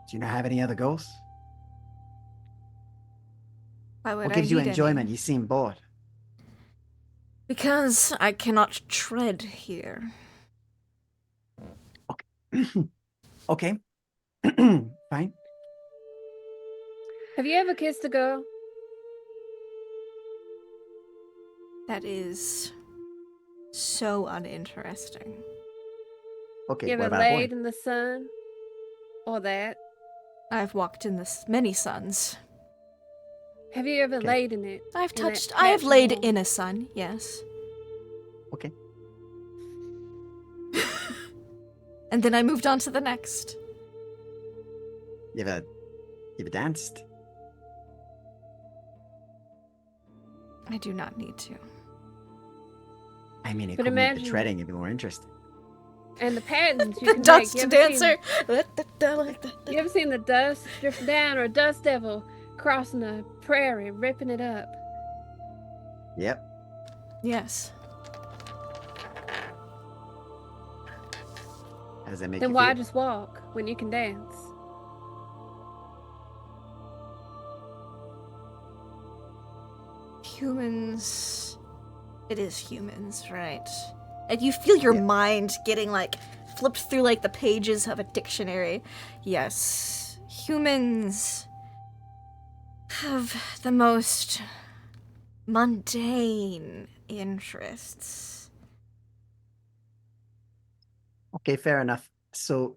Do you not have any other goals? Why would What I gives you need any? enjoyment? You seem bored. Because I cannot tread here. Okay. Fine. Have you ever kissed a girl? That is so uninteresting. Okay, You what ever about a boy? laid in the sun? Or that? I've walked in many suns. Have you ever Okay. laid in it? I have patch laid of in a sun, yes. Okay. And then I moved on to the next. You ever danced? I do not need to. I mean, it But could make the imagine- treading if you're more interested. And the patterns you The can dust make. dancer. You ever seen the dust drift down or a dust devil crossing a prairie, ripping it up? Yep. Yes. How does that make Then you why feel? just walk when you can dance? Humans. It is humans, right? And you feel your mind getting like flipped through like the pages of a dictionary. Yes. Humans have the most mundane interests. Okay, fair enough. So,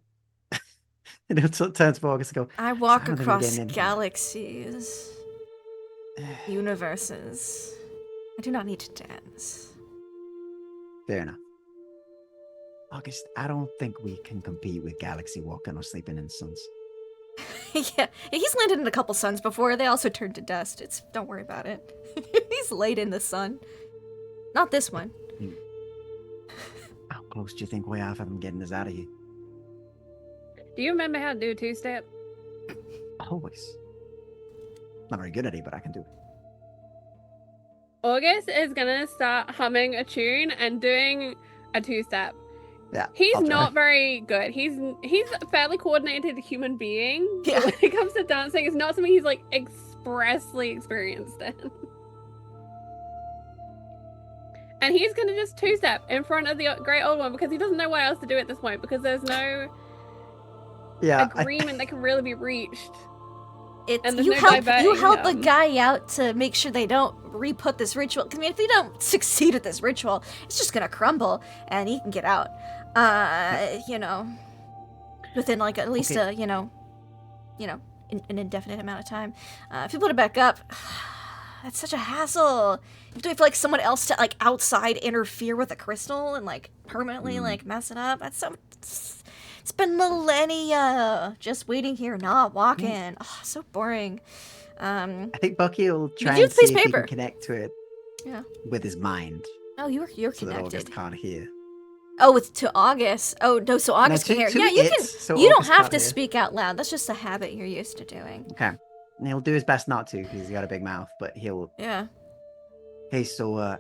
it turns to August and go, I walk I don't think we're across getting into that. galaxies, universes. I do not need to dance. Fair enough. August, I don't think we can compete with Galaxy walking or sleeping in suns. Yeah, he's landed in a couple suns before. They also turned to dust. Don't worry about it. He's laid in the sun. Not this one. How close do you think we are from getting us out of here? Do you remember how to do a two-step? Always. Not very good at it, but I can do it. August is gonna start humming a tune and doing a two-step. Yeah. He's I'll try. not very good. He's a fairly coordinated human being. Yeah. But when it comes to dancing, it's not something he's like expressly experienced in. And he's gonna just two-step in front of the great old one because he doesn't know what else to do at this point because there's no agreement that can really be reached. And there's You no help diverting the him. guy out to make sure they don't re-put this ritual. 'Cause, I mean, if they don't succeed at this ritual, it's just gonna crumble, and he can get out. Within like at least Okay. an indefinite amount of time. If you put it back up, that's such a hassle. You have to wait for like someone else to like outside interfere with the crystal and like permanently like mess it up. It's been millennia just waiting here, not walking. Oh, so boring. I think Bucky will try do and the see piece if of he paper. can connect to it with his mind. Oh, you're So that connected. August can't hear. Oh, it's to August. Oh no, so August to- can hear. to Yeah, you it, can. so You don't August have can't to hear. speak out loud. That's just a habit you're used to doing. Okay. And he'll do his best not to because he's got a big mouth, but he'll... Yeah. Hey, so,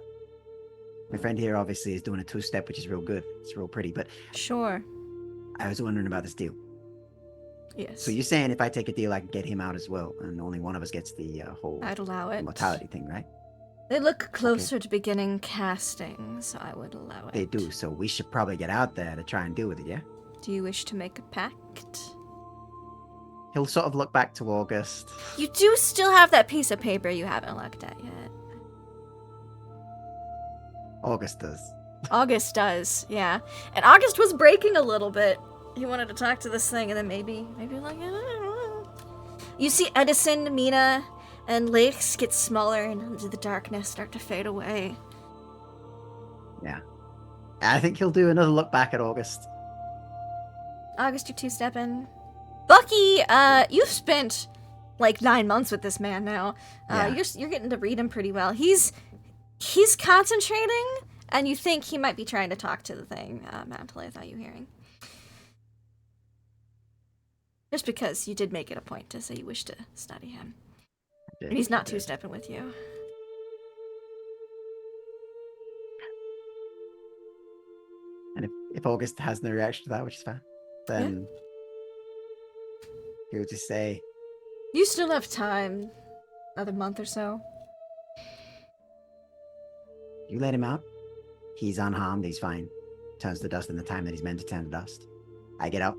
my friend here obviously is doing a two-step, which is real good. It's real pretty, but Sure. I was wondering about this deal. Yes. So you're saying if I take a deal, I can get him out as well, and only one of us gets the whole I'd allow it. mortality thing, right? They look closer to beginning casting, so I would allow it. They do, so we should probably get out there to try and deal with it, yeah? Do you wish to make a pact? He'll sort of look back to August. You do still have that piece of paper you haven't looked at yet. August does. August does, yeah. And August was breaking a little bit. He wanted to talk to this thing, and then maybe like, I don't know. You see Edison, Mina, and Lakes get smaller and into the darkness start to fade away. Yeah. I think he'll do another look back at August. August, you're two-stepping. Bucky, you've spent like 9 months with this man now. Yeah. You're getting to read him pretty well. He's concentrating, and you think he might be trying to talk to the thing, Mantle, without you hearing. Just because you did make it a point to say you wish to study him. And he's not two-stepping with you. And if August has no reaction to that, which is fine, then he'll just say, You still have time. Another month or so. you let him out. He's unharmed, he's fine. Turns to dust in the time that he's meant to turn to dust. I get out.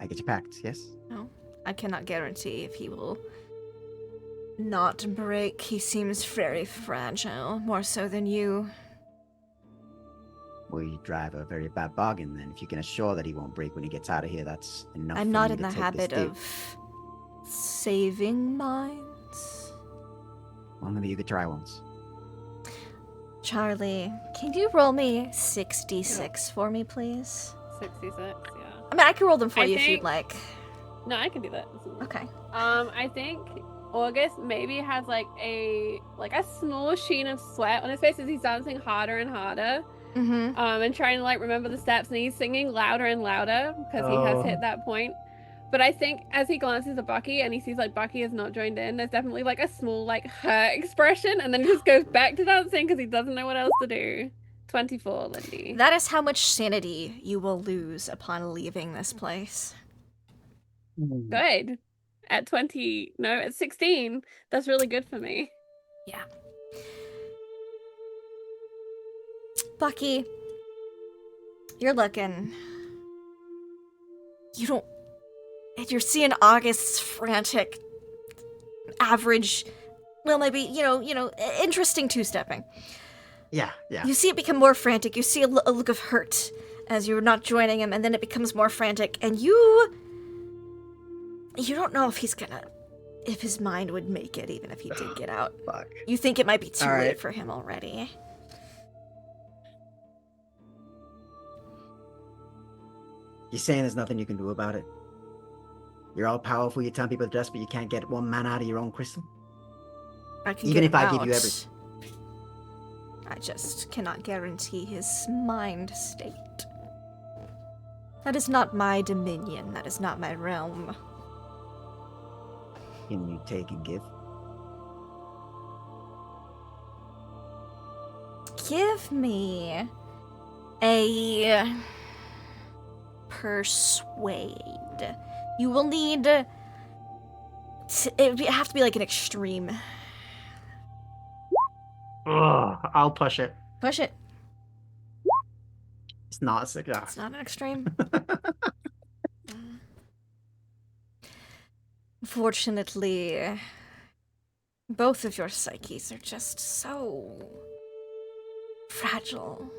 I get your pact, yes? No, I cannot guarantee if he will not break. He seems very fragile, more so than you. Well, you drive a very bad bargain then. If you can assure that he won't break when he gets out of here, that's enough. I'm for not me in to the take this habit deal. of saving minds. Well, maybe you could try once. Charlie, can you roll me 66 for me, please? 66, yeah. I mean, I can roll them for I you if you'd think- like. No, I can do that. Okay. I think August maybe has like a small sheen of sweat on his face as he's dancing harder and harder. Mm-hmm. And trying to like remember the steps, and he's singing louder and louder because he has Oh. hit that point. But I think as he glances at Bucky and he sees like Bucky is not joined in, there's definitely like a small like hurt expression, and then he just goes back to dancing because he doesn't know what else to do. 24, Lindy. That is how much sanity you will lose upon leaving this place. Good. At 20, no, at 16, that's really good for me. Yeah. Bucky, you're looking. You're seeing August's frantic, average, well, maybe, interesting two-stepping. Yeah, yeah. You see it become more frantic. You see a look of hurt as you're not joining him, and then it becomes more frantic, and you don't know if if his mind would make it, even if he did get out. Fuck. You think it might be too All late right. for him already. You're saying there's nothing you can do about it? You're all powerful, you're telling people to dust, but you can't get one man out of your own crystal? I can Even get if I him give you out. everything. I just cannot guarantee his mind state. That is not my dominion. That is not my realm. Can you take and give? Give me a persuade. You will need it would have to be like an extreme. Ugh, I'll push it. Push it. It's not a success. It's not an extreme. Unfortunately, both of your psyches are just so fragile.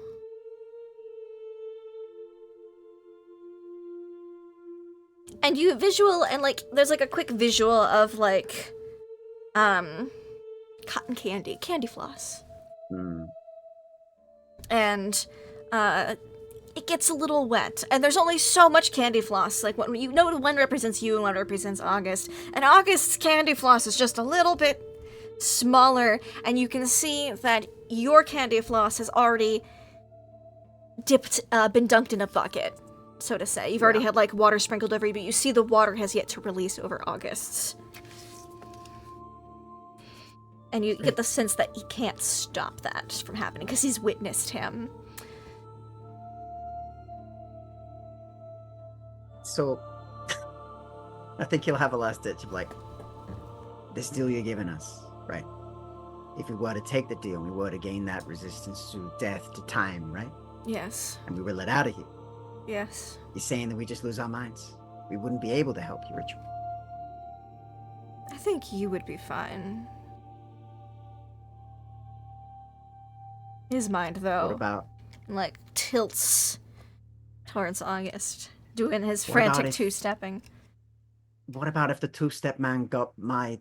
And you visual and like there's like a quick visual of like cotton candy floss. And it gets a little wet, and there's only so much candy floss. Like, when you know, one represents you and one represents August, and August's candy floss is just a little bit smaller, and you can see that your candy floss has already been dunked in a bucket, so to say. You've already had like water sprinkled over you, but you see the water has yet to release over August's. And you get the sense that he can't stop that from happening because he's witnessed him. So, I think he'll have a last ditch of like, this deal you're giving us, right? If we were to take the deal, we were to gain that resistance to death, to time, right? Yes. And we were let out of here. Yes. You're saying that we just lose our minds? We wouldn't be able to help you, Ritual. I think you would be fine. His mind, though, What about? like, tilts towards August, doing his What frantic about if- two-stepping. What about if the two-step man got the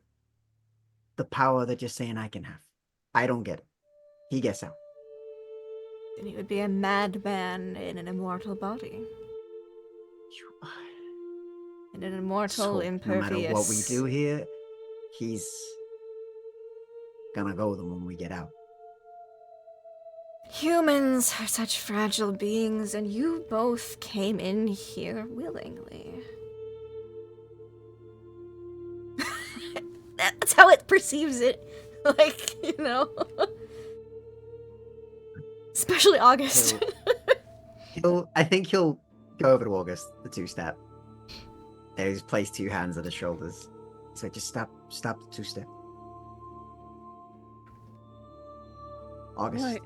power that you're saying I can have? I don't get it. He gets out. Then he would be a madman in an immortal body. In an immortal, So, impervious... no matter what we do here, he's gonna go the when we get out. Humans are such fragile beings, and you both came in here willingly. That's how it perceives it. Like, you know. Especially August. I think he'll go over to August, the two-step. And he's placed two hands on his shoulders. So just stop the two-step. August. What?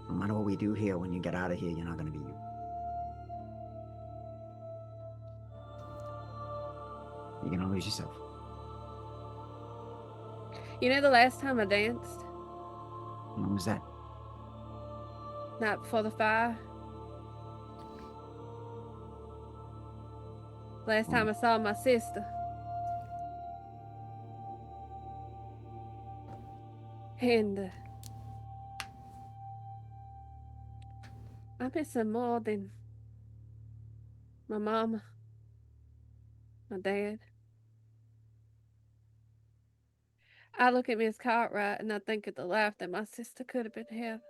No matter what we do here, when you get out of here, you're not gonna be you. You're gonna lose yourself. You know the last time I danced? When was that? Night before the fire? Last time I saw my sister. And I miss her more than my mama, my dad. I look at Miss Cartwright and I think of the life that my sister could have been having.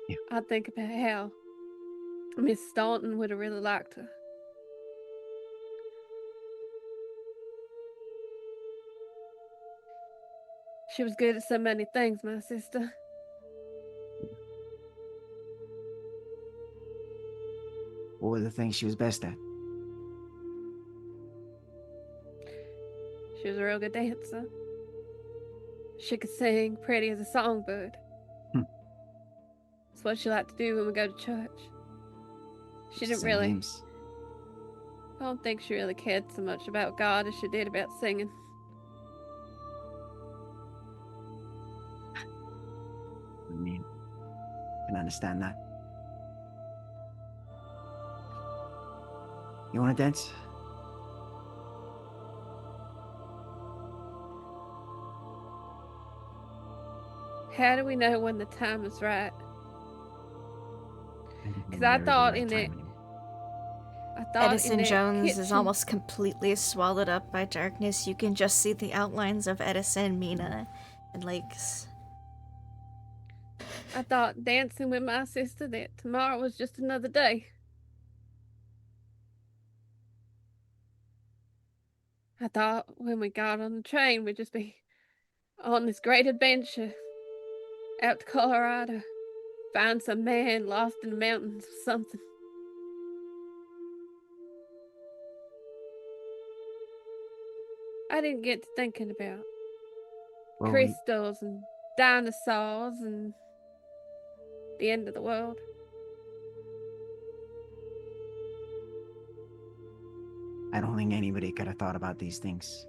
Yeah. I think about how Miss Staunton would have really liked her. She was good at so many things, my sister. What were the things she was best at? She was a real good dancer. She could sing pretty as a songbird. That's what she liked to do when we go to church. She didn't Say really... names. I don't think she really cared so much about God as she did about singing. I mean, I can understand that. You want to dance? How do we know when the time is right? 'Cause I Never the thought right in time it- anymore. I thought in Edison that Jones is kitchen- almost completely swallowed up by darkness. You can just see the outlines of Edison, Mina, and Lakes. I thought dancing with my sister that tomorrow was just another day. I thought when we got on the train we'd just be on this great adventure out to Colorado, find some man lost in the mountains or something. I didn't get to thinking about Well, crystals and dinosaurs and the end of the world. I don't think anybody could have thought about these things.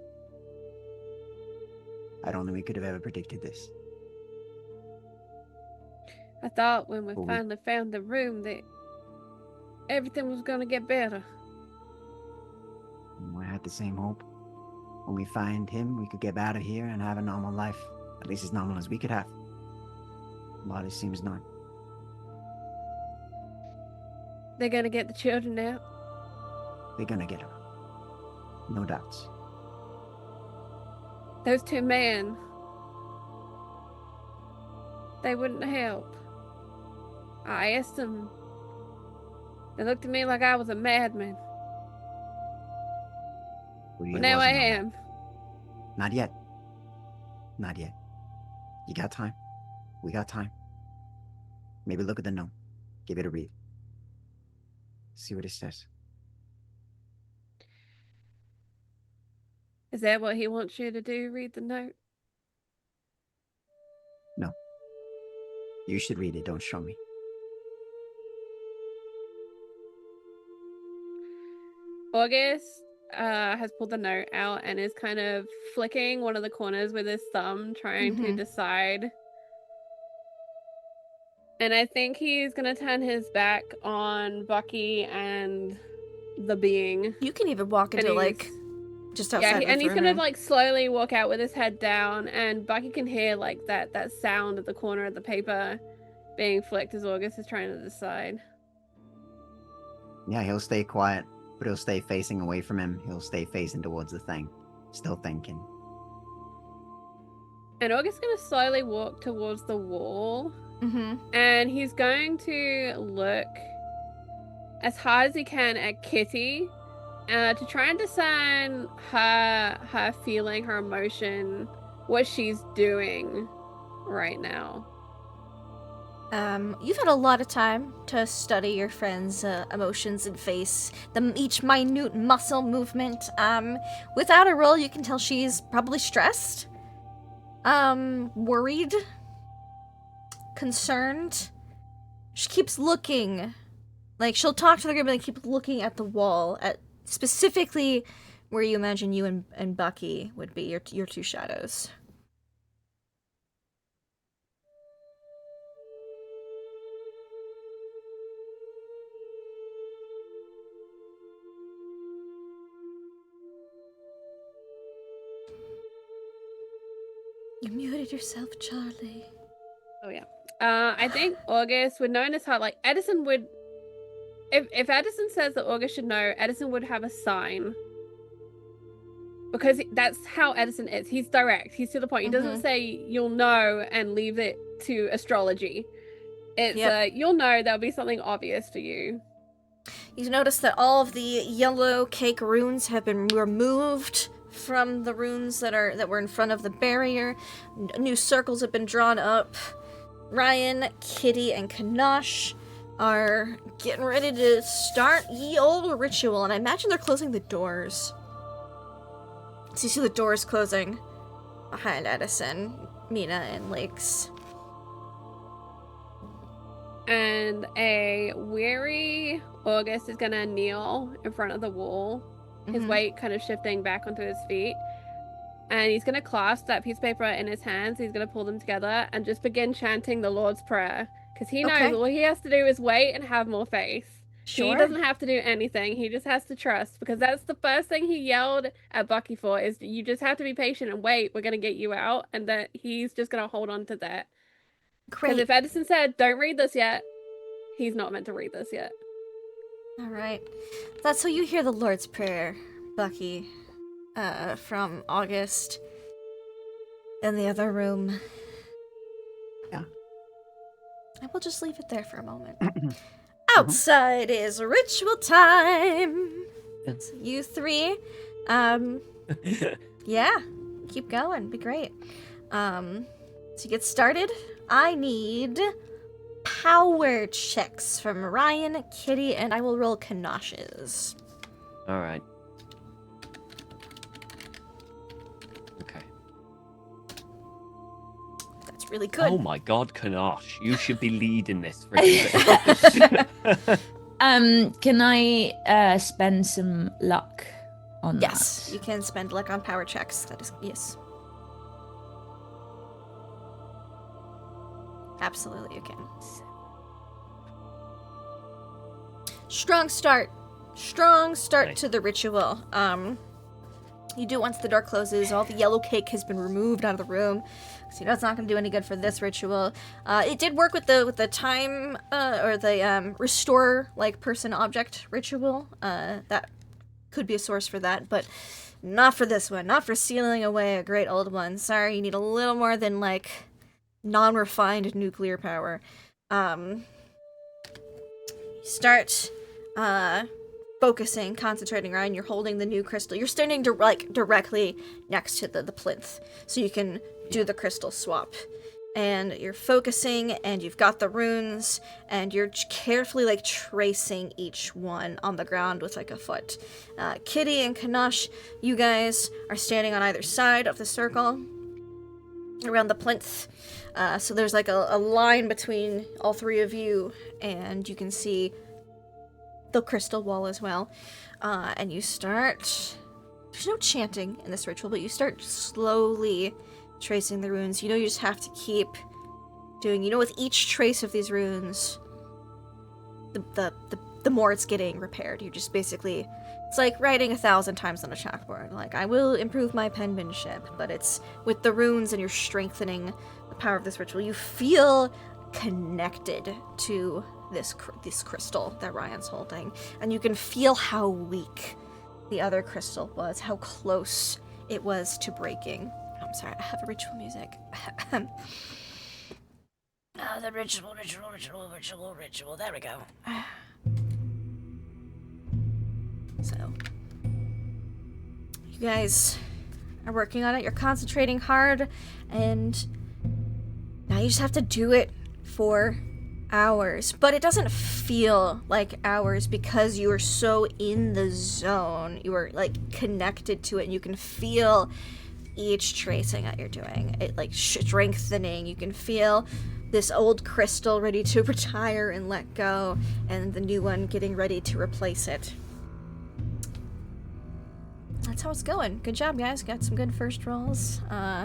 I don't think we could have ever predicted this. I thought when we Well, finally found the room that everything was gonna get better. I had the same hope. When we find him, we could get out of here and have a normal life. At least as normal as we could have. But it seems not. They're gonna get the children out. They're gonna get her. No doubts. Those two men, they wouldn't help. I asked them. They looked at me like I was a madman. Well, But it now I wasn't all am. right. Not yet. Not yet. You got time. We got time. Maybe look at the note. Give it a read. See what it says. Is that what he wants you to do? Read the note? You should read it. Don't show me. August has pulled the note out and is kind of flicking one of the corners with his thumb, trying to Mhm. decide. And I think he's gonna turn his back on Bucky and the being. You can even walk And into like he's- just Yeah, outside. and the he's throne gonna room. like slowly walk out with his head down, and Bucky can hear like that sound at the corner of the paper being flicked as August is trying to decide. Yeah, he'll stay quiet, but he'll stay facing away from him. He'll stay facing towards the thing. Still thinking. And August's gonna slowly walk towards the wall, Mm-hmm. and he's going to look as hard as he can at Kitty to try and discern her feeling, her emotion, what she's doing right now. You've had a lot of time to study your friend's emotions and face each minute muscle movement. Without a roll, you can tell she's probably stressed, worried, concerned. She keeps looking, like she'll talk to the group and keep looking at the wall, at specifically where you imagine you and Bucky would be, your two shadows. You muted yourself, Charlie. Oh yeah. I think August would know in his heart, like Edison would, if Edison says that August should know, Edison would have a sign. Because that's how Edison is. He's direct. He's to the point. He doesn't say you'll know and leave it to astrology. It's you'll know there'll be something obvious for you. You notice that all of the yellow cake runes have been removed from the runes that were in front of the barrier. New circles have been drawn up. Ryan, Kitty, and Kanosh are getting ready to start ye old ritual, and I imagine they're closing the doors. So you see the doors closing behind Edison, Mina, and Lakes. And a weary August is gonna kneel in front of the wall, his weight kind of shifting back onto his feet. And he's gonna clasp that piece of paper in his hands, he's gonna pull them together and just begin chanting the Lord's Prayer. Because he knows all he has to do is wait and have more faith. Sure. He doesn't have to do anything. He just has to trust, because that's the first thing he yelled at Bucky for, is you just have to be patient and wait. We're going to get you out. And that he's just going to hold on to that. Because Great. if Edison said, don't read this yet, He's not meant to read this yet. All right. That's how you hear the Lord's Prayer, Bucky, from August in the other room. Yeah. I will just leave it there for a moment. Outside is ritual time. So you three, yeah, keep going. Be great. To get started, I need power checks from Ryan, Kitty, and I will roll Kanosh's. All right. Okay. That's really good. Oh my God, Kanosh, you should be leading this. Freaking Can I spend some luck on Yes, that? you can spend luck on power checks. That is, yes. Absolutely, you can. Strong start. Strong start Nice. to the ritual. You do it once the door closes. All the yellow cake has been removed out of the room, so you know it's not going to do any good for this ritual. It did work with the time or the restore like person object ritual. That could be a source for that, but not for this one. Not for sealing away a great old one. Sorry, you need a little more than like non-refined nuclear power. Start focusing, concentrating, Ryan. You're holding the new crystal. You're standing directly next to the plinth, so you can do the crystal swap. And you're focusing, and you've got the runes, and you're carefully like tracing each one on the ground with like a foot. Kitty and Kanosh, you guys are standing on either side of the circle around the plinth. So there's like a line between all three of you, and you can see the crystal wall as well. And you start... There's no chanting in this ritual, but you start slowly tracing the runes. You know you just have to keep doing... You know with each trace of these runes, the more it's getting repaired. You just basically... It's like writing 1,000 times on a chalkboard. Like, I will improve my penmanship, but it's with the runes and you're strengthening the power of this ritual. You feel connected to this crystal that Ryan's holding, and you can feel how weak the other crystal was, how close it was to breaking. Oh, I'm sorry, I have a ritual music. The ritual. There we go. So, you guys are working on it, you're concentrating hard, and now you just have to do it for hours. But it doesn't feel like hours because you are so in the zone. You are like connected to it, and you can feel each tracing that you're doing. It like strengthening. You can feel this old crystal ready to retire and let go, and the new one getting ready to replace it. That's how it's going. Good job, guys. Got some good first rolls.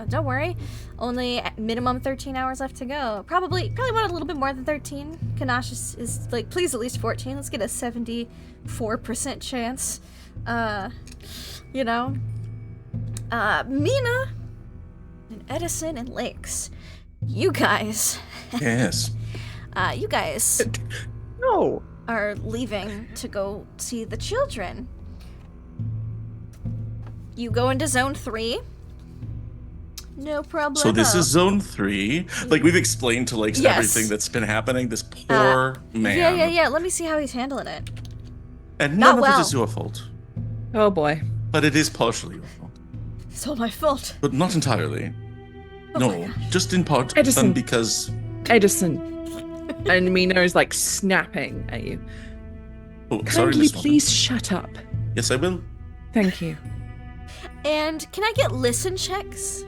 Don't worry. Only minimum 13 hours left to go. Probably want a little bit more than 13. Kanosh is like, please at least 14. Let's get a 74% chance. You know. Mina and Edison and Lakes. You guys. Yes. You guys No. are leaving to go see the children. You go into zone 3. No problem. So this is zone 3. Like we've explained to Lakes Yes. everything that's been happening. This poor man. Yeah. Let me see how he's handling it. And Not none of well. it is your fault. Oh boy. But it is partially your fault. It's all my fault. But not entirely. Oh my No, gosh. just in part. Edison. And because... Edison. And Mina is like snapping at you. Oh, sorry, Kindly Miss Robin. please shut up. Yes, I will. Thank you. And can I get listen checks?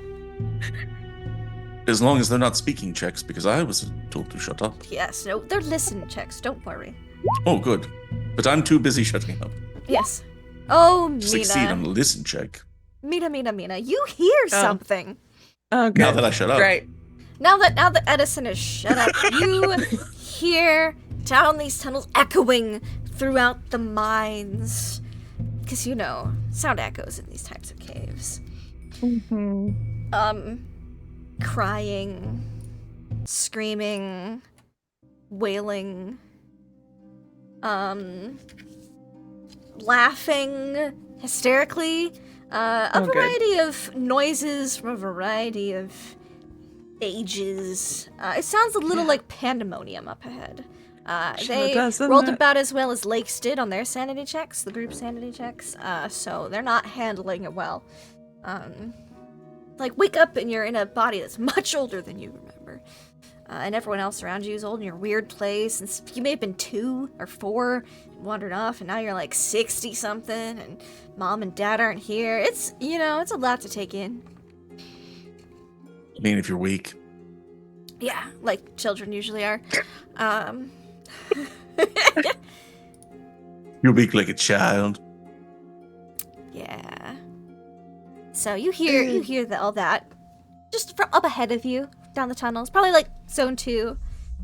As long as they're not speaking checks, because I was told to shut up. Yes, no, they're listen checks. Don't worry. Oh, good. But I'm too busy shutting up. Yes. Oh, To succeed on Mina. a listen check. Mina. You hear something. Oh, good. Now that I shut up. Great. Now that Edison is shut up, you hear down these tunnels echoing throughout the mines. Because, you know, sound echoes in these types of caves. Mm-hmm. Crying, screaming, wailing, laughing hysterically. A variety of noises from a variety of ages. It sounds a little like pandemonium up ahead. They rolled about as well as Lakes did on their sanity checks, the group sanity checks, so they're not handling it well. Like, wake up and you're in a body that's much older than you remember. And everyone else around you is old in your weird place. And you may have been 2 or 4 and wandered off, and now you're like 60-something, and mom and dad aren't here. It's, it's a lot to take in. I mean, if you're weak. Yeah, like children usually are. You're weak like a child. Yeah. So you hear all that just from up ahead of you down the tunnels. Probably like zone 2.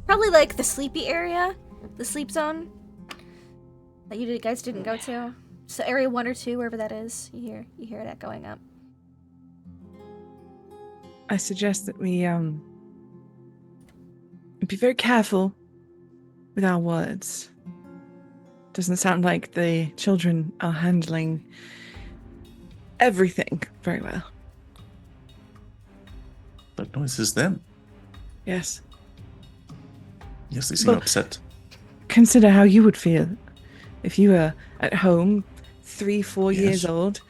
Probably like the sleepy area, the sleep zone that you guys didn't go to. So area 1 or 2, wherever that is. You hear that going up. I suggest that we be very careful with our words. Doesn't sound like the children are handling everything very well. That noise is them. Yes. Yes, they seem upset. Consider how you would feel if you were at home, 3-4 years old,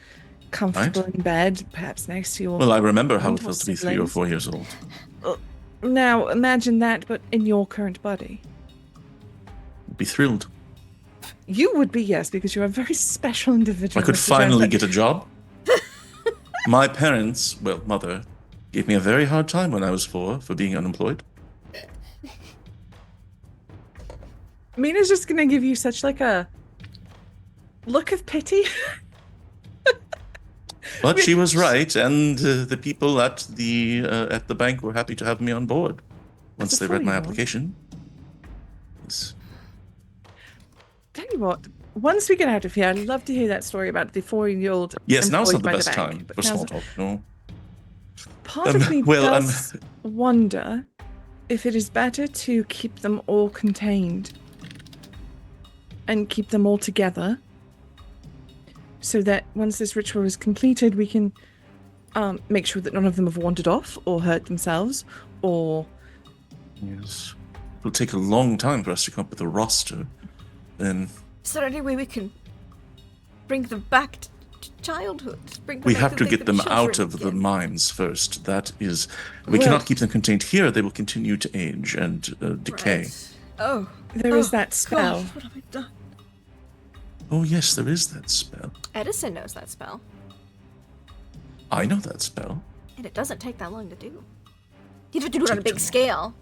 comfortable in bed, perhaps next to your... Well, I remember how it felt to be 3 or 4 years old. Now, imagine that, but in your current body. I'd be thrilled. You would be, yes, because you're a very special individual. I could finally get a job. My parents, well, mother, gave me a very hard time when I was 4 for being unemployed. Mina's just going to give you such like a look of pity. But she was right, and the people at the bank were happy to have me on board once they read my application. Yes. Tell you what, once we get out of here, I'd love to hear that story about the 4-year-old. Yes, now's not the best time for small talk. No. Part of me does wonder if it is better to keep them all contained and keep them all together, so that once this ritual is completed, we can make sure that none of them have wandered off or hurt themselves, or... Yes. It'll take a long time for us to come up with a roster, then... Is there any way we can bring them back to childhood? We have to get them out of the mines first. That is... We cannot keep them contained here. They will continue to age and decay. Right. Oh. There is that spell. God, what have I done? Oh, yes, there is that spell. Edison knows that spell. I know that spell. And it doesn't take that long to do. You have to do it on a big scale.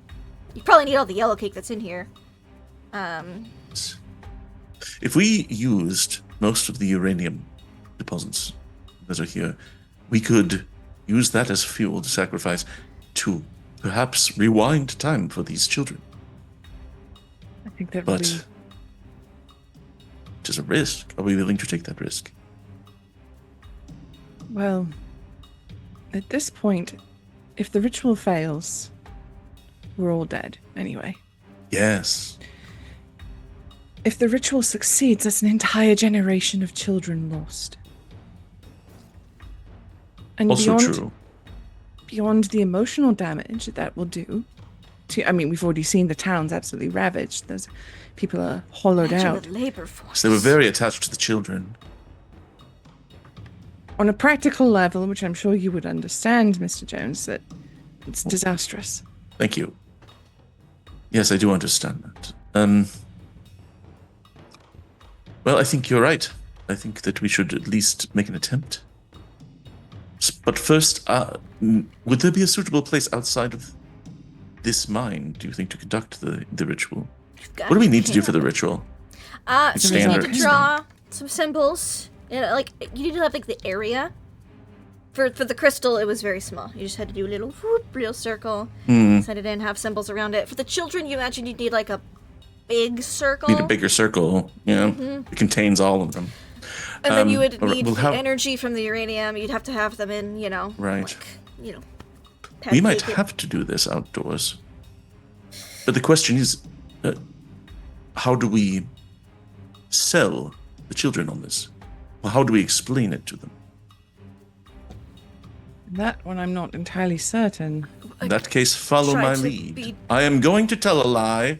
You probably need all the yellow cake that's in here. If we used most of the uranium deposits that are here, we could use that as fuel to sacrifice to perhaps rewind time for these children. I think that would be... It is a risk. Are we willing to take that risk? Well, at this point, if the ritual fails, we're all dead anyway. Yes. If the ritual succeeds, that's an entire generation of children lost. And also true. Beyond the emotional damage that will do, we've already seen the town's absolutely ravaged. Those people are hollowed out. Labor force. So they were very attached to the children. On a practical level, which I'm sure you would understand, Mr. Jones, that it's disastrous. Thank you. Yes, I do understand that. Well, I think you're right. I think that we should at least make an attempt. But first, would there be a suitable place outside of this mine, do you think, to conduct the ritual? What do we need to do for the ritual? So you need to draw some symbols. You need to have the area. For the crystal, it was very small. You just had to do a little real circle, set it in, have symbols around it. For the children, you imagine you'd need a big circle. Need a bigger circle, yeah. It contains all of them. And then you would need the energy from the uranium. You'd have to have them in, Right. We might have to do this outdoors. But the question is, how do we sell the children on this? Well, how do we explain it to them? That one I'm not entirely certain. In that case, follow Try my to lead. be- I am going to tell a lie.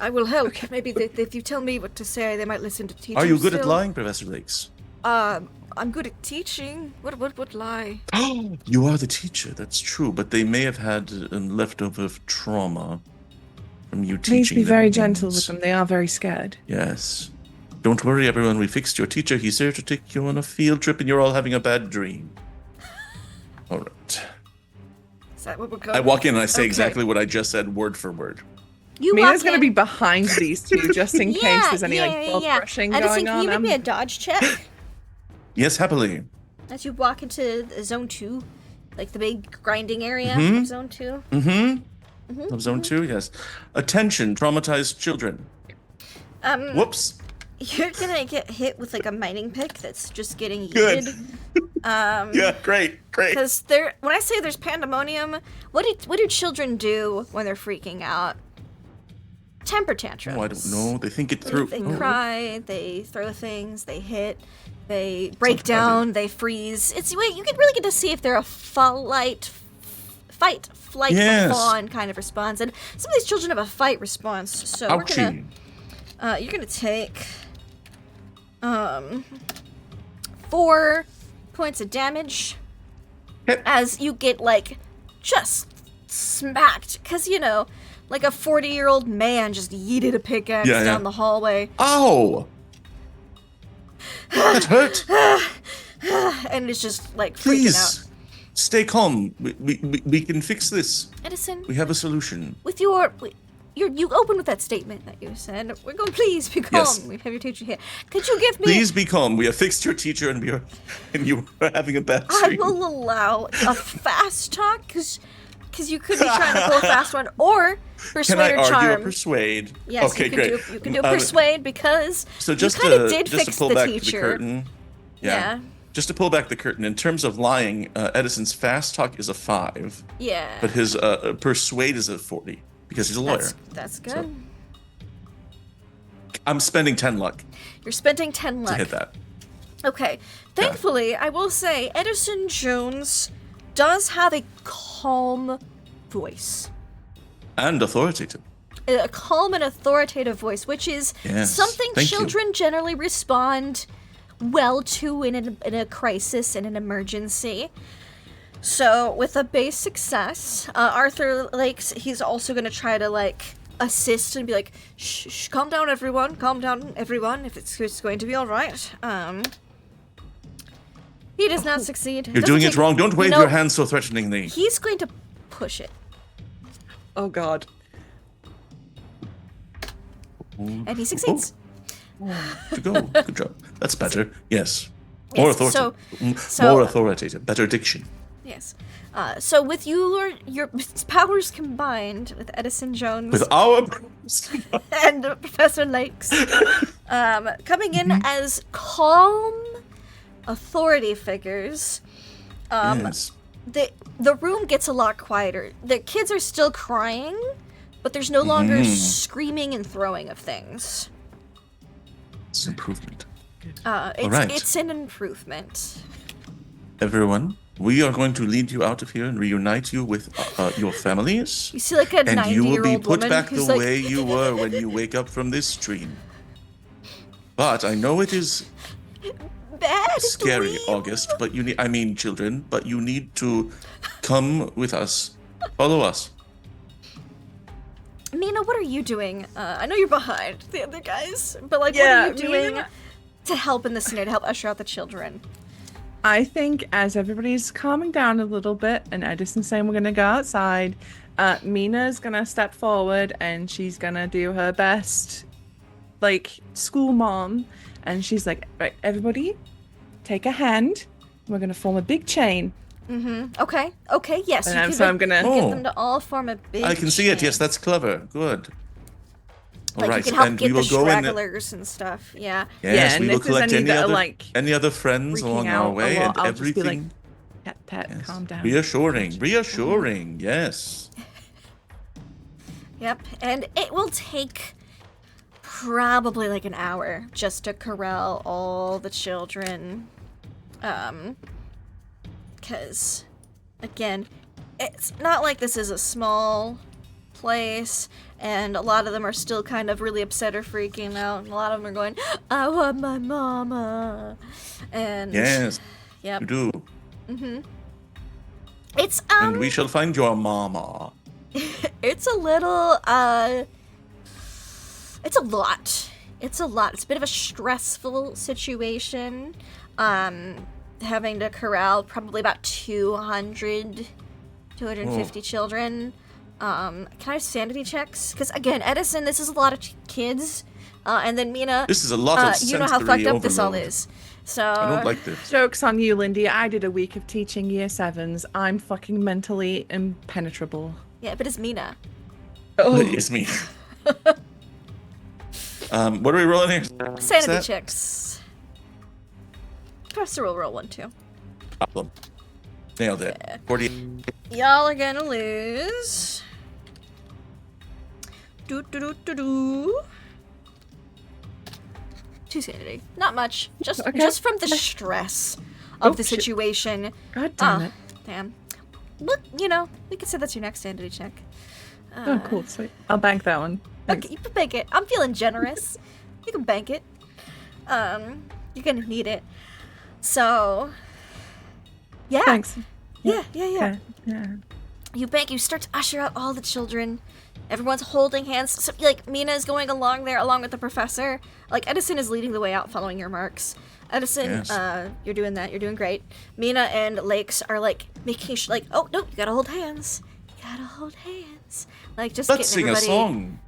I will help. Maybe if you tell me what to say, they might listen to teaching. Are you good at still. lying, Professor Lakes? I'm good at teaching. What lie? Oh, you are the teacher. That's true. But they may have had leftover trauma from you teaching. Please be them very gentle with things. them. They are very scared. Yes. Don't worry, everyone. We fixed your teacher. He's here to take you on a field trip, and you're all having a bad dream. All right. Is that what we're going? I walk in and I say Okay. exactly what I just said, word for word. You Mina's walk going to in- be behind these two just in case there's any blood rushing Edison, going can you on. make me a dodge check Yes, happily. as you walk into Zone 2, like the big grinding area Mhm. of Zone 2? Mm-hmm. Of Zone 2, yes. Attention, traumatized children. Whoops. You're gonna get hit with like a mining pick that's just getting Good. yeeted. Yeah, great. Because when I say there's pandemonium, what do children do when they're freaking out? Temper tantrums. Oh, I don't know. They think it through. They Oh. cry, they throw things, they hit, they break Sounds down, they freeze. You can really get to see if they're a fight, flight, Yes. fawn kind of response. And some of these children have a fight response. So we're Ouchie. gonna, you're gonna take 4 points of damage Yep. as you get like just smacked, because like a 40-year-old man just yeeted a pickaxe Yeah, yeah. down the hallway. Ow! That hurt. And it's just like freaking Please, stay calm. We can fix this. out. Edison, We have a solution. with you open with that statement that you said. We're going, please be calm. Yes. We have your teacher here. Could you give me? Please be calm. We have fixed your teacher, and you are having a bad I dream. will allow a fast talk because you could be trying to pull a fast one, or persuade Can I or argue charm. a persuade? Yes, Okay, you can great. do. You can do persuade because So just you kind to of did just fix to pull the back teacher. the curtain. Yeah. Just to pull back the curtain, in terms of lying, Edison's fast talk is a 5, Yeah. but his persuade is a 40 because he's a lawyer. That's good. So- I'm spending 10 luck You're spending 10 to luck. hit that. Okay. Thankfully, I will say Edison Jones does have a calm voice. And authoritative. A calm and authoritative voice, which is Yes, something thank you. children generally respond well to in a crisis, in an emergency. So, with a base success, Arthur Lakes, he's also going to try to, assist and be like, shh, calm down, everyone, if it's going to be all right. He does not succeed. You're doing it wrong. Don't wave No. your hands so threateningly. He's going to push it, Oh God. and he succeeds. To go. Good job. That's better. Yes. More Yes, authoritative. so- More authoritative. Better diction. Yes. So with your powers combined with Edison Jones With our and Professor Lakes, coming in as calm authority figures, yes. the room gets a lot quieter. The kids are still crying, but there's no longer screaming and throwing of things. It's an improvement. It's right. an improvement. Everyone, we are going to lead you out of here and reunite you with your families. You see, like a And you will 90-year-old be put woman back the who's like, way you were when you wake up from this dream. But I know it is bad. scary, dweeb." August, but children, but you need to come with us. Follow us. Mina, what are you doing? I know you're behind the other guys, but what Yeah, are you doing Mina- to help in this scenario, to help usher out the children? I think as everybody's calming down a little bit and Edison's saying we're gonna go outside, Mina's gonna step forward and she's gonna do her best, school mom, and she's like, right, everybody, take a hand. We're gonna form a big chain. Okay, yes. And you I'm- can, so I'm gonna- get Oh. them to all form a big I can see it. chain. Yes, that's clever. Good. All Like right, you can help and get we will the go in. stragglers and stuff. Yeah. Yes, and we will if there's collect any that are, any other friends freaking along out our a way, lot, and I'll just be like, everything. Pet, Yes. calm down. Reassuring. Yes. Yep. And it will take probably like an hour just to corral all the children. Because, again, it's not like this is a small place, and a lot of them are still kind of really upset or freaking out, and a lot of them are going, I want my mama. And Yes, yep. you do. Mm-hmm. It's And we shall find your mama. it's a little it's a lot. It's a lot. It's a bit of a stressful situation. Having to corral probably about 250 children. Can I have sanity checks? Because again, Edison, this is a lot of kids. And then Mina, This is a lot of you know how sensory fucked up this all overload. is. So I don't like this. Joke's on you, Lindy. I did a week of teaching year 7s. I'm fucking mentally impenetrable. yeah, but it's Mina. Oh, It's me. What are we rolling here? Sanity Set? checks. Professor will roll one too. Problem. Nailed it. 40. Y'all are gonna lose. Do. 2 sanity. Not much. Just Okay. just from the stress of Oh, the shit. situation. God damn it. Damn. Look, you know, we can say that's your next sanity check. Oh, cool. Sweet. I'll bank that one. Thanks. Okay, you can bank it. I'm feeling generous. You can bank it. You're gonna need it. So, yeah. Thanks. Yeah. Okay. Yeah. You bank, you start to usher out all the children. Everyone's holding hands. So, like, Mina is going along there along with the professor. Like, Edison is leading the way out following your marks. Edison, Yes. you're doing that. You're doing great. Mina and Lakes are, like, making sure, like, oh, no, you gotta hold hands. You gotta hold hands. Like, just Let's getting sing a everybody... song.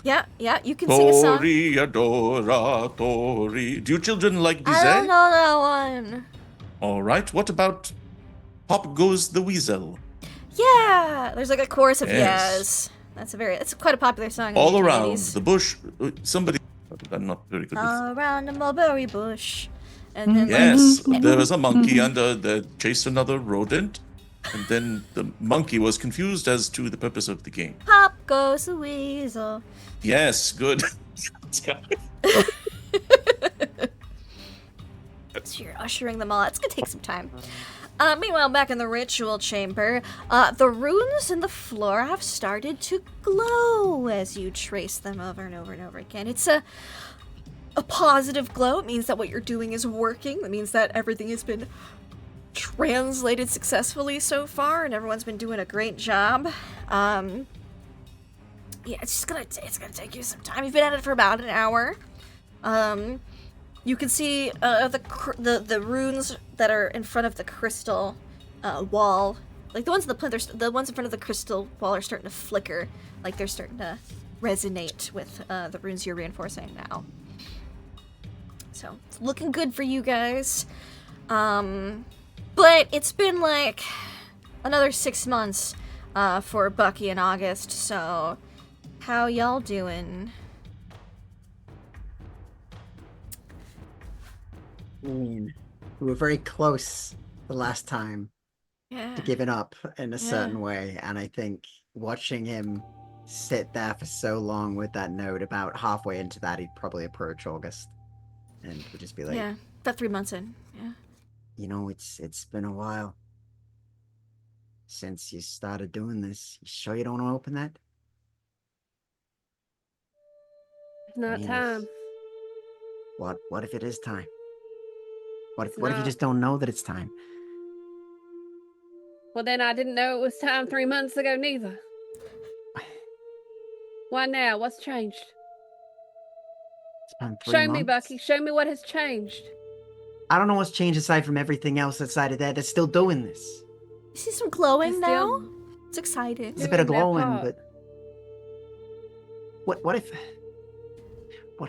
Yeah, you can sing a song. Toreadora, Tori. Do you children like I don't Bizet? know that one. All right. What about Pop Goes the Weasel? Yeah, there's like a chorus of Yes. yes. It's quite a popular song. In All the around 80s. the bush. Somebody. I'm not very good with. All around the mulberry bush. And then Yes, like, there was a monkey that chased another rodent, and then the monkey was confused as to the purpose of the game. Pop goes the weasel. Yes, good. So you're ushering them all. It's gonna take some time. Meanwhile, back in the ritual chamber, the runes in the floor have started to glow as you trace them over and over and over again. It's a positive glow. It means that what you're doing is working. It means that everything has been translated successfully so far, and everyone's been doing a great job. Yeah, it's gonna take you some time. You've been at it for about an hour. You can see the runes that are in front of the crystal wall, like the ones in the plinth, the ones in front of the crystal wall are starting to flicker, like they're starting to resonate with the runes you're reinforcing now. So it's looking good for you guys. But it's been like another 6 months for Bucky and August. So how y'all doing? I mean, we were very close the last time Yeah. to giving up in a certain way, and I think watching him sit there for so long with that note, about halfway into that, he'd probably approach August, and would just be like, Yeah, about 3 months in. Yeah. you know, it's been a while since you started doing this. You sure you don't want to open that? It's not mean, time. What if it is time? What if It's you not. just don't know that it's time? Well, then I didn't know it was time 3 months ago, neither. Why now? What's changed? It's been 3 Show me, months. Bucky. Show me what has changed. I don't know what's changed aside from everything else outside of that that's still doing this. You see some glowing It's now? still- It's exciting. There's a bit of Doing their glowing, part. but what if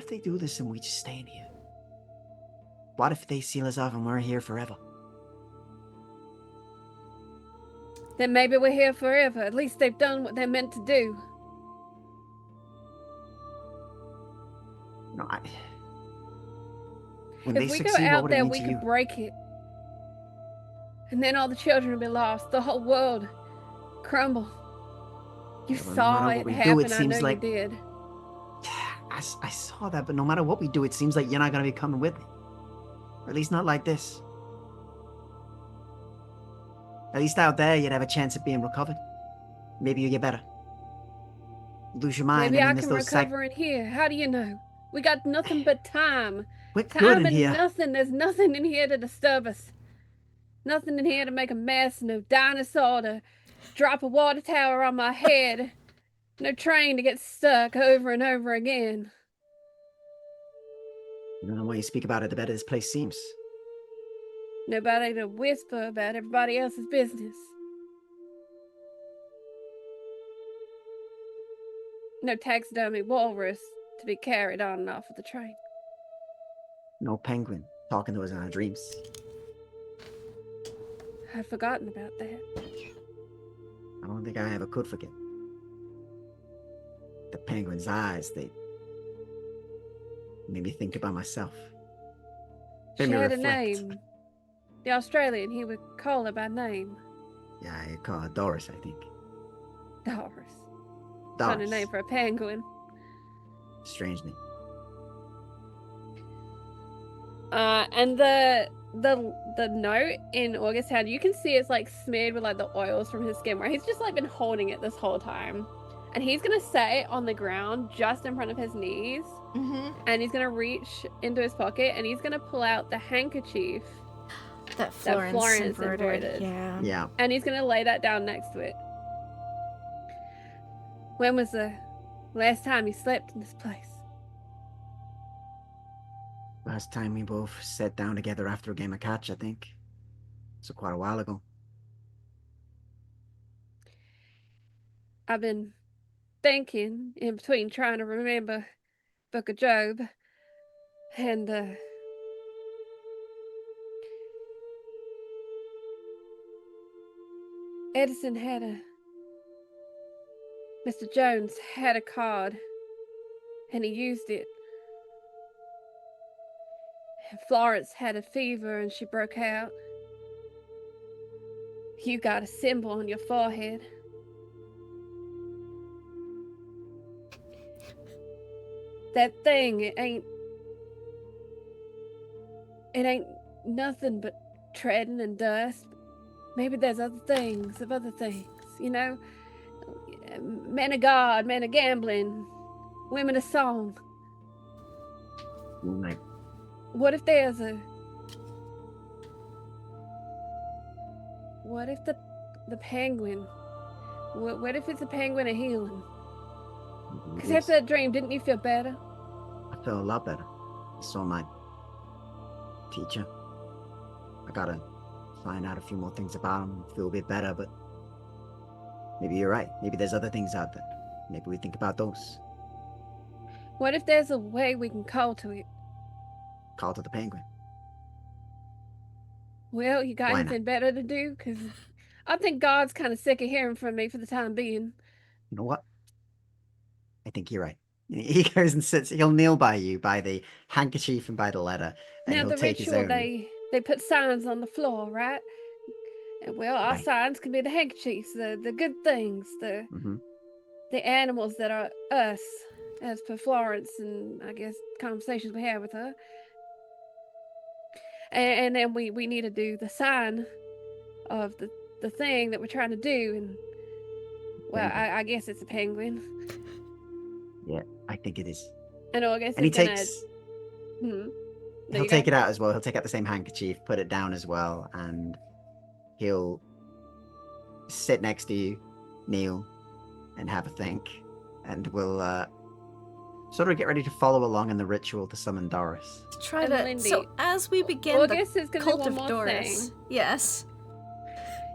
they do this and we just stay in here? What if they seal us off and we're here forever? Then maybe we're here forever. At least they've done what they're meant to do. No, when they If we go succeed, what out would it there, mean we to could you? break it. And then all the children will be lost. The whole world crumble. You Yeah, but no saw matter it what we do, happen. it I seems know like- you did. I I saw that, but no matter what we do, it seems like you're not going to be coming with me. Or at least not like this. At least out there, you'd have a chance of being recovered. Maybe you get better. Lose your mind. Maybe I I mean, can there's those recover in here. How do you know? We got nothing but time. We're good Time in and here. nothing. There's nothing in here to disturb us. Nothing in here to make a mess. No dinosaur to drop a water tower on my head. No train to get stuck over and over again. The more you speak about it, the better this place seems. Nobody to whisper about everybody else's business. No taxidermy walrus to be carried on and off of the train. No penguin talking to us in our dreams. I'd forgotten about that. I don't think I ever could forget. The penguin's eyes, they made me think about myself. She Made me had a reflect. name. The Australian, he would call her by name. Yeah, I call her Doris, I think. Doris. Doris. Funny name for a penguin. Strange name. And the note in August hand, you can see it's like smeared with like the oils from his skin, where he's just like been holding it this whole time. And he's gonna set it on the ground just in front of his knees. Mm-hmm. And he's gonna reach into his pocket and he's gonna pull out the handkerchief That Florence embroidered. embroidered. Yeah. Yeah. and he's gonna lay that down next to it. When was the last time you slept in this place? Last time we both sat down together after a game of catch, I think. So quite a while ago. I've been thinking in between trying to remember Book of Job and Edison had Mr. Jones had a card and he used it. And Florence had a fever and she broke out. You got a symbol on your forehead. That thing, it ain't nothing but treading and dust. Maybe there's other things, you know? Men of God, men of gambling, women of song. Moonlight. What if there's a... What if the penguin... What if it's a penguin of healing? Because Yes. after that dream, didn't you feel better? I feel a lot better. So my teacher. I gotta find out a few more things about him, feel a bit better, but maybe you're right. Maybe there's other things out there. Maybe we think about those. What if there's a way we can call to it? Call to the penguin. Well, you got Why anything better to do? Because I think God's kind of sick of hearing from me for the time being. You know what? I think you're right. He goes and sits. He'll kneel by you, by the handkerchief and by the letter, and Now, he'll the take his ritual, own. they put signs on the floor, right? And, well, our Right. signs can be the handkerchiefs, the good things, Mm-hmm. the animals that are us, as per Florence and I guess conversations we had with her. And then we need to do the sign of the thing that we're trying to do. And well, Penguin. I guess it's a penguin. Yeah, I think it is. And August And he is gonna. takes. Hmm. He'll take it out as well. He'll take out the same handkerchief, put it down as well, and he'll sit next to you, kneel, and have a think. And we'll sort of get ready to follow along in the ritual to summon Doris. Try And to. Lindy, So as we begin August the is gonna do cult one of more Doris. thing. Yes.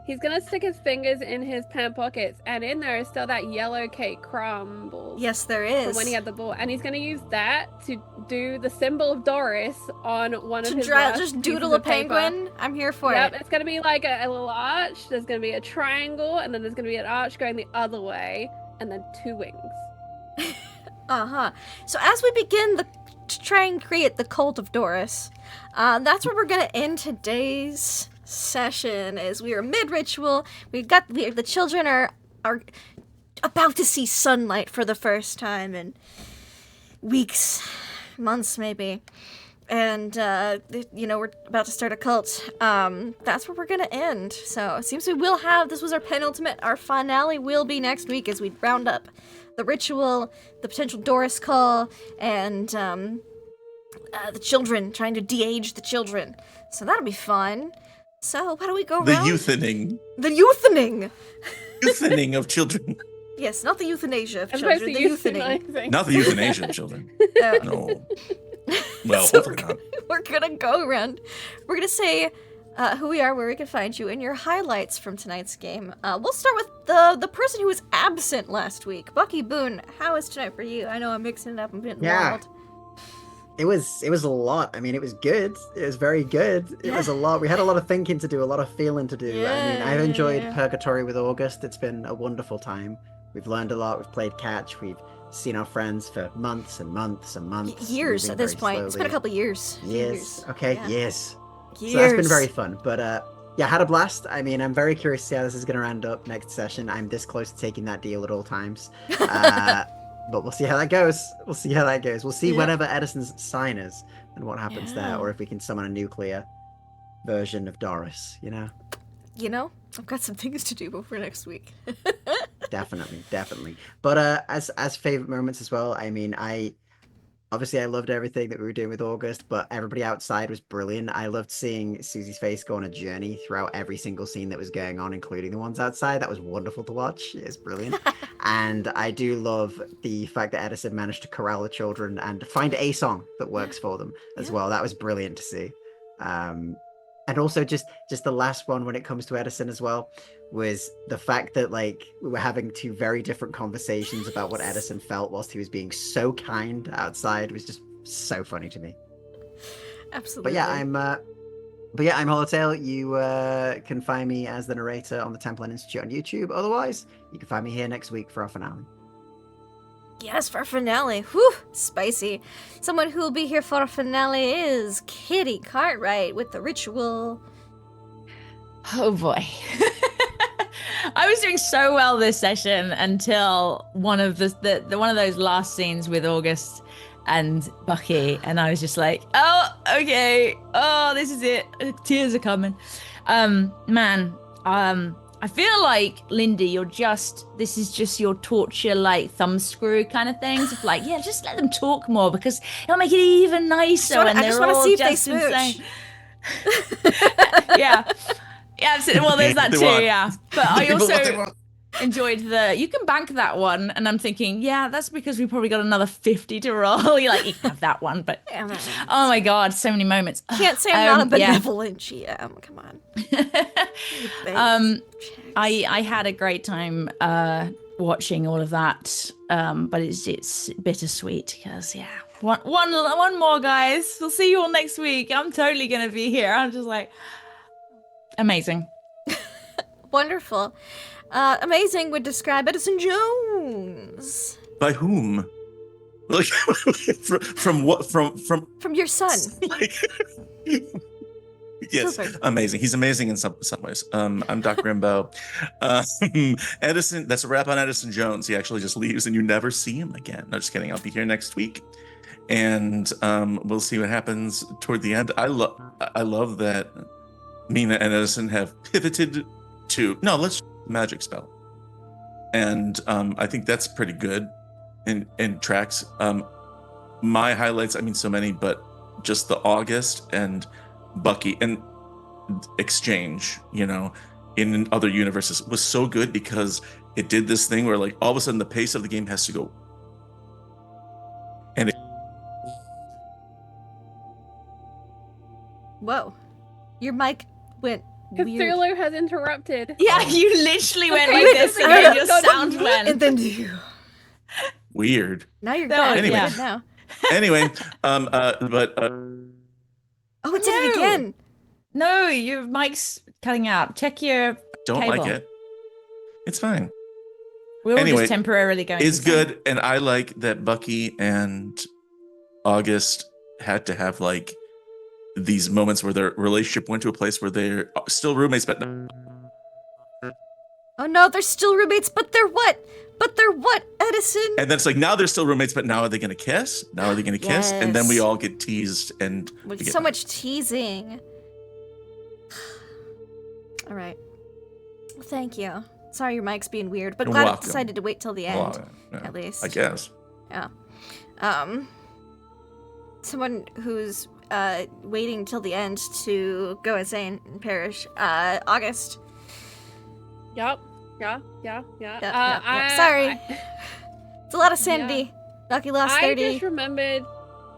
He's gonna stick his fingers in his pant pockets, and in there is still that yellow cake crumbles. Yes, there From is. when he had the ball, and he's gonna use that to do the symbol of Doris on one of to his draw, last just pieces doodle a of paper. penguin. I'm here for Yep, it. it's gonna be like a little arch. There's gonna be a triangle, and then there's gonna be an arch going the other way, and then two wings. Uh-huh. So as we begin to try and create the cult of Doris, that's where we're gonna end today's session. As we are mid-ritual, the children are about to see sunlight for the first time, and weeks, months maybe. And, we're about to start a cult. That's where we're gonna end. So it seems this was our penultimate. Our finale will be next week as we round up the ritual, the potential Doris call, and, the children, trying to de-age the children. So that'll be fun. So why don't we go The around? youthening. The youthening! Youthening of children. Yes, not the euthanasia of As children, opposed the to youthening. euthanizing. Not the euthanasia of children. Oh. No. Well, So hopefully not. We're gonna go around. We're gonna say who we are, where we can find you, and your highlights from tonight's game. We'll start with the person who was absent last week. Bucky Boone, how was tonight for you? I know I'm mixing it up. I'm getting wild. It was a lot. I mean, it was good. It was very good. It was a lot. We had a lot of thinking to do, a lot of feeling to do. I mean, I've enjoyed Purgatory with August. It's been a wonderful time. We've learned a lot. We've played catch. We've seen our friends for months and months and months. Years moving at this very point. It's been a slowly. couple years. Years. Okay, Yeah. years. Years. So that's been very fun. But yeah, had a blast. I mean, I'm very curious to see how this is going to end up next session. I'm this close to taking that deal at all times. But we'll see how that goes. We'll see Yeah. whatever Edison's sign is and what happens Yeah. there, or if we can summon a nuclear version of Doris, you know? I've got some things to do before next week. Definitely. But as favorite moments as well, I mean, I loved everything that we were doing with August, but everybody outside was brilliant. I loved seeing Susie's face go on a journey throughout every single scene that was going on, including the ones outside. That was wonderful to watch. It's brilliant. And I do love the fact that Edison managed to corral the children and find a song that works for them as well. That was brilliant to see. And also just the last one when it comes to Edison as well was the fact that like we were having two very different conversations about what Edison felt whilst he was being so kind outside was just so funny to me. Absolutely. But yeah, I'm Holotail. You can find me as the narrator on the Templin Institute on YouTube. Otherwise, you can find me here next week for our finale. Yes, for our finale. Whew, spicy. Someone who will be here for our finale is Kitty Cartwright with the ritual. Oh boy. I was doing so well this session until one of the one of those last scenes with August and Bucky, and I was just like, oh, okay, oh, this is it. Tears are coming. I feel like Lindy, this is just your torture like thumbscrew kind of things of like, yeah, just let them talk more because it'll make it even nicer when they're all see if just they smooch. insane. Yeah, absolutely. Well, there's that They too. want. Yeah, but I People what they also want. enjoyed you can bank that one, and I'm thinking, yeah, that's because we probably got another 50 to roll. You're like, you can have that one, but oh my god, so many moments. Can't say I'm not a yeah. benevolent GM. Come on. I had a great time watching all of that, but it's bittersweet because one more, guys. We'll see you all next week. I'm totally gonna be here. I'm just like amazing. Wonderful. Amazing would describe Edison Jones. By whom? Like from what? From From your son. like. Yes, Super. amazing. He's amazing in some ways. I'm Dr. Rimbaud. Edison, that's a wrap on Edison Jones. He actually just leaves and you never see him again. No, just kidding. I'll be here next week. And we'll see what happens toward the end. I love that Mina and Edison have pivoted to, let's magic spell. And I think that's pretty good in tracks. My highlights, I mean, so many, but just the August and Bucky and exchange, in other universes was so good because it did this thing where like all of a sudden the pace of the game has to go. And Whoa. Your mic went weird. Cthulhu has interrupted. Yeah, you literally went Okay, like this, and then your go sound And went. then you. weird. Now you're No, back. anyway. You're good now. Anyway, Oh, it did it No. again. No, your mic's cutting out. Check your don't cable. like it. It's fine. We're all Anyway, just temporarily going. It's insane. good, and I like that Bucky and August had to have like these moments where their relationship went to a place where they're still roommates, but Oh no, they're still roommates, but they're what? But they're what, Edison? And then it's like, now they're still roommates, but now are they going to kiss? Now are they going to kiss? And then we Yes. all get teased and we With get so married. much teasing. All right. Well, thank you. Sorry your mic's being weird, but You're glad I welcome. decided to wait till the end, Well, yeah, at least. I guess. Yeah. Someone who's waiting till the end to go insane and perish. August. Yep. Yeah. Yep. Sorry. It's a lot of sanity. Bucky lost I 30. just remembered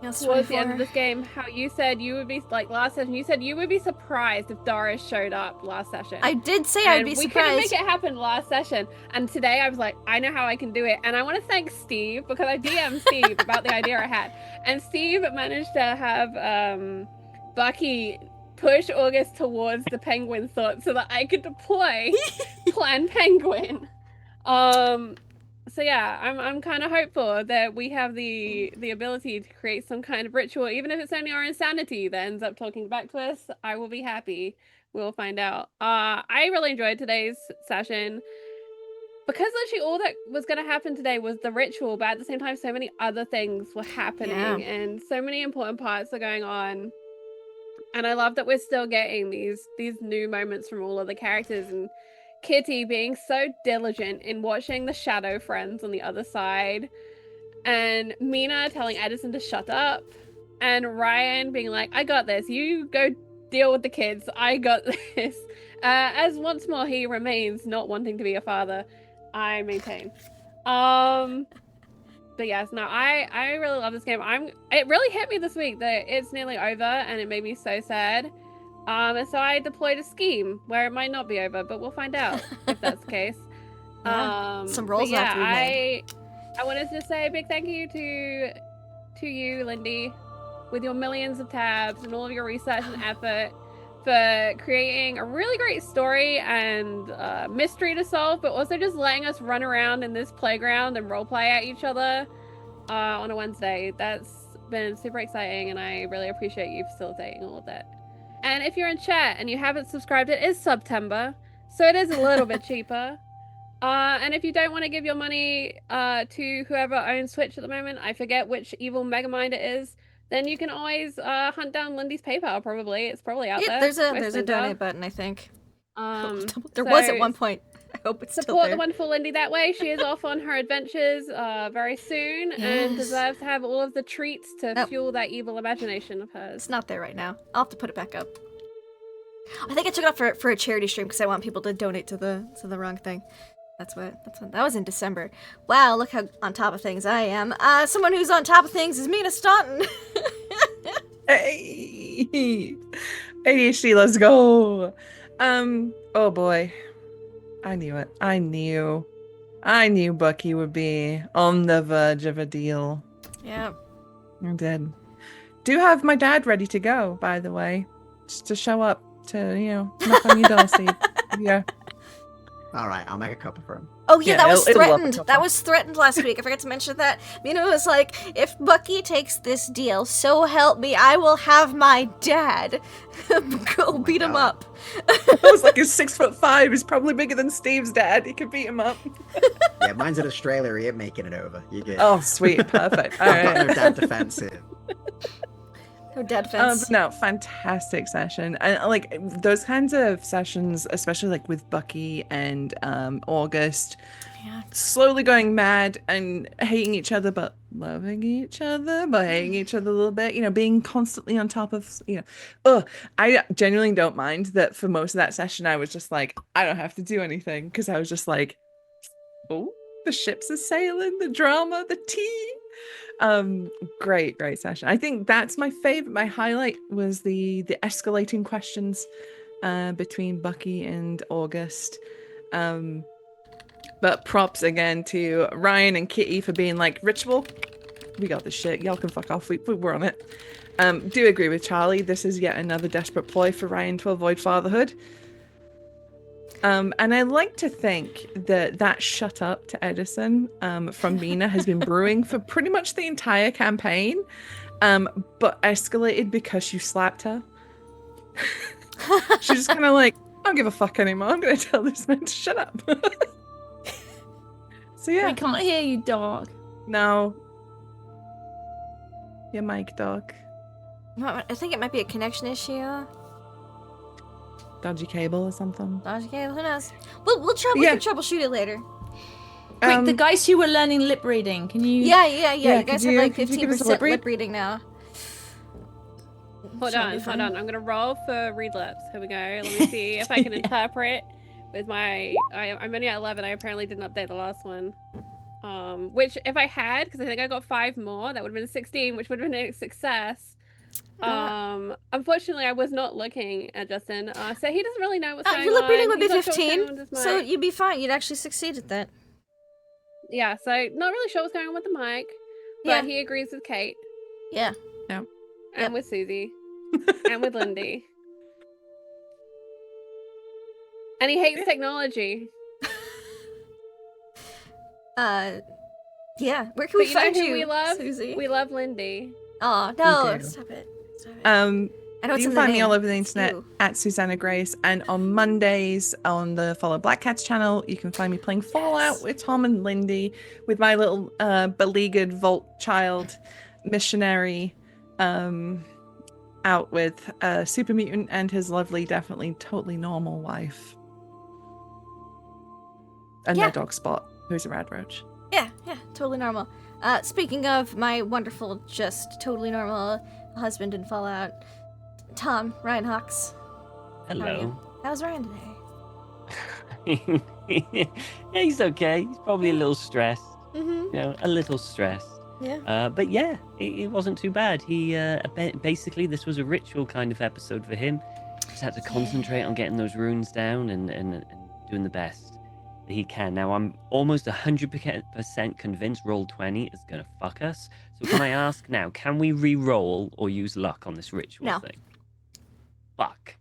Lost towards the end of 24. this game how you said you would be, like, last session, you said you would be surprised if Doris showed up last session. I did say And I'd be we couldn't surprised. make it happen last session. And today I was like, I know how I can do it. And I want to thank Steve, because I DM'd Steve about the idea I had. And Steve managed to have Bucky push August towards the penguin thought so that I could deploy Plan Penguin. So yeah, I'm kind of hopeful that we have the ability to create some kind of ritual, even if it's only our insanity that ends up talking back to us. I will be happy. We'll find out. I really enjoyed today's session because literally all that was going to happen today was the ritual, but at the same time, so many other things were happening and so many important parts are going on. And I love that we're still getting these new moments from all of the characters, and Kitty being so diligent in watching the shadow friends on the other side, and Mina telling Edison to shut up, and Ryan being like, I got this, you go deal with the kids, I got this. As once more he remains not wanting to be a father, I maintain. But yes, no, I really love this game. It really hit me this week that it's nearly over, and it made me so sad. And so I deployed a scheme where it might not be over, but we'll find out if that's the case. Some rolls have to be made. I wanted to say a big thank you to you, Lindy, with your millions of tabs and all of your research and effort for creating a really great story and mystery to solve, but also just letting us run around in this playground and roleplay at each other on a Wednesday. That's been super exciting, and I really appreciate you facilitating all of that. And if you're in chat and you haven't subscribed, it is September, so it is a little bit cheaper. And if you don't want to give your money to whoever owns Switch at the moment, I forget which evil megamind it is, then you can always hunt down Lindy's PayPal. Probably it's probably out there. There's a donate button, I think. There so was at one point. I hope it's still support there. the wonderful Lindy that way. She is off on her adventures very soon and deserves to have all of the treats to fuel that evil imagination of hers. It's not there right now. I'll have to put it back up. I think I took it off for a charity stream because I want people to donate to the wrong thing. That's what that was in December. Wow, look how on top of things I am. Someone who's on top of things is Mina Staunton. Hey, ADHD, let's go. Oh boy, I knew it. I knew Bucky would be on the verge of a deal. Yeah, I did. Do have my dad ready to go, by the way, just to show up to knock on your door, Steve. Yeah. All right, I'll make a couple for him. Oh yeah, Yeah, that was it'll up a threatened. couple. That was threatened last week. I forgot to mention that. Mina was like, if Bucky takes this deal, so help me, I will have my dad go beat him God. up. I was like, he's 6'5". He's probably bigger than Steve's dad. He could beat him up. Yeah, mine's in Australia. He ain't making it over. You get. Oh, sweet, perfect. All I've got right. no dad defense here. No dad fence. But no, fantastic session. And like those kinds of sessions, especially like with Bucky and August, Yeah. slowly going mad and hating each other, but loving each other, but hating each other a little bit, being constantly on top of, I genuinely don't mind that for most of that session. I was just like, I don't have to do anything because I was just like, oh, the ships are sailing, the drama, the tea. Great session. I think that's my favorite. My highlight was the escalating questions between Bucky and August. But props again to Ryan and Kitty for being like, ritual, we got this shit, y'all can fuck off, we're on it. Do agree with Charlie, this is yet another desperate ploy for Ryan to avoid fatherhood. And I like to think that shut up to Edison from Mina has been brewing for pretty much the entire campaign, but escalated because you slapped her. She's just kind of like, I don't give a fuck anymore. I'm going to tell this man to shut up. So yeah, We can't hear you, dog. no. Your mic, dog. I think it might be a connection issue. Dodgy cable or something. Okay, who knows? We Yeah. can troubleshoot it later. Quick, the guys who were learning lip reading, can you? Yeah. Yeah, You guys could have like you give us a 15% lip read? lip reading now. Hold Should be on. fine. I'm gonna roll for read lips. Here we go. Let me see if I can interpret with my. I'm only at 11. I apparently didn't update the last one. Which if I had, because I think I got 5 more, that would have been 16, which would have been a success. Unfortunately, I was not looking at Justin, so he doesn't really know what's going on. Your lip reading would be He's not sure what's going 15, on with his so mic. you'd be fine. You'd actually succeed at that. Yeah, so not really sure what's going on with the mic, but Yeah. he agrees with Kate Yeah. and Yep. with Susie and with Lindy, and he hates technology. Yeah. Where can we But you know find who you, we love? Susie? We love Lindy. Oh no! do. Stop it. I You know it's in can the find me name. all over the It's internet you. at Susanna Grace, and on Mondays on the Follow Black Cats channel, you can find me playing Fallout with Tom and Lindy, with my little beleaguered Vault child missionary, out with Super Mutant and his lovely, definitely totally normal wife, and Yeah. their dog Spot, who's a rad roach. Yeah, totally normal. Speaking of my wonderful, just totally normal husband in Fallout, Tom, Ryan Hawks. Hello. How's Ryan today? Yeah, he's okay. He's probably a little stressed. Mm-hmm. You know, a little stressed. Yeah. But yeah, it wasn't too bad. He basically, this was a ritual kind of episode for him. Just had to concentrate on getting those runes down and doing the best that he can. Now I'm almost 100% convinced Roll20 is gonna fuck us. So can I ask now? Can we re-roll or use luck on this ritual No. thing? Fuck.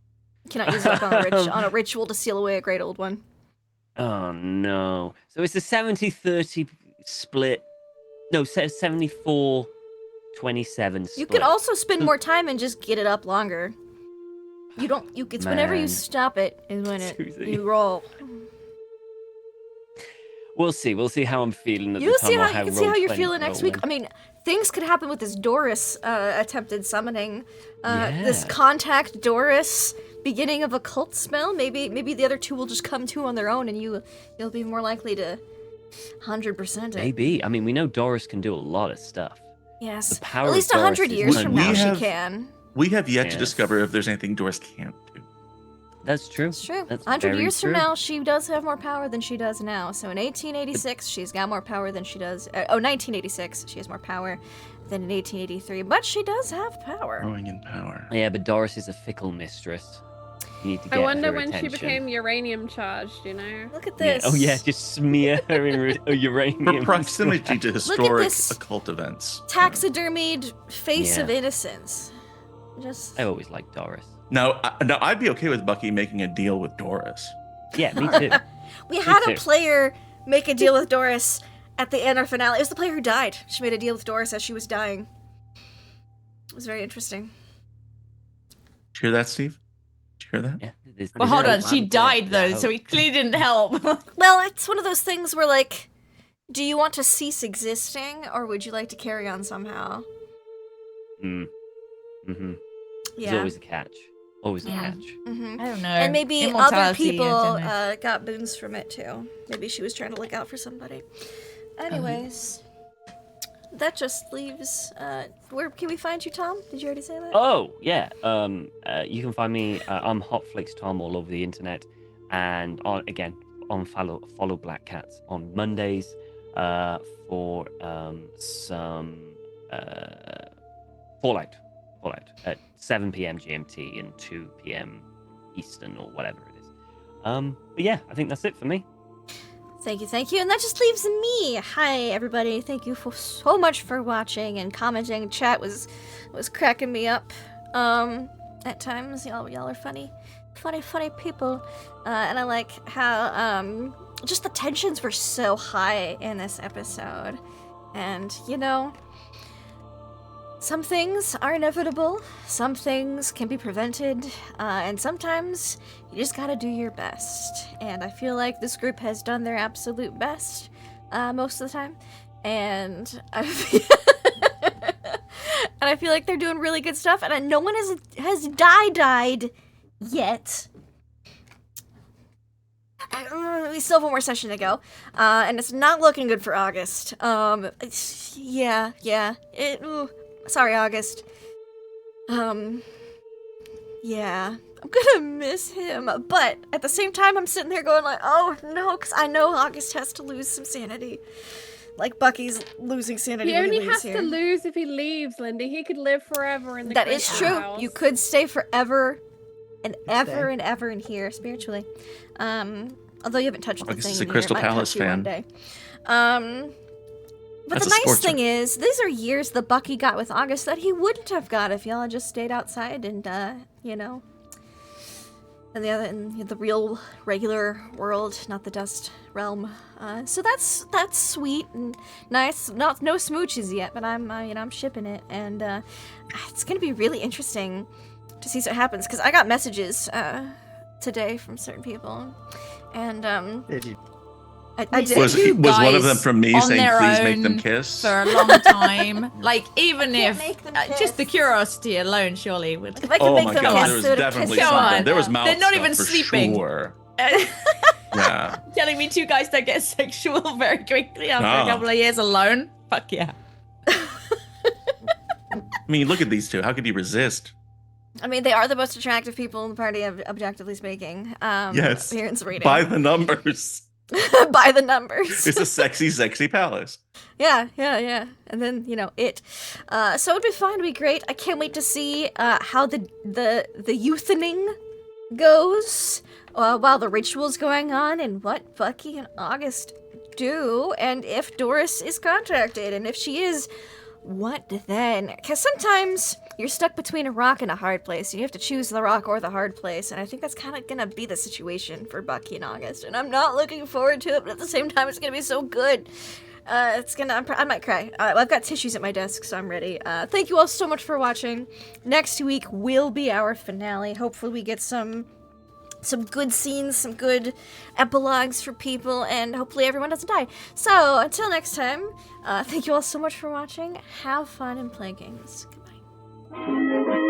Cannot use luck on a ritual to seal away a great old one. Oh no. So it's a 70-30 split. No, 74-27 split. You could also spend more time and just get it up longer. It's whenever you Man. stop it is when Susie. you roll. We'll see how I'm feeling at You the see time. or how you can see how you're Roll20 feeling next week. rolling. I mean, things could happen with this Doris attempted summoning. This Yeah. contact Doris beginning of a cult spell. Maybe the other two will just come to on their own, and you'll be more likely to 100% it. Maybe. I mean, we know Doris can do a lot of stuff. Yes. The power At of least 100 Doris is years We- from we now, have- she can. We have yet to Yes. discover if there's anything Doris can't do. That's true. It's true. That's 100 very years true. from now, she does have more power than she does now. So in 1886, she's got more power than she does. 1986, she has more power than in 1883. But she does have power. Growing in power. Yeah, but Doris is a fickle mistress. You need to I get wonder her when attention. she became uranium charged. You know. Look at Yeah. this. Oh yeah, just smear her in uranium. For proximity to historic this. occult events. Taxidermied face Yeah. of innocence. Just I always liked Doris. Now, I'd be okay with Bucky making a deal with Doris. Yeah, me too. we had a too. player make a deal with Doris at the end of finale. It was the player who died. She made a deal with Doris as she was dying. It was very interesting. Did you hear that, Steve? Did you hear that? Yeah. Well, hold there's on. a She lot of died players. though, so it clearly didn't help. Well, it's one of those things where, like, do you want to cease existing, or would you like to carry on somehow? Mm-hmm. Yeah. There's always a catch. Always a Yeah. catch. Mm-hmm. I don't know. And maybe other Immortality, I people don't know. got boons from it too. Maybe she was trying to look out for somebody. Anyways, that just leaves. Where can we find you, Tom? Did you already say that? Oh yeah. You can find me. I'm Hotflix Tom all over the internet, and on follow Black Cats on Mondays for some Fallout at 7 p.m. GMT and 2 p.m. Eastern or whatever it is. But yeah, I think that's it for me. Thank you. And that just leaves me. Hi, everybody. Thank you so much for watching and commenting. Chat was cracking me up. At times, y'all are funny people. And I like how just the tensions were so high in this episode. And some things are inevitable, some things can be prevented, and sometimes you just gotta do your best. And I feel like this group has done their absolute best most of the time, and I and I feel like they're doing really good stuff, and no one has died yet. We still have one more session to go, and it's not looking good for August. Yeah. Sorry, August. Yeah, I'm gonna miss him, but at the same time, I'm sitting there going like, oh no, because I know August has to lose some sanity. Like Bucky's losing sanity. He when only leaves has here. to lose if he leaves, Lindy. He could live forever in the That is crystal true. house. You could stay forever and ever stay. and ever in here spiritually. Although you haven't touched the August thing is a in here, Crystal it might Palace touch you one fan. day. But That's the a nice sports thing is, these are years that Bucky got with August that he wouldn't have got if y'all had just stayed outside and, in the real, regular world, not the dust realm. So that's sweet and nice. No smooches yet, but I'm shipping it, and it's gonna be really interesting to see what happens because I got messages today from certain people, and Did you? I did. Was Two one of them guys from me on saying, their please make own them kiss? for a long time. Like, even can't if make them just the kiss. curiosity alone, surely would. If I could Oh make my them god, kiss, there was they would definitely kiss Come something. on. There was mouth They're not stuff even for sleeping. Sure. Yeah. Telling me two guys don't get sexual very quickly after No. a couple of years alone. Fuck yeah. I mean, look at these two. How could you resist? I mean, they are the most attractive people in the party, objectively speaking. Yes. Appearance rating. By the numbers. By the numbers. It's a sexy, sexy palace. Yeah. And then, it. So it'd be fun, it'd be great. I can't wait to see how the youthening goes while the ritual's going on and what Bucky and August do, and if Doris is contacted, and if she is, what then? Because sometimes you're stuck between a rock and a hard place, and you have to choose the rock or the hard place, and I think that's kind of gonna be the situation for Bucky and August, and I'm not looking forward to it, but at the same time, it's gonna be so good. I might cry. Well, I've got tissues at my desk, so I'm ready. Thank you all so much for watching. Next week will be our finale. Hopefully we get some good scenes, some good epilogues for people, and hopefully everyone doesn't die. So, until next time, thank you all so much for watching. Have fun and play games. Goodbye.